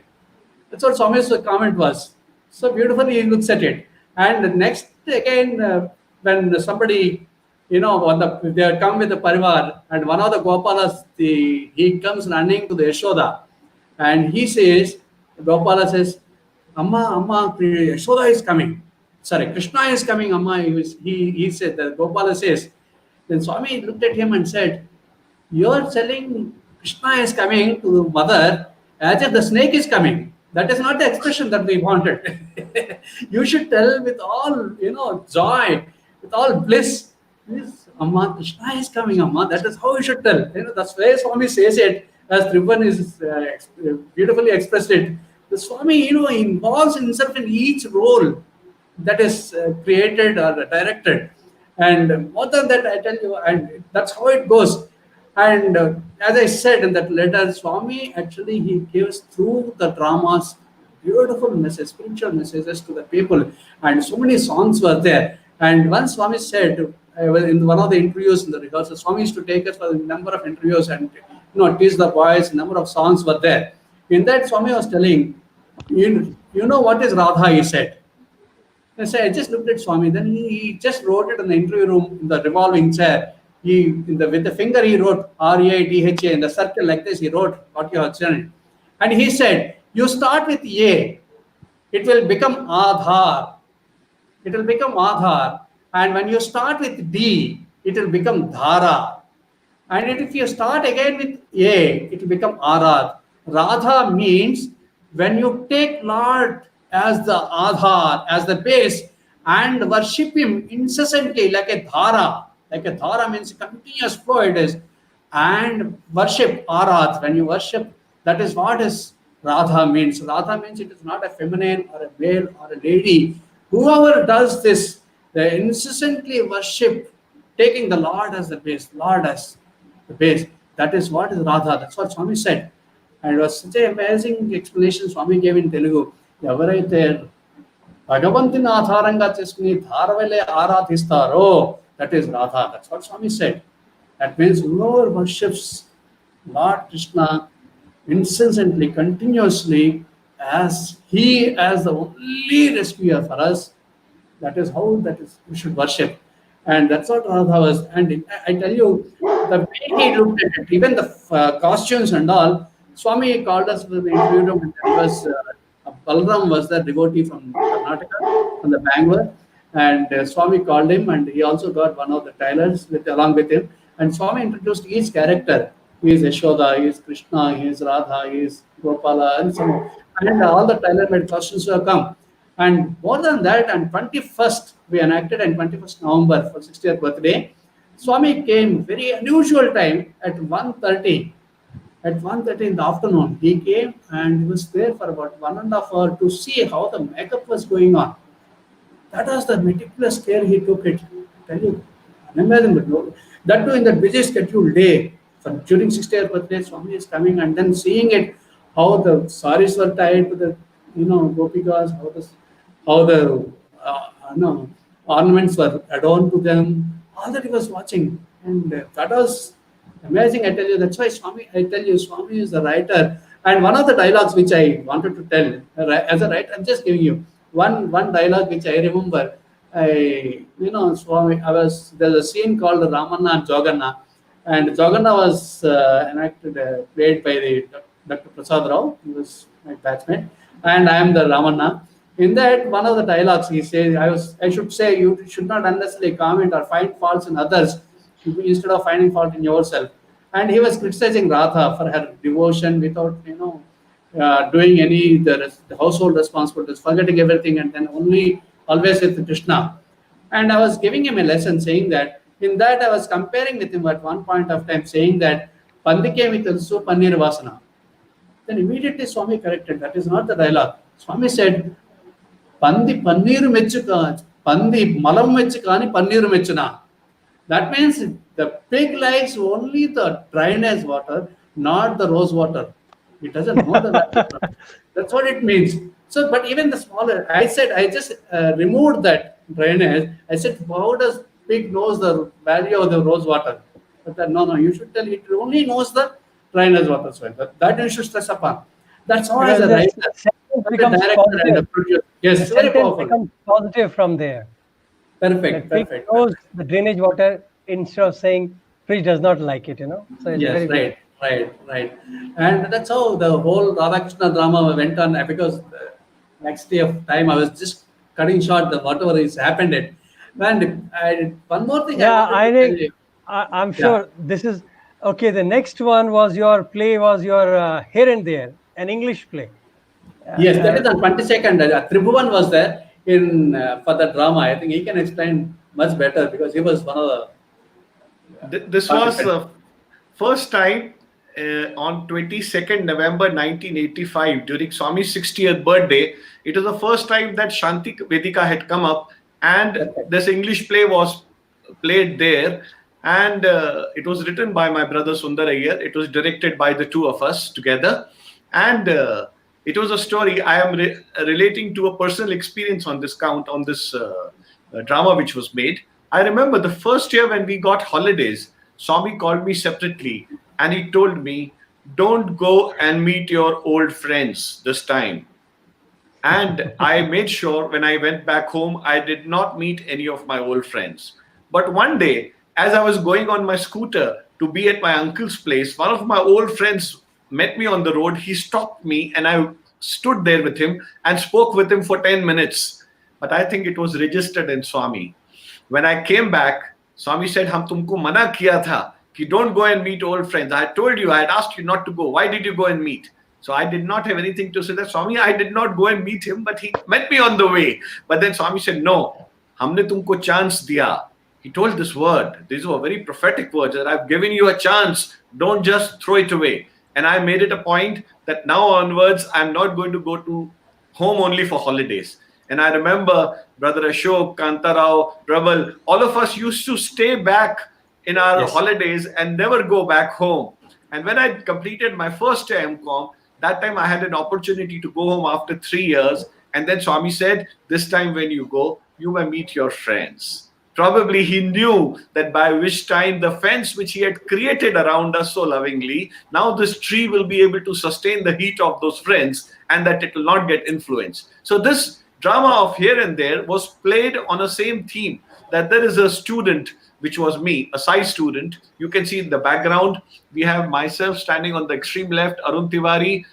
That's what Swami's comment was. So beautifully he looks at it. And next, again, when somebody, they come with the parivar, and one of the Gopalas, he comes running to the Yashoda, and he says, Gopala says, Amma, Yashoda is coming. Sorry, Krishna is coming, Amma. He said, that Gopala says. Then Swami looked at him and said, you are telling Krishna is coming to the mother as if the snake is coming. That is not the expression that we wanted. You should tell with all, joy, with all bliss. Yes, Amma, Krishna is coming, Amma. That is how you should tell. That's why Swami says it, as Tribhuvan is beautifully expressed it. The Swami, involves himself in each role that is created or directed. And more than that, I tell you, and that's how it goes. And as I said in that letter, Swami actually, he gives through the dramas beautiful messages, spiritual messages to the people. And so many songs were there. And once Swami said, in one of the interviews in the rehearsal, Swami used to take us for a number of interviews and teach the boys. Number of songs were there. In that, Swami was telling, you know what is Radha? He said. I said, I just looked at Swami. Then he just wrote it in the interview room in the revolving chair. With the finger he wrote R-A-D-H-A in the circle like this. He wrote what you have done. And he said, you start with A, it will become Adhar. It will become Adhar. And when you start with D, it will become Dhara. And if you start again with A, it will become Arad. Radha means when you take Lord as the Adhar, as the base, and worship him incessantly like a dhara. Like a dhara means continuous flow it is. And worship Arad. When you worship, that is what is Radha means. Radha means it is not a feminine or a male or a lady. Whoever does this, they incessantly worship, taking the Lord as the base, Lord as the base. That is what is Radha. That's what Swami said. And it was such an amazing explanation Swami gave in Telugu. ఎవరైతే భగవంతుని ఆధారంగా చేసుకుని ధారవలే ఆరాధిస్తారో, that is Radha. That's what Swami said. That means whoever worships Lord Krishna incessantly, continuously, as he as the only rescuer for us, that is how that is we should worship. And that's what Radha was. And I tell you, the way he looked at it, even the costumes and all, Swami called us with the interview when there was Balram was the devotee from Karnataka, from the Bangalore, and Swami called him, and he also got one of the tailors along with him. And Swami introduced each character. He is Yashoda, he is Krishna, he is Radha, he is Gopala, and so on. And all the tailor-made costumes have come. And more than that, on 21st, we enacted on 21st November for 60th birthday. Swami came very unusual time at 1:30. At 1:30 in the afternoon, he came and he was there for about 1.5 hours to see how the makeup was going on. That was the meticulous care he took it. I tell you, unimaginable. That too in that busy scheduled day. For during 60th birthday, Swami is coming and then seeing it, how the saris were tied to the, gopikas, how the ornaments were adorned to them. All that he was watching, and that was amazing. I tell you, that's why Swami. I tell you, Swami is the writer. And one of the dialogues which I wanted to tell as a writer, I'm just giving you one dialogue which I remember. Swami. There's a scene called Ramanna and Joganna, and Joganna was played by Dr. Prasad Rao. He was my batchmate, and I am the Ramanna. In that, one of the dialogues he says, I should say, you should not unnecessarily comment or find faults in others instead of finding fault in yourself. And he was criticizing Radha for her devotion without, doing any the household responsibilities, forgetting everything, and then always with Krishna. And I was giving him a lesson, saying that in that I was comparing with him at one point of time, saying that Pandike mitalsu Pannir Vasana. Then immediately Swami corrected, that is not the dialogue. Swami said, Pandi Panniru Mechuka, Pandi Malam Mechukani Panniru Mechuna. That means the pig likes only the drainage water, not the rose water. It doesn't know the water. That's what it means. So, but even the smaller, I just removed that drainage. I said, how does pig knows the value of the rose water? But then, no, you should tell it only knows the drainage water. So that you should stress upon. That's how as a writer, becomes director and a producer. Yes, the very sentence powerful. becomes positive from there. Perfect. Pig knows the drainage water instead of saying fish does not like it. So it's Yes, very right. And that's how the whole Radhakrishna drama went on, because the next day of time I was just cutting short the whatever is happened. And one more thing. Yeah, I think I'm sure this is okay. The next one was your Here and There, an English play. Yes, that is on 22nd. Tribhuvan was there for the drama. I think he can explain much better because he was one of the. This was the first time on 22nd November 1985 during Swami's 60th birthday. It was the first time that Shanti Vedika had come up, and this English play was played there. And it was written by my brother Sundar Iyer. It was directed by the two of us together. And it was a story. I am relating to a personal experience on this count, on this drama which was made. I remember the first year when we got holidays, Swami called me separately and he told me, don't go and meet your old friends this time. And I made sure when I went back home, I did not meet any of my old friends. But one day, as I was going on my scooter to be at my uncle's place, one of my old friends met me on the road. He stopped me and I stood there with him and spoke with him for 10 minutes. But I think it was registered in Swami. When I came back, Swami said, "Hum tumko mana kiya tha You don't go and meet old friends. I told you, I had asked you not to go. Why did you go and meet? So I did not have anything to say that Swami, I did not go and meet him, but he met me on the way. But then Swami said, no, humne tumko chance diya. He told this word. These were very prophetic words that I've given you a chance. Don't just throw it away. And I made it a point that now onwards, I'm not going to go to home only for holidays. And I remember Brother Ashok, Kantharao, Prabal, all of us used to stay back in our holidays and never go back home. And when I completed my first year MCOM, that time I had an opportunity to go home after 3 years. And then Swami said, this time when you go, you may meet your friends. Probably he knew that by which time the fence which he had created around us so lovingly, now this tree will be able to sustain the heat of those friends and that it will not get influenced. So this drama of Here and There was played on a same theme, that there is a student, which was me, a Sai student. You can see in the background, we have myself standing on the extreme left, Arun Tiwari,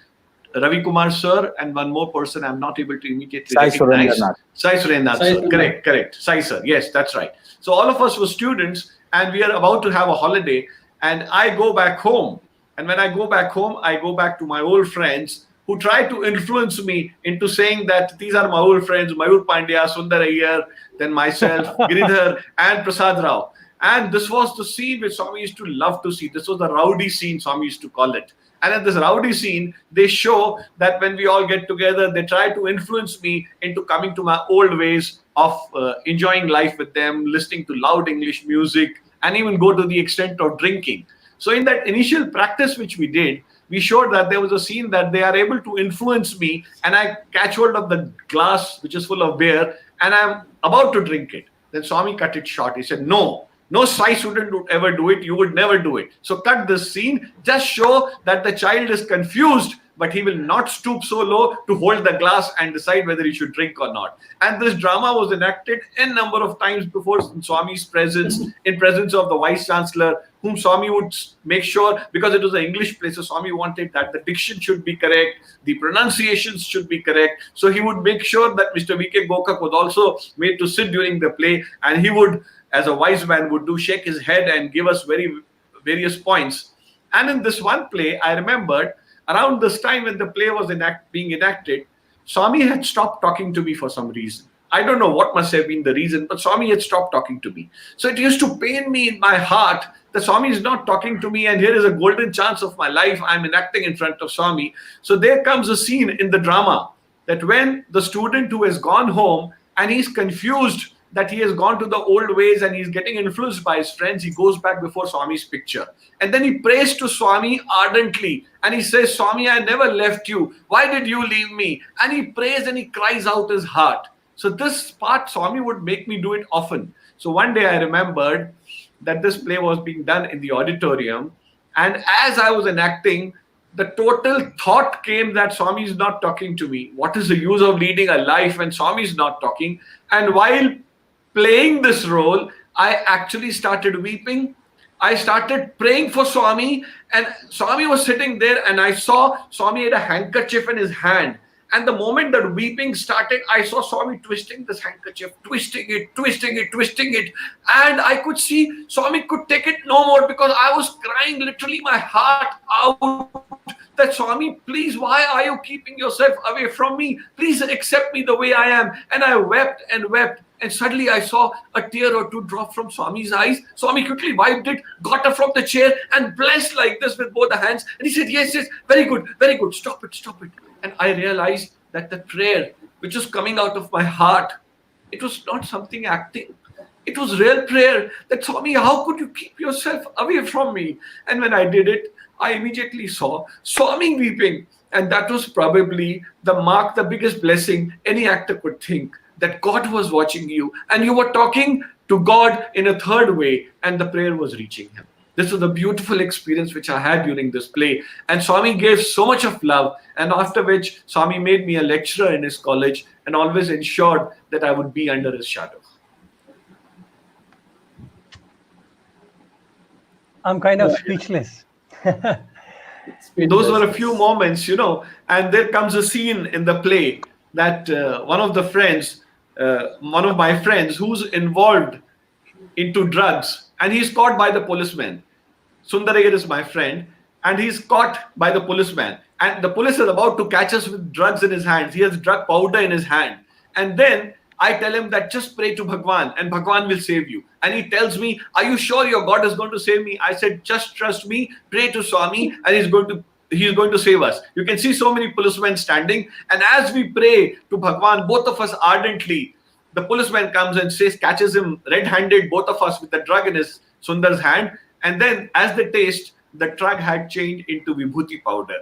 Ravi Kumar sir, and one more person I'm not able to immediately recognize. Sai Surendranath sir. Correct. Sai sir. Yes, that's right. So all of us were students and we are about to have a holiday and I go back home. And when I go back home, I go back to my old friends who try to influence me into saying that these are my old friends, Mayur Pandya, Sundar Iyer, then myself, Giridhar and Prasad Rao. And this was the scene which Swami used to love to see. This was the rowdy scene, Swami used to call it. And at this rowdy scene, they show that when we all get together, they try to influence me into coming to my old ways of enjoying life with them, listening to loud English music, and even go to the extent of drinking. So in that initial practice which we did, we showed that there was a scene that they are able to influence me, and I catch hold of the glass which is full of beer, and I'm about to drink it. Then Swami cut it short. He said, no Sai student would ever do it. You would never do it. So cut this scene. Just show that the child is confused, but he will not stoop so low to hold the glass and decide whether he should drink or not. And this drama was enacted a number of times before Swami's presence, in presence of the Vice Chancellor, whom Swami would make sure, because it was an English play, so Swami wanted that the diction should be correct, the pronunciations should be correct. So he would make sure that Mr. V.K. Gokak was also made to sit during the play, and he would, as a wise man would do, shake his head and give us various points. And in this one play, I remembered, around this time when the play was being enacted, Swami had stopped talking to me for some reason. I don't know what must have been the reason, but Swami had stopped talking to me. So it used to pain me in my heart that Swami is not talking to me, and here is a golden chance of my life. I'm enacting in front of Swami. So there comes a scene in the drama that when the student who has gone home and he's confused that he has gone to the old ways and he's getting influenced by his friends, he goes back before Swami's picture. And then he prays to Swami ardently. And he says, Swami, I never left you. Why did you leave me? And he prays and he cries out his heart. So this part, Swami would make me do it often. So one day I remembered that this play was being done in the auditorium. And as I was enacting, the total thought came that Swami is not talking to me. What is the use of leading a life when Swami is not talking? And while playing this role, I actually started weeping. I started praying for Swami, and Swami was sitting there, and I saw Swami had a handkerchief in his hand. And the moment that weeping started, I saw Swami twisting this handkerchief, twisting it. And I could see Swami could take it no more, because I was crying literally my heart out that, Swami, please, why are you keeping yourself away from me? Please accept me the way I am. And I wept and wept. And suddenly I saw a tear or two drop from Swami's eyes. Swami quickly wiped it, got up from the chair and blessed like this with both the hands. And he said, yes, very good, stop it. And I realized that the prayer which was coming out of my heart, it was not something acting. It was real prayer that, Swami, how could you keep yourself away from me? And when I did it, I immediately saw Swami weeping. And that was probably the biggest blessing any actor could think, that God was watching you and you were talking to God in a third way, and the prayer was reaching him. This was a beautiful experience which I had during this play. And Swami gave so much of love, and after which Swami made me a lecturer in his college and always ensured that I would be under his shadow. I'm kind of speechless. Those were a few moments, and there comes a scene in the play that one of my friends who's involved into drugs, and he's caught by the policeman. Sundarayar is my friend, and he's caught by the policeman. And the police is about to catch us with drugs in his hands. He has drug powder in his hand. And then I tell him that just pray to Bhagwan and Bhagwan will save you. And he tells me, are you sure your God is going to save me? I said, just trust me, pray to Swami, and he's going to save us. You can see so many policemen standing. And as we pray to Bhagwan, both of us ardently, the policeman comes and catches him red-handed, both of us with the drug in his Sundar's hand. And then as they taste, the drug had changed into vibhuti powder.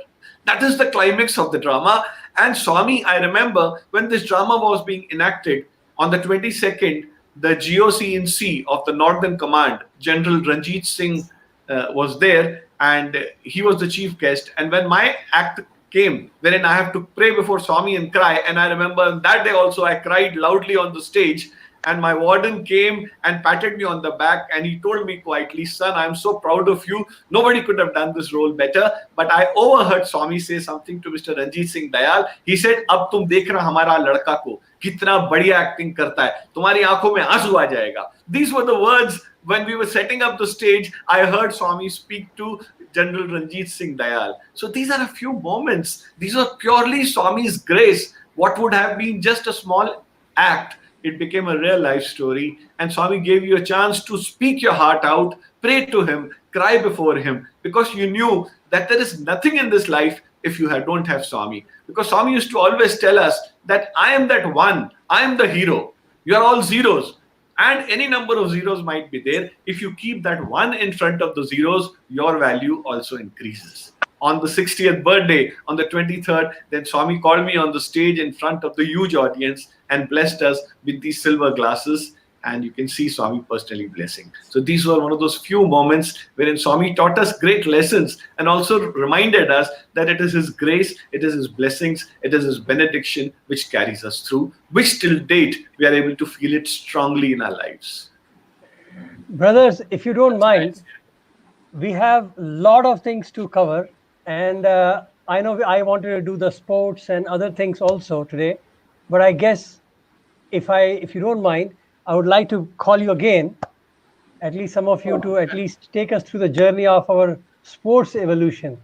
That is the climax of the drama. And Swami, I remember when this drama was being enacted on the 22nd, the GOC in C of the Northern Command, General Ranjit Singh was there, and he was the chief guest. And when my act came, wherein I have to pray before Swami and cry, and I remember that day also I cried loudly on the stage. And my warden came and patted me on the back, and he told me quietly, son, I'm so proud of you. Nobody could have done this role better. But I overheard Swami say something to Mr. Ranjit Singh Dayal. He said, अब तुम देखना हमारा लड़का को कितना बढ़िया acting करता है, तुम्हारी आंखों में आंसू आ जाएगा. These were the words when we were setting up the stage. I heard Swami speak to General Ranjit Singh Dayal. So these are a few moments. These are purely Swami's grace. What would have been just a small act, it became a real life story. And Swami gave you a chance to speak your heart out, pray to him, cry before him, because you knew that there is nothing in this life if you don't have Swami. Because Swami used to always tell us that I am that one, I am the hero. You are all zeros. And any number of zeros might be there. If you keep that one in front of the zeros, your value also increases. On the 60th birthday, on the 23rd, then Swami called me on the stage in front of the huge audience and blessed us with these silver glasses. And you can see Swami personally blessing. So these were one of those few moments wherein Swami taught us great lessons and also reminded us that it is his grace, it is his blessings, it is his benediction which carries us through, which till date we are able to feel it strongly in our lives. Brothers, if you don't mind, we have a lot of things to cover. And I know I wanted to do the sports and other things also today, but I guess if you don't mind, I would like to call you again, at least some of you, to at least take us through the journey of our sports evolution.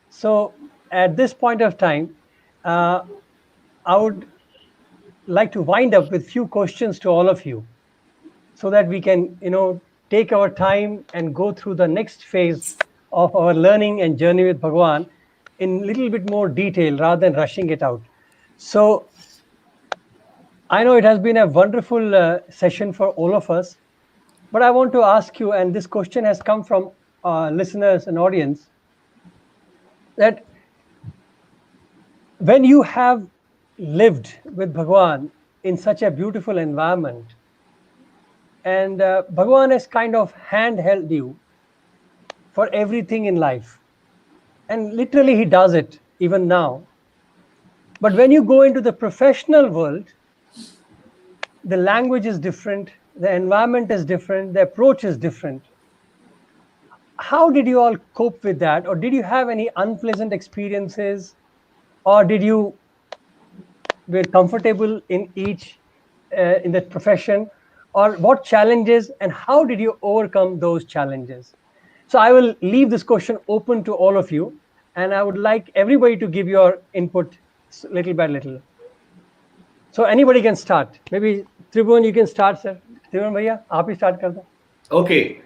So at this point of time, I would like to wind up with few questions to all of you, so that we can, take our time and go through the next phase of our learning and journey with Bhagwan in a little bit more detail rather than rushing it out. So I know it has been a wonderful session for all of us, but I want to ask you, and this question has come from listeners and audience, that when you have lived with Bhagwan in such a beautiful environment, and Bhagwan has kind of handheld you for everything in life, and literally he does it even now. But when you go into the professional world, the language is different, the environment is different, the approach is different. How did you all cope with that? Or did you have any unpleasant experiences? Or did you were comfortable in each, in that profession? Or what challenges and how did you overcome those challenges? So I will leave this question open to all of you, and I would like everybody to give your input little by little. So anybody can start. Maybe Tribhuvan, you can start, sir. Tribhuvan bhaiya, aap hi start kar do. Okay.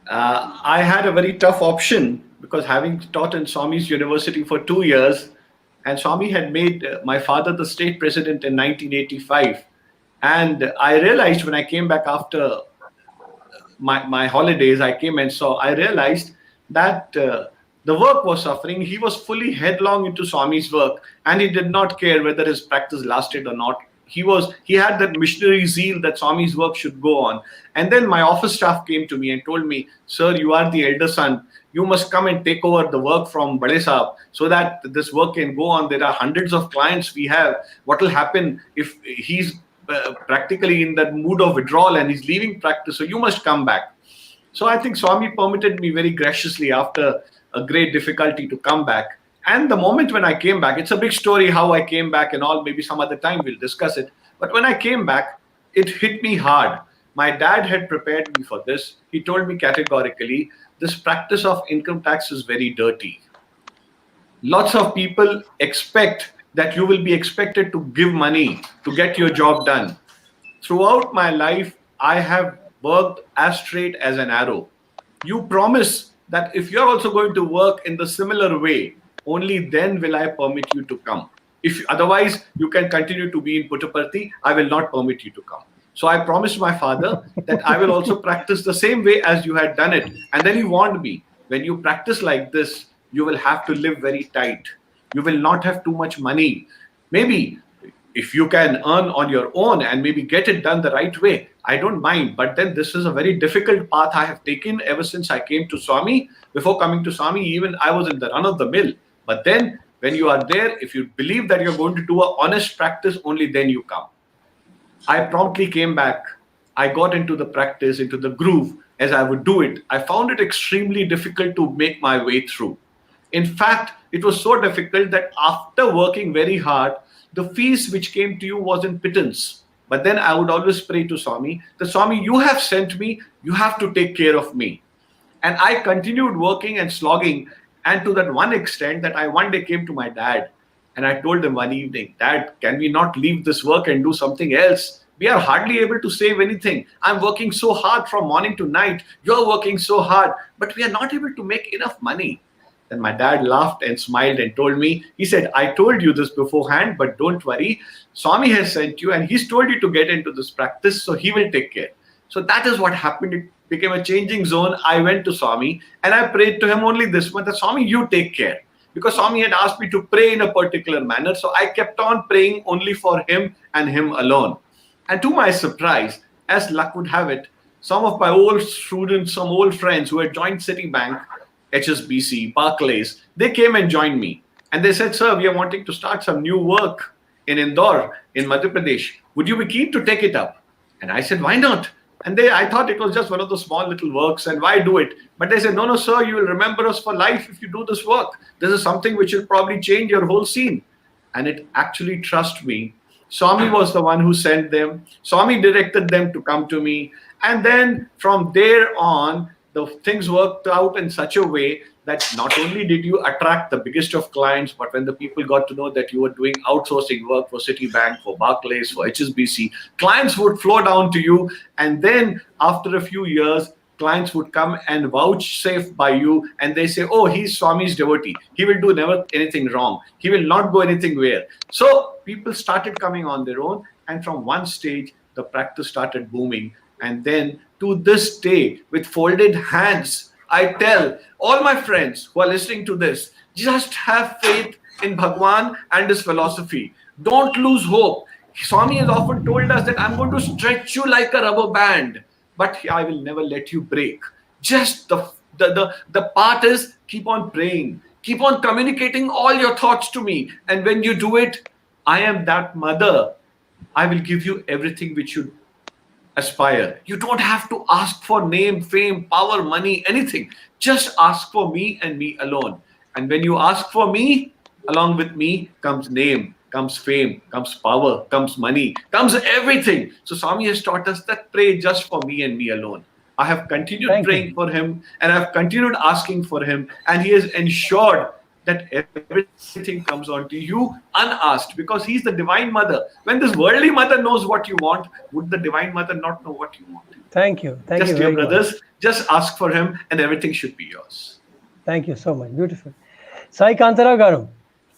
I had a very tough option because having taught in Swami's University for 2 years, and Swami had made my father the state president in 1985. And I realized when I came back after my holidays, I realized that the work was suffering. He was fully headlong into Swami's work, and he did not care whether his practice lasted or not. He had that missionary zeal that Swami's work should go on. And then my office staff came to me and told me, sir, you are the elder son. You must come and take over the work from Bade Saab so that this work can go on. There are hundreds of clients we have. What will happen if he's practically in that mood of withdrawal and he's leaving practice? So you must come back. So I think Swami permitted me very graciously after a great difficulty to come back. And the moment when I came back, it's a big story how I came back and all. Maybe some other time we'll discuss it. But when I came back, it hit me hard My dad had prepared me for this. He told me categorically, this practice of income tax is very dirty. Lots of people expect that you will be expected to give money to get your job done. Throughout my life, I have worked as straight as an arrow. You promise that if you're also going to work in the similar way, only then will I permit you to come. If otherwise you can continue to be in Puttaparthi, I will not permit you to come. So I promised my father that I will also practice the same way as you had done it. And then he warned me, when you practice like this, you will have to live very tight. You will not have too much money. Maybe if you can earn on your own and maybe get it done the right way, I don't mind. But then this is a very difficult path I have taken ever since I came to Swami. Before coming to Swami, even I was in the run of the mill. But then when you are there, if you believe that you're going to do an honest practice, only then you come. I promptly came back. I got into the practice, into the groove as I would do it. I found it extremely difficult to make my way through. In fact, it was so difficult that after working very hard, the fees which came to you was in pittance. But then I would always pray to Swami, the Swami, you have sent me, you have to take care of me. And I continued working and slogging, and to that one extent that I one day came to my dad and I told him one evening, Dad, can we not leave this work and do something else? We are hardly able to save anything. I'm working so hard from morning to night. You're working so hard, but we are not able to make enough money. Then my dad laughed and smiled and told me, he said, I told you this beforehand, but don't worry. Swami has sent you and he's told you to get into this practice, so he will take care. So that is what happened. It became a changing zone. I went to Swami and I prayed to him only this one, that Swami, you take care. Because Swami had asked me to pray in a particular manner. So I kept on praying only for him and him alone. And to my surprise, as luck would have it, some of my old students, some old friends who had joined Citibank, HSBC, Barclays, they came and joined me. And they said, sir, we are wanting to start some new work in Indore, in Madhya Pradesh. Would you be keen to take it up? And I said, why not? And I thought it was just one of the small little works and why do it? But they said, no, sir, you will remember us for life if you do this work. This is something which will probably change your whole scene. And it actually, trust me, Swami was the one who sent them. Swami directed them to come to me. And then from there on, the things worked out in such a way that not only did you attract the biggest of clients, but when the people got to know that you were doing outsourcing work for Citibank, for Barclays, for HSBC, clients would flow down to you. And then after a few years, clients would come and vouchsafe by you and they say, oh, he's Swami's devotee. He will do never anything wrong. He will not go anything where. So people started coming on their own. And from one stage, the practice started booming. And then to this day, with folded hands, I tell all my friends who are listening to this, just have faith in Bhagwan and his philosophy. Don't lose hope. Swami has often told us that I'm going to stretch you like a rubber band, but I will never let you break. Just the part is keep on praying, keep on communicating all your thoughts to me. And when you do it, I am that mother. I will give you everything which you aspire. You don't have to ask for name, fame, power, money, anything. Just ask for me and me alone. And when you ask for me, along with me comes name, comes fame, comes power, comes money, comes everything. So Swami has taught us that pray just for me and me alone. I have continued praying for him and I've continued asking for him, and he has ensured that everything comes on to you unasked, because he's the divine mother. When this worldly mother knows what you want, would the divine mother not know what you want? Thank you. Thank you. Just your brothers, just ask for him and everything should be yours. Thank you so much. Beautiful. Sai Kantharao garu.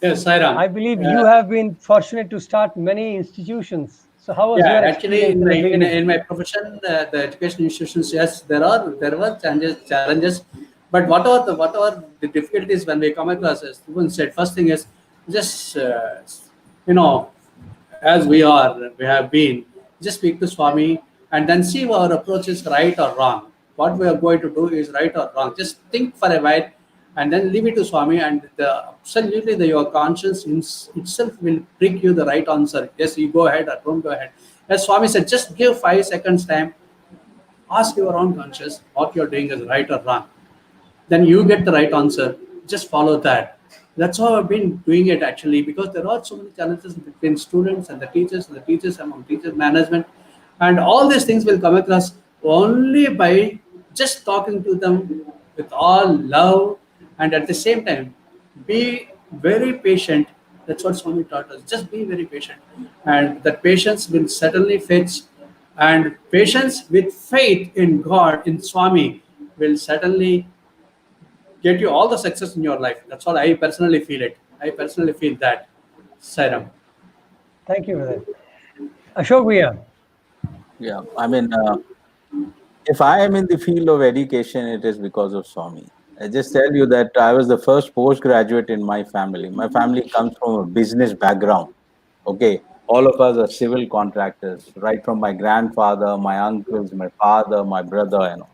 Yes, Sairam. I believe you have been fortunate to start many institutions. So how was your actually experience? in my profession, the education institutions, yes, there were challenges. But whatever the difficulties when we come across, as Tribhuvan said, first thing is just as we have been, just speak to Swami and then see if our approach is right or wrong. What we are going to do is right or wrong. Just think for a while and then leave it to Swami, and absolutely your conscience itself will bring you the right answer. Yes, you go ahead or don't go ahead. As Swami said, just give 5 seconds time. Ask your own conscience what you're doing is right or wrong. Then you get the right answer. Just follow that. That's how I've been doing it actually, because there are so many challenges between students and the teachers among teachers management. And all these things will come across only by just talking to them with all love, and at the same time be very patient. That's what Swami taught us. Just be very patient, and that patience will certainly fetch. And patience with faith in God, in Swami, will certainly get you all the success in your life. That's what I personally feel it. I personally feel that. Sairam. Thank you, brother. Ashok Bhaiya. Yeah, I mean, if I am in the field of education, it is because of Swami. I just tell you that I was the first postgraduate in my family. My family comes from a business background. Okay, all of us are civil contractors, right from my grandfather, my uncles, my father, my brother, and all.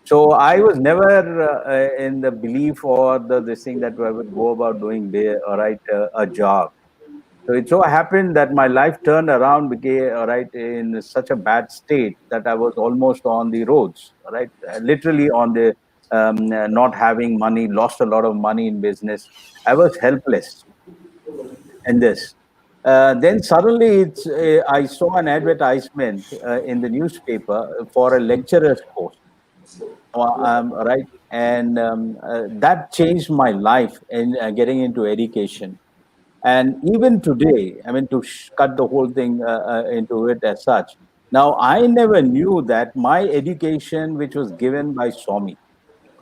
So I was never in the belief or the this thing that I would go about doing a job. So it so happened that my life turned around, became right in such a bad state that I was almost on the roads, right, literally on the not having money, lost a lot of money in business. I was helpless in this. Then suddenly, I saw an advertisement in the newspaper for a lecturer's post, right, and that changed my life in getting into education. And even today, I mean, to cut the whole thing into it as such. Now, I never knew that my education, which was given by Swami,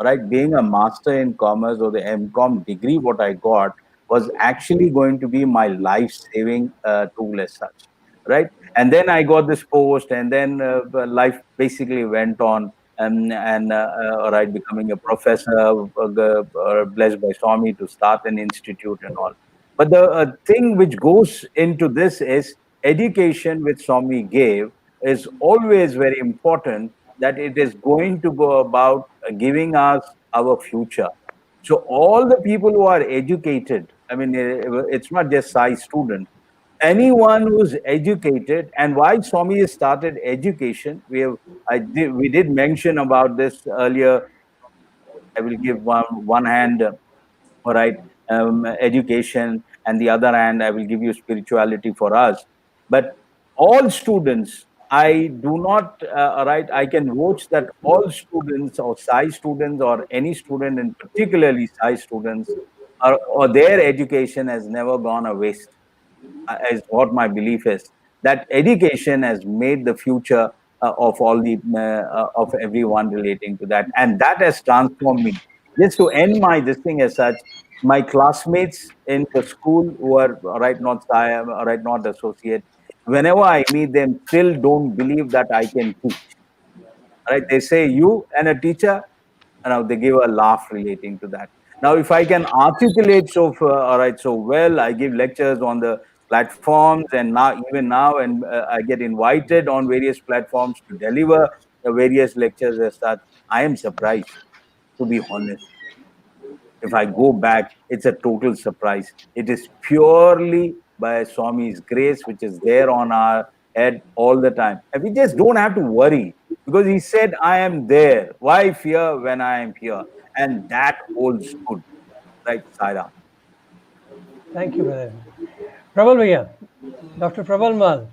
right, being a master in commerce or the MCom degree, what I got was actually going to be my life saving tool as such, right? And then I got this post, and then life basically went on. Right, becoming a professor, blessed by Swami to start an institute and all. But the thing which goes into this is education, which Swami gave, is always very important, that it is going to go about giving us our future. So all the people who are educated, I mean, it's not just Sai student. Anyone who's educated, and why Swami has started education, we did mention about this earlier. I will give one hand, all right, education, and the other hand, I will give you spirituality for us. But all students, I do not, right, I can vouch that all students or Sai students or any student, and particularly Sai students, or their education has never gone a waste, is what my belief is. That education has made the future of all the of everyone relating to that, and that has transformed me. Just to end my this thing as such, my classmates in the school who are right not right not associate, whenever I meet them, still don't believe that I can teach. Right? They say you and a teacher, and now they give a laugh relating to that. Now, if I can articulate all right, so well, I give lectures on the platforms, and now, and I get invited on various platforms to deliver various lectures as such. I am surprised, to be honest. If I go back, it's a total surprise. It is purely by Swami's grace, which is there on our head all the time. And we just don't have to worry, because he said, I am there. Why fear when I am here? And that holds good. Right, Saira? Thank you, brother. Prabal Bhaiya. Dr. Prabal Mall.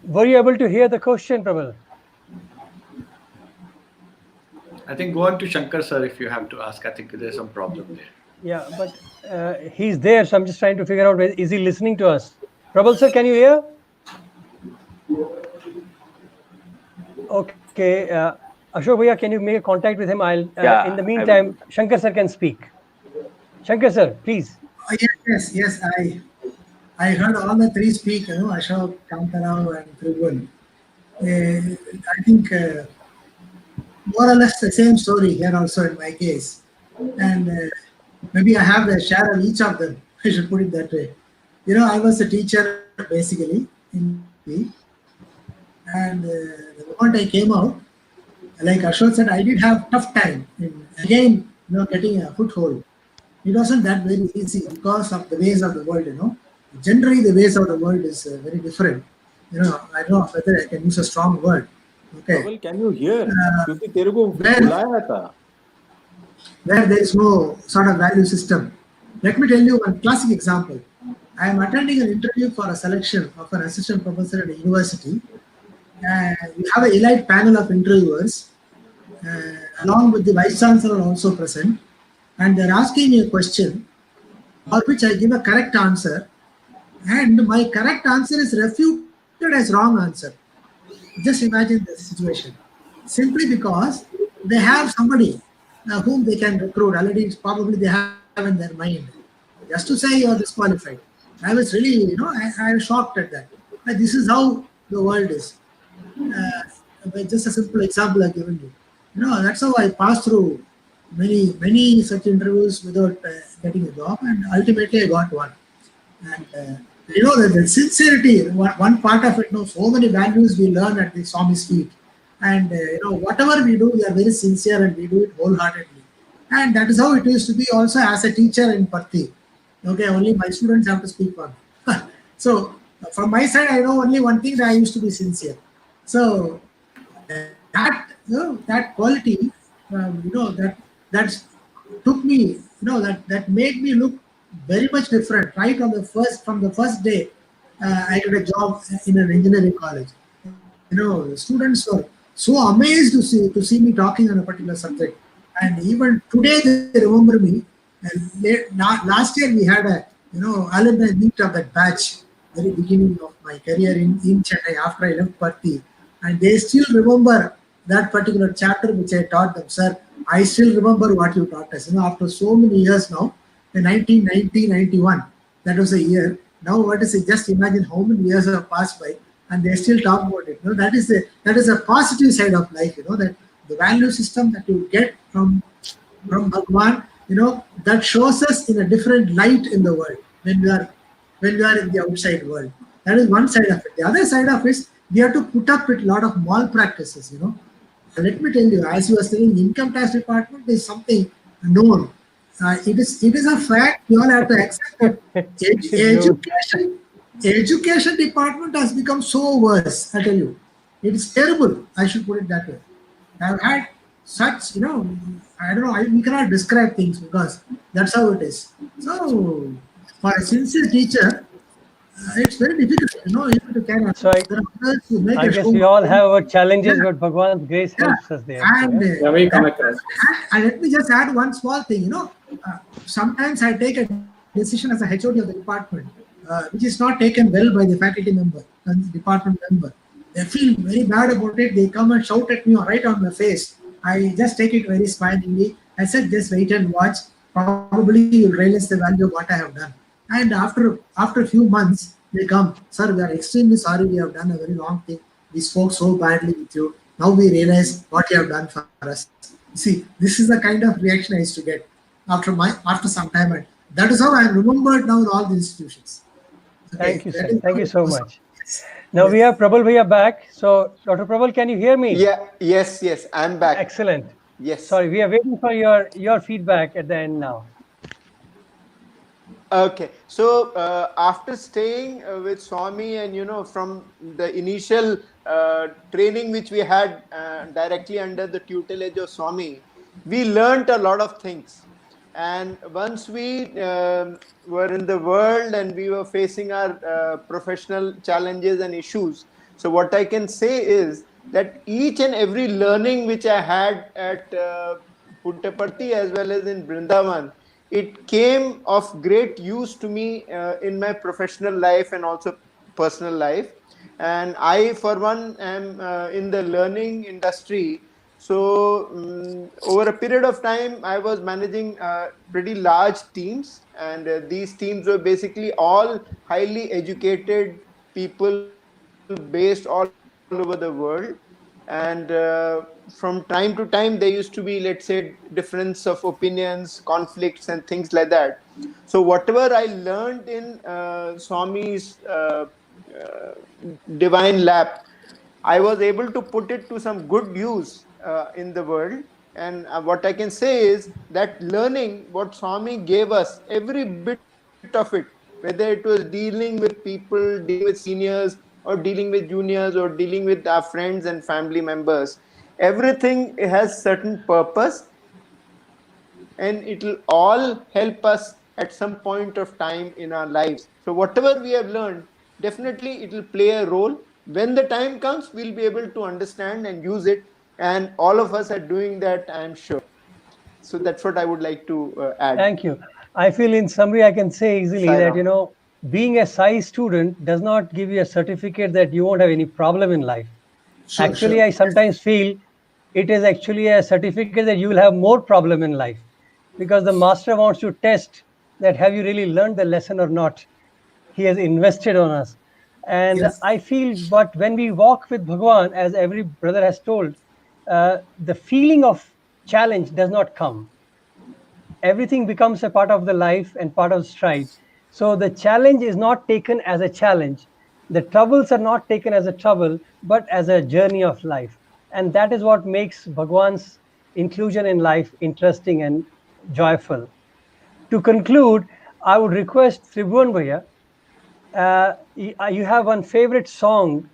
Were you able to hear the question, Prabal? I think go on to Shankar, sir, if you have to ask. I think there's some problem there. Yeah, but he's there, so I'm just trying to figure out, is he listening to us? Prabal sir, can you hear? Okay, Ashok Bhaiya, can you make a contact with him? In the meantime, Shankar sir can speak. Shankar sir, please. Yes. I heard all the three speak. Ashok, Kantharao, and Tribhuvan. I think more or less the same story here also in my case, and maybe I have the share of each of them. I should put it that way. I was a teacher basically in UP, and the moment I came out, like Ashok said, I did have tough time in again, getting a foothold. It wasn't that very easy because of the ways of the world. Generally the ways of the world is very different. I don't know whether I can use a strong word. Okay. Prabal, can you hear? Where there is no sort of value system. Let me tell you one classic example. I am attending an interview for a selection of an assistant professor at a university. We have an elite panel of interviewers, along with the vice chancellor also present, and they're asking me a question for which I give a correct answer, and my correct answer is refuted as wrong answer. Just imagine the situation. Simply because they have somebody whom they can recruit. Already, it's probably they have in their mind. Just to say you are disqualified. I was really, I was shocked at that. This is how the world is. Just a simple example I've given you. That's how I passed through many such interviews without getting a job, and ultimately I got one. And that the sincerity, one part of it, so many values we learn at the Swami's feet. And whatever we do, we are very sincere and we do it wholeheartedly. And that is how it used to be also as a teacher in Parthi. Okay, only my students have to speak one. So from my side, I know only one thing, that I used to be sincere. So that quality, that took me, that made me look very much different right from the first day. I got a job in an engineering college. The students were so amazed to see me talking on a particular subject, and even today they remember me. And last year we had a alumni meet of that batch, very beginning of my career in Chennai after I left Parthi, and they still remember that particular chapter which I taught them. Sir, I still remember what you taught us. After so many years now, in 1990, 91, that was a year. Now what is it? Just imagine how many years have passed by, and they still talk about it. That is a positive side of life. That the value system that you get from Bhagwan, that shows us in a different light in the world when we are in the outside world. That is one side of it. The other side of it is we have to put up with a lot of malpractices. Let me tell you, as you were saying, income tax department is something known. It is a fact. You all have to accept that. Education department has become so worse. I tell you, it is terrible. I should put it that way. I've had such, I don't know. We cannot describe things because that's how it is. So, for a sincere teacher, it's very difficult, even to carry on. So I guess we all have our challenges, but Bhagwan's grace helps us there. And, we come across. And let me just add one small thing. Sometimes I take a decision as a HOD of the department, which is not taken well by the faculty member and the department member. They feel very bad about it. They come and shout at me right on my face. I just take it very smilingly. I said, just wait and watch. Probably you'll realize the value of what I have done. And after a few months, they come, sir, we are extremely sorry, we have done a very wrong thing. We spoke so badly with you. Now we realize what you have done for us. See, this is the kind of reaction I used to get after some time. And that is how I am remembered now in all the institutions. Okay, thank you, sir. Thank you so much. Now we have Prabal Bhaiya back. So, Dr. Prabal, can you hear me? Yeah, yes, I'm back. Excellent. Yes. Sorry, we are waiting for your feedback at the end now. Okay, so after staying with Swami and from the initial training which we had directly under the tutelage of Swami, we learned a lot of things. And once we were in the world and we were facing our professional challenges and issues, so what I can say is that each and every learning which I had at Puttaparthi as well as in Vrindavan, it came of great use to me in my professional life and also personal life. And I, for one, am in the learning industry. So over a period of time, I was managing pretty large teams. And these teams were basically all highly educated people based all over the world. And from time to time, there used to be, let's say, difference of opinions, conflicts, and things like that. So whatever I learned in Swami's divine lap, I was able to put it to some good use in the world. And what I can say is that learning what Swami gave us, every bit of it, whether it was dealing with people, dealing with seniors, or dealing with juniors, or dealing with our friends and family members, everything has certain purpose, and it will all help us at some point of time in our lives. So whatever we have learned, definitely it will play a role. When the time comes, we'll be able to understand and use it, and all of us are doing that, I am sure. So that's what I would like to add. Thank you. I feel in summary, I can say easily Sai that, Ram. being a Sai student does not give you a certificate that you won't have any problem in life. Sure, Actually, sure. I sometimes feel it is actually a certificate that you will have more problem in life, because the master wants to test that have you really learned the lesson or not. He has invested on us. And Yes. I feel, but when we walk with Bhagwan, as every brother has told, the feeling of challenge does not come. Everything becomes a part of the life and part of stride. So the challenge is not taken as a challenge. The troubles are not taken as a trouble, but as a journey of life. And that is what makes Bhagwan's inclusion in life interesting and joyful. To conclude, I would request Tribhuvan Bhaiya, you have one favorite song.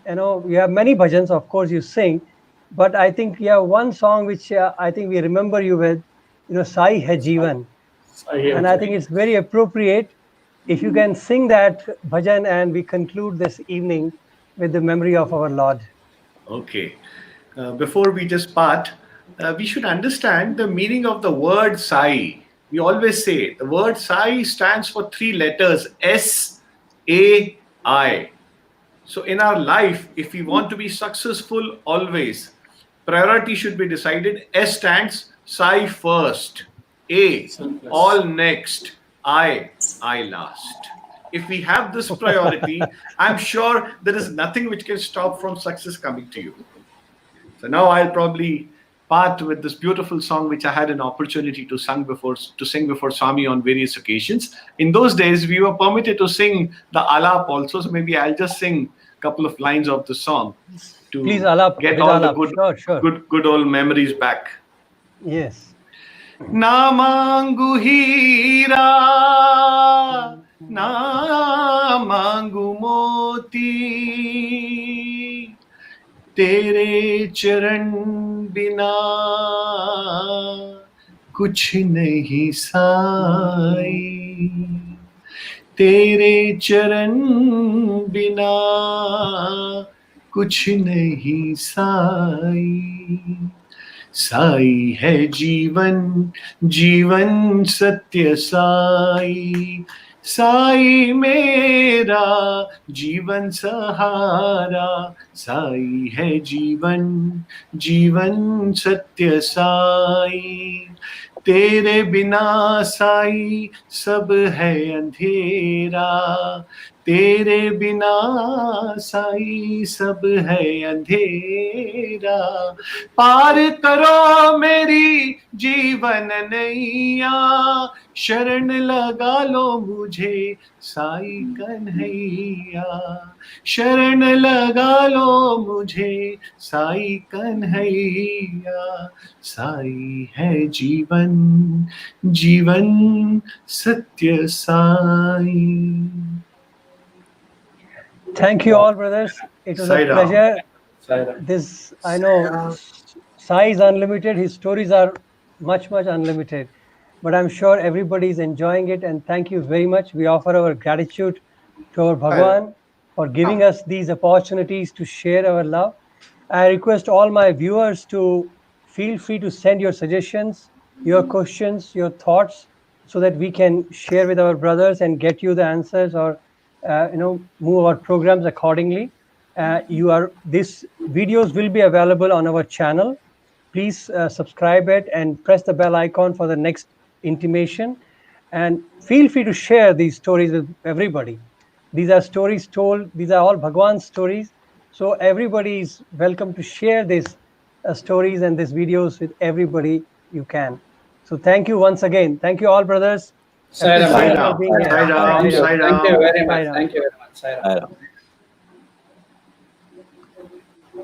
You have many bhajans, of course, you sing, but I think you have one song which I think we remember you with, Sai Hai Jeevan. I hear And I think you. it's very appropriate if you can sing that bhajan and we conclude this evening with the memory of our Lord. Okay. Before we just part, we should understand the meaning of the word Sai. We always say the word Sai stands for three letters SAI. So in our life, if we want to be successful, always priority should be decided. S stands Sai first, A Selfless. all next, I last. If we have this priority, I'm sure there is nothing which can stop from success coming to you. So now I'll probably part with this beautiful song which I had an opportunity to sing before Swami on various occasions. In those days, we were permitted to sing the alap also, so maybe I'll just sing a couple of lines of the song Please, to Alap, get with all the Alap. Sure. good old memories back. Yes. ना मांगू हीरा ना मांगू मोती तेरे चरण बिना कुछ नहीं साई तेरे चरण बिना कुछ नहीं साई साई है जीवन जीवन सत्य साई साई मेरा जीवन सहारा साई है जीवन जीवन सत्य साई तेरे बिना साई सब है अंधेरा तेरे बिना साई सब है अंधेरा पार करो मेरी जीवन नैया शरण लगा लो मुझे साई कन्हैया शरण लगा लो मुझे साई कन्हैया साई है जीवन जीवन सत्य Sai. Thank you all, brothers. It was Sai a Ram. pleasure. Sai Ram. This, I know, Sai is unlimited. His stories are much unlimited. But I'm sure everybody is enjoying it. And thank you very much. We offer our gratitude to our Bhagwan for giving us these opportunities to share our love. I request all my viewers to feel free to send your suggestions, your questions, your thoughts, so that we can share with our brothers and get you the answers, or move our programs accordingly. These videos will be available on our channel. Please subscribe it and press the bell icon for the next intimation. And feel free to share these stories with everybody. These are stories told. These are all Bhagwan's stories. So everybody is welcome to share these stories and these videos with everybody you can. So thank you once again. Thank you all, brothers. Sai Ram. Appreciate Sai your Ram. being here. Sai Ram. Thank you. Sai Thank you Ram. very much. Sai Ram. Thank you very much. Sai Ram.